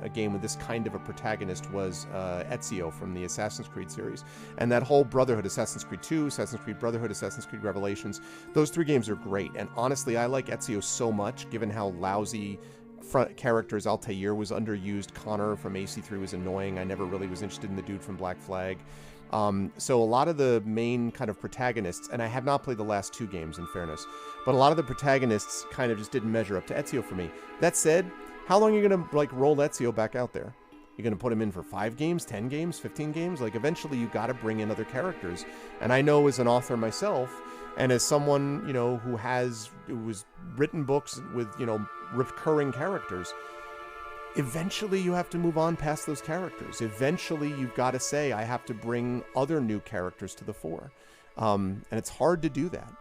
a game with this kind of a protagonist, was Ezio from the Assassin's Creed series. And that whole Brotherhood, Assassin's Creed 2, Assassin's Creed Brotherhood, Assassin's Creed Revelations, those 3 games are great. And honestly, I like Ezio so much, given how lousy front characters Altair was underused. Connor from AC3 was annoying. I never really was interested in the dude from Black Flag. So a lot of the main kind of protagonists, and I have not played the last 2 games in fairness, but a lot of the protagonists kind of just didn't measure up to Ezio for me. That said, how long are you going to like roll Ezio back out there? You're going to put him in for 5 games, 10 games, 15 games? Like eventually you got to bring in other characters. And I know as an author myself, and as someone, you know, who was written books with, you know, recurring characters, eventually you have to move on past those characters. Eventually you've got to say, I have to bring other new characters to the fore. And it's hard to do that.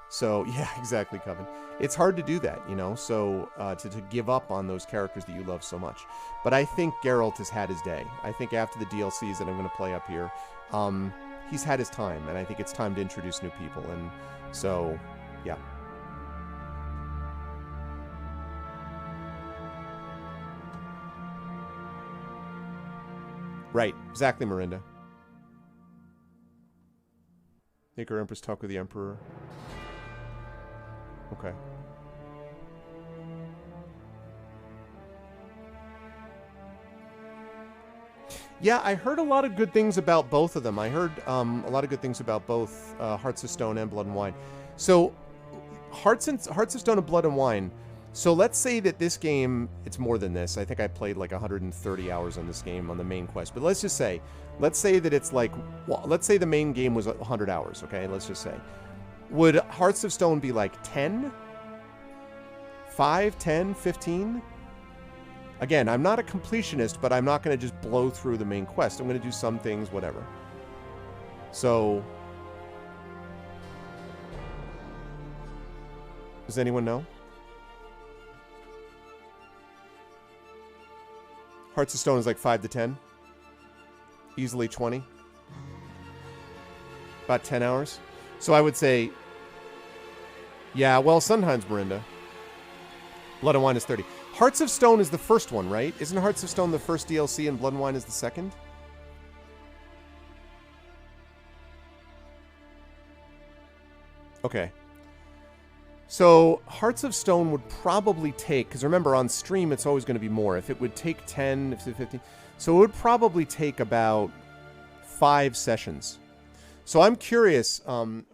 So, yeah, exactly, Coven. It's hard to do that, you know, so to give up on those characters that you love so much. But I think Geralt has had his day. I think after the DLCs that I'm going to play up here, he's had his time, and I think it's time to introduce new people. And so, yeah. Right, exactly, Miranda. Make our Empress talk with the Emperor. Okay. Yeah, I heard a lot of good things about both of them. I heard a lot of good things about both Hearts of Stone and Blood and Wine. So, Hearts of Stone and Blood and Wine. So let's say that this game, it's more than this. I think I played like 130 hours on this game on the main quest. But let's just say, let's say that it's like, well, let's say the main game was 100 hours, okay? Let's just say. Would Hearts of Stone be like 10? 5, 10, 15? Again, I'm not a completionist, but I'm not going to just blow through the main quest. I'm going to do some things, whatever. So, does anyone know? Hearts of Stone is like 5 to 10. Easily 20. About 10 hours. So I would say, yeah, well, sometimes Mirinda. Blood and Wine is 30. Hearts of Stone is the first one, right? Isn't Hearts of Stone the first DLC and Blood and Wine is the second? Okay. So, Hearts of Stone would probably take, because remember, on stream, it's always going to be more. If it would take 10, if it's 15, so it would probably take about 5 sessions. So I'm curious,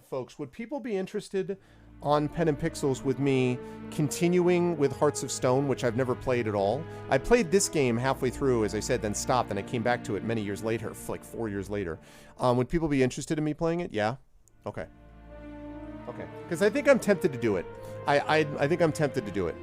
folks, would people be interested on Pen and Pixels with me continuing with Hearts of Stone, which I've never played at all? I played this game halfway through, as I said, then stopped, and I came back to it many years later, like 4 years later. Would people be interested in me playing it? Yeah? Okay. Okay. Because I think I'm tempted to do it. I think I'm tempted to do it.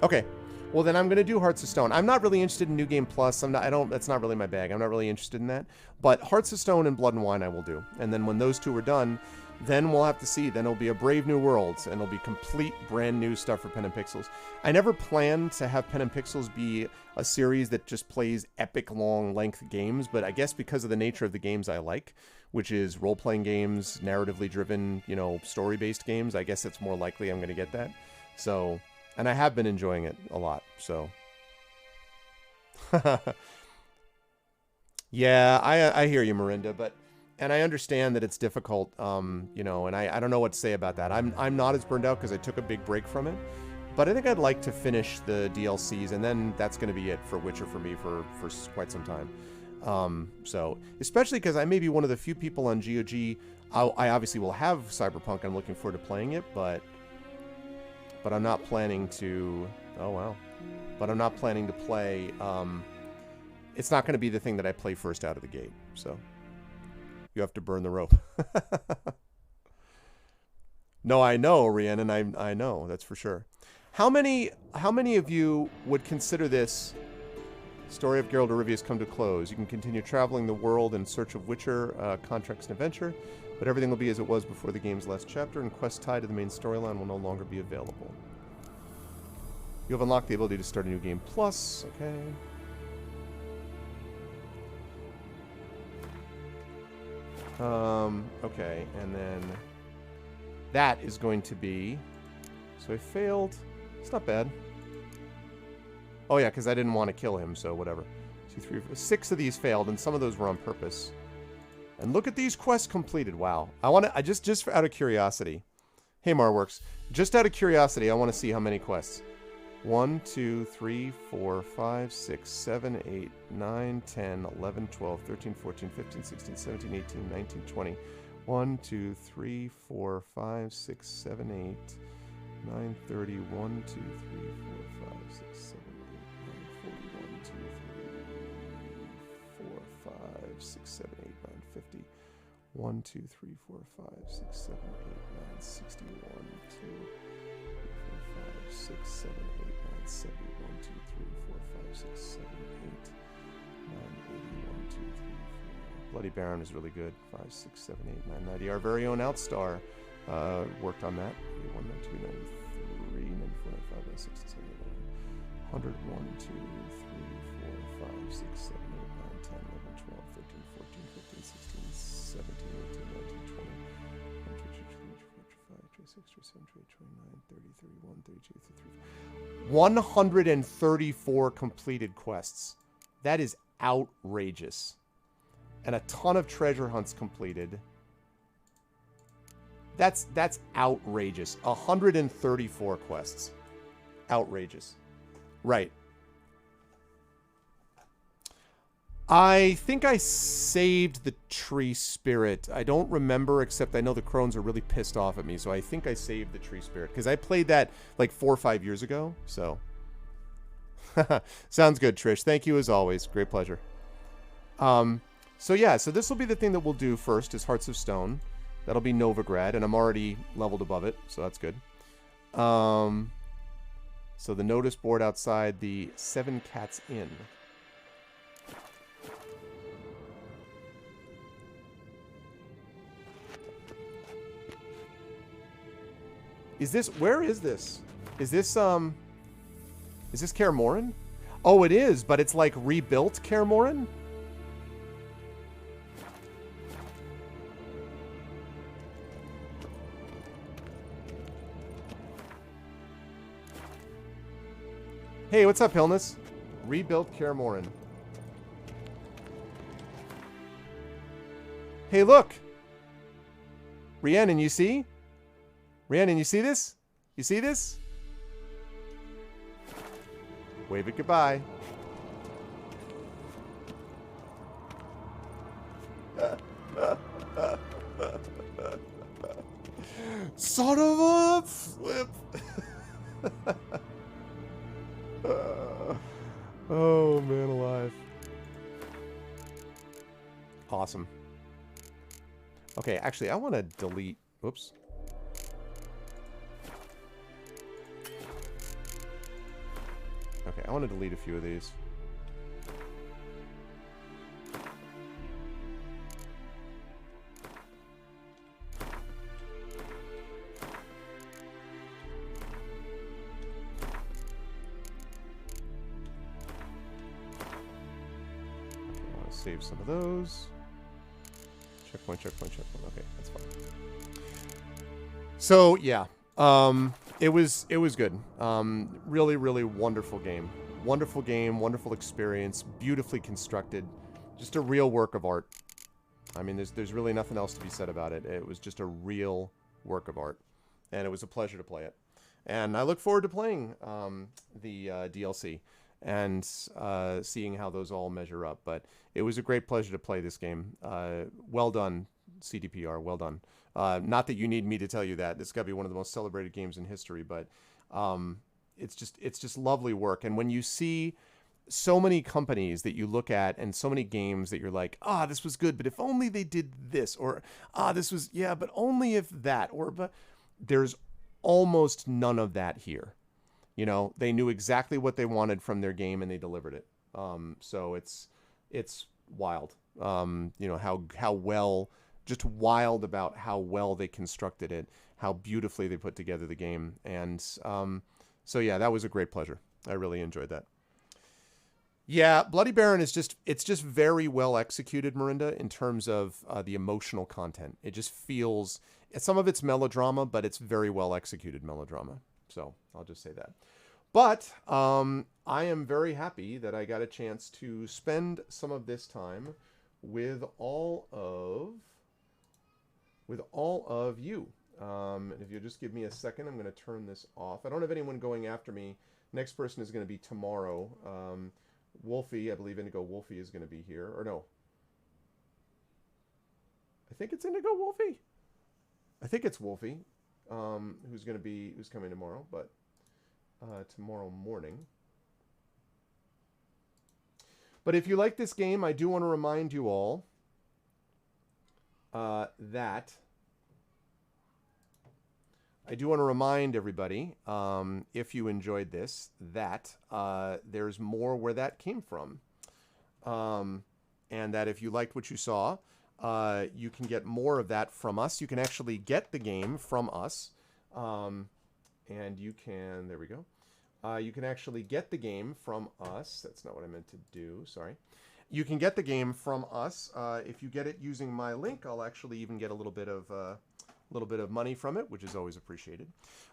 Okay. Well, then I'm going to do Hearts of Stone. I'm not really interested in New Game Plus. That's not really my bag. I'm not really interested in that. But Hearts of Stone and Blood and Wine I will do. And then when those two are done, then we'll have to see. Then it'll be a Brave New Worlds, and it'll be complete brand new stuff for Pen and Pixels. I never planned to have Pen and Pixels be a series that just plays epic long length games, but I guess because of the nature of the games I like, which is role-playing games, narratively driven, you know, story-based games, I guess it's more likely I'm going to get that. So, and I have been enjoying it a lot, so. Yeah, I hear you, Mirinda, but, and I understand that it's difficult, you know, and I don't know what to say about that. I'm not as burned out because I took a big break from it, but I think I'd like to finish the DLCs, and then that's going to be it for Witcher for me for quite some time. So, especially because I may be one of the few people on GOG. I obviously will have Cyberpunk. I'm looking forward to playing it, but I'm not planning to. Oh wow! But I'm not planning to play. It's not going to be the thing that I play first out of the gate. So, you have to burn the rope. No, I know, Rhiannon. I know that's for sure. How many of you would consider this? Story of Geralt of Rivia has come to close. You can continue traveling the world in search of Witcher contracts and adventure, but everything will be as it was before the game's last chapter, and quests tied to the main storyline will no longer be available. You have unlocked the ability to start a new game plus. Okay. Okay, and then that is going to be... So I failed. It's not bad. Oh yeah, because I didn't want to kill him, so whatever. 2, 3, 4, 6 of these failed, and some of those were on purpose. And look at these quests completed. Wow. I just out of curiosity. Hey, Marworks. Just out of curiosity, I want to see how many quests. 1, 2, 3, 4, 5, 6, 7, 8, 9, 10, 11, 12, 13, 14, 15, 16, 17, 18, 19, 20. 1, 2, 3, 4, 5, 6, 7, 8, 9, 30, 1, 2, 3, 4, 5, 6, 7, 8, 9, 40, 1, 2, 3, 4, 5, 6, 7, 8, 9, 50. 1, 2, 3, 4, 5, 6, 7, 8, 9, 60. 1, 2, 3, 4, 5, 6, 7, 8, 9, 70. 1, 2, 3, 4, 5, 6, 7, 8, 9, 80. 1, 2, 3, 4. Bloody Baron is really good. 5, 6, 7, 8, 9, 90. Our very own Outstar worked on that. 1, 2, 93, 94, 95, 96, 97, 100, 1, 2, 3, 4, 5, 6, 7, 8, 9, 10, 11, 12, 13, 14, 15, 16, 17, 18, 19, 20, 134 completed quests. That is outrageous. And a ton of treasure hunts completed. That's outrageous. 134 quests. Outrageous. Right. I think I saved the tree spirit. I don't remember, except I know the crones are really pissed off at me, so I think I saved the tree spirit. Because I played that like 4 or 5 years ago, so. Sounds good, Trish. Thank you as always. Great pleasure. So yeah, so this will be the thing that we'll do first, is Hearts of Stone. That'll be Novigrad, and I'm already leveled above it, so that's good. So the notice board outside the Seven Cats Inn. Is this, where is this? Is this Kaer Morhen? Oh, it is, but it's like rebuilt Kaer Morhen? Hey, what's up, Hilness? Rebuilt Kaer Morhen. Hey, look! Rhiannon, you see? Rhiannon, you see this? You see this? Wave it goodbye. Son of a flip! Oh, man alive. Awesome. Okay, actually, I want to delete... Whoops. Okay, I want to delete a few of these. Save some of those. Checkpoint, checkpoint, checkpoint. Okay, that's fine. So yeah, it was good. Really, really wonderful game. Wonderful game, wonderful experience, beautifully constructed. Just a real work of art. I mean, there's really nothing else to be said about it. It was just a real work of art, and it was a pleasure to play it. And I look forward to playing the DLC and seeing how those all measure up. But it was a great pleasure to play this game. Well done, CDPR. Well done. Not that you need me to tell you that. This has got to be one of the most celebrated games in history. But it's just lovely work. And when you see so many companies that you look at and so many games that you're like, this was good, but if only they did this, or this was, yeah, but only if that, or but there's almost none of that here. You know, they knew exactly what they wanted from their game and they delivered it. So it's wild. You know, how well, just wild about how well they constructed it, how beautifully they put together the game. And so yeah, that was a great pleasure. I really enjoyed that. Yeah, Bloody Baron is it's just very well executed, Marinda, in terms of the emotional content. It just feels, some of it's melodrama, but it's very well executed melodrama. So I'll just say that. But I am very happy that I got a chance to spend some of this time with all of you. And if you'll just give me a second, I'm going to turn this off. I don't have anyone going after me. Next person is going to be tomorrow. Wolfie, I believe Indigo Wolfie is going to be here. Or no. I think it's Indigo Wolfie. I think it's Wolfie. Who's coming tomorrow, but tomorrow morning. But if you like this game, I do want to remind you all that I do want to remind everybody, if you enjoyed this, that there's more where that came from, and that if you liked what you saw, you can get more of that from us. You can actually get the game from us. And you can, there we go. You can actually get the game from us. That's not what I meant to do, sorry. You can get the game from us. If you get it using my link, I'll actually even get a little bit of money from it, which is always appreciated.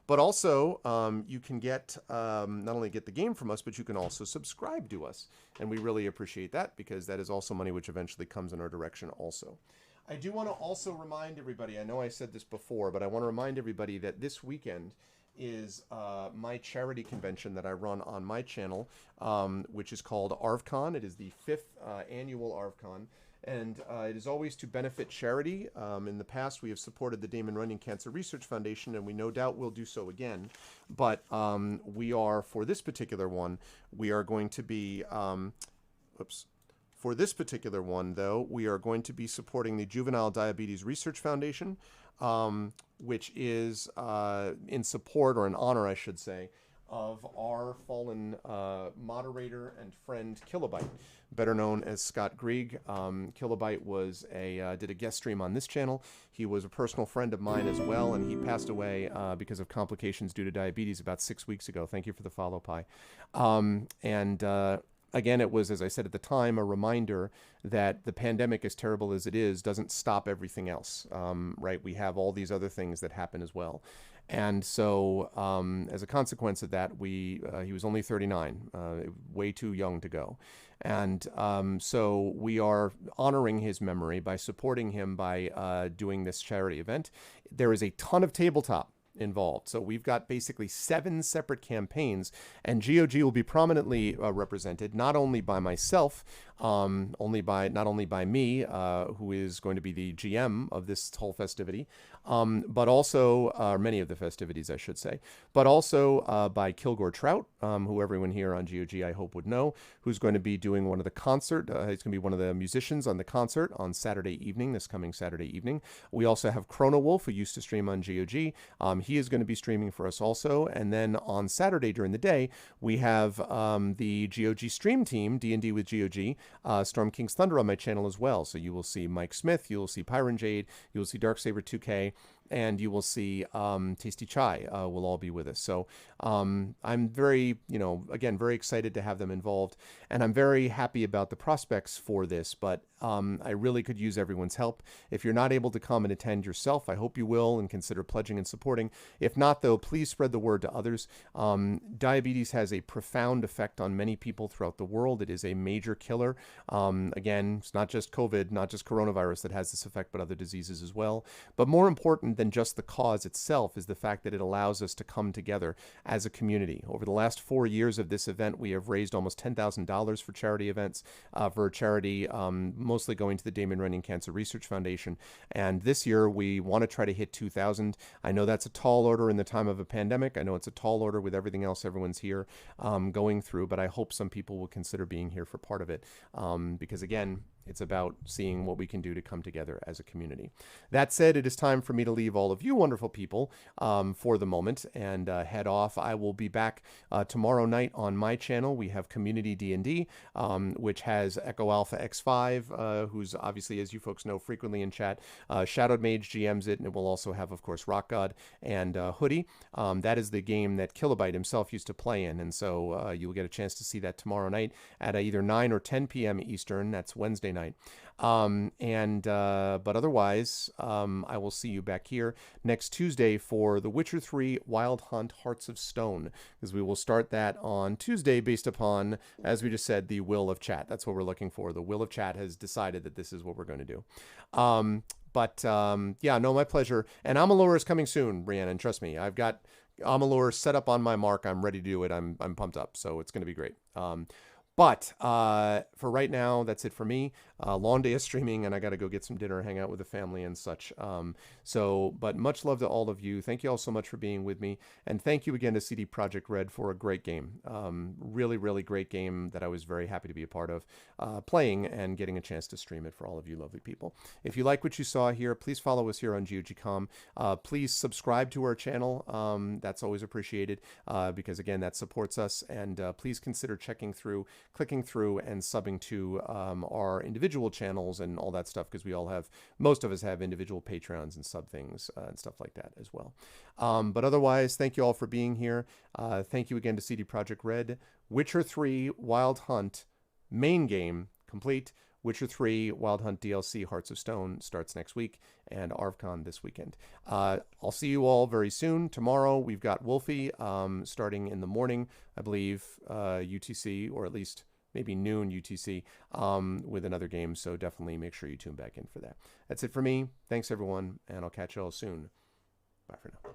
But also, you can get, not only get the game from us, but you can also subscribe to us. And we really appreciate that, because that is also money which eventually comes in our direction also. I do want to also remind everybody, I know I said this before, but I want to remind everybody that this weekend is my charity convention that I run on my channel, which is called ArvCon. It is the 5th annual ArvCon, and it is always to benefit charity. In the past, we have supported the Damon Runyon Cancer Research Foundation, and we no doubt will do so again. But we are, for this particular one, we are going to be, For this particular one, though, we are going to be supporting the Juvenile Diabetes Research Foundation, which is in support, or in honor, I should say, of our fallen moderator and friend Kilobyte, better known as Scott Grieg. Kilobyte was did a guest stream on this channel. He was a personal friend of mine as well, and he passed away because of complications due to diabetes about 6 weeks ago. Thank you for the follow, Pi. Again, it was, as I said at the time, a reminder that the pandemic, as terrible as it is, doesn't stop everything else, right? We have all these other things that happen as well. And so, as a consequence of that, he was only 39, way too young to go. And so we are honoring his memory by supporting him by doing this charity event. There is a ton of tabletop involved. So we've got basically 7 separate campaigns, and GOG will be prominently represented, not only by myself, not only by me, who is going to be the GM of this whole festivity, but also many of the festivities, I should say, but also by Kilgore Trout, who everyone here on GOG I hope would know, who's going to be doing one of the concert. He's going to be one of the musicians on the concert on Saturday evening, this coming Saturday evening. We also have Chrono Wolf, who used to stream on GOG. He is going to be streaming for us also. And then on Saturday during the day, we have the GOG stream team, D&D with GOG, Storm King's Thunder on my channel as well. So you will see Mike Smith, you will see Pyron Jade, you will see Darksaber 2K, and you will see Tasty Chai will all be with us. So I'm very, again, very excited to have them involved, and I'm very happy about the prospects for this, but I really could use everyone's help. If you're not able to come and attend yourself, I hope you will and consider pledging and supporting. If not, though, please spread the word to others. Diabetes has a profound effect on many people throughout the world. It is a major killer. Again, it's not just COVID, not just coronavirus that has this effect, but other diseases as well. But more important than just the cause itself is the fact that it allows us to come together as a community. Over the last 4 years of this event, we have raised almost $10,000 for charity events, for charity, mostly going to the Damon Runyon Cancer Research Foundation. And this year, we want to try to hit 2,000. I know that's a tall order in the time of a pandemic. I know it's a tall order with everything else everyone's here going through, but I hope some people will consider being here for part of it. Because again, it's about seeing what we can do to come together as a community. That said, it is time for me to leave all of you wonderful people for the moment and head off. I will be back tomorrow night on my channel. We have Community D&D, which has Echo Alpha X5, who's obviously, as you folks know, frequently in chat. Shadowed Mage GMs it, and it will also have, of course, Rock God and Hoodie. That is the game that Kilobyte himself used to play in, and so you'll get a chance to see that tomorrow night at either 9 or 10 p.m. Eastern. That's Wednesday night. But otherwise, I will see you back here next Tuesday for The Witcher 3 Wild Hunt Hearts of Stone, because we will start that on Tuesday based upon, as we just said, the will of chat. That's what we're looking for. The will of chat has decided that this is what we're going to do. Yeah, no, my pleasure. And Amalur is coming soon, Rhiannon, trust me. I've got Amalur set up on my mark. I'm ready to do it. I'm pumped up, so it's going to be great. But for right now, that's it for me. Long day of streaming, and I got to go get some dinner, hang out with the family and such. But much love to all of you. Thank you all so much for being with me. And thank you again to CD Projekt Red for a great game. Really, really great game that I was very happy to be a part of playing and getting a chance to stream it for all of you lovely people. If you like what you saw here, please follow us here on GOG.com. Please subscribe to our channel. That's always appreciated because, again, that supports us. And please consider clicking through and subbing to our individual channels and all that stuff, because most of us have individual Patreons and sub things and stuff like that as well. But otherwise, thank you all for being here. Thank you again to CD Projekt Red. Witcher 3 Wild Hunt main game complete. Witcher 3 Wild Hunt DLC Hearts of Stone starts next week, and ArvCon this weekend. I'll see you all very soon. Tomorrow we've got Wolfie starting in the morning, I believe, UTC, or at least maybe noon UTC, with another game. So definitely make sure you tune back in for that. That's it for me. Thanks, everyone, and I'll catch you all soon. Bye for now.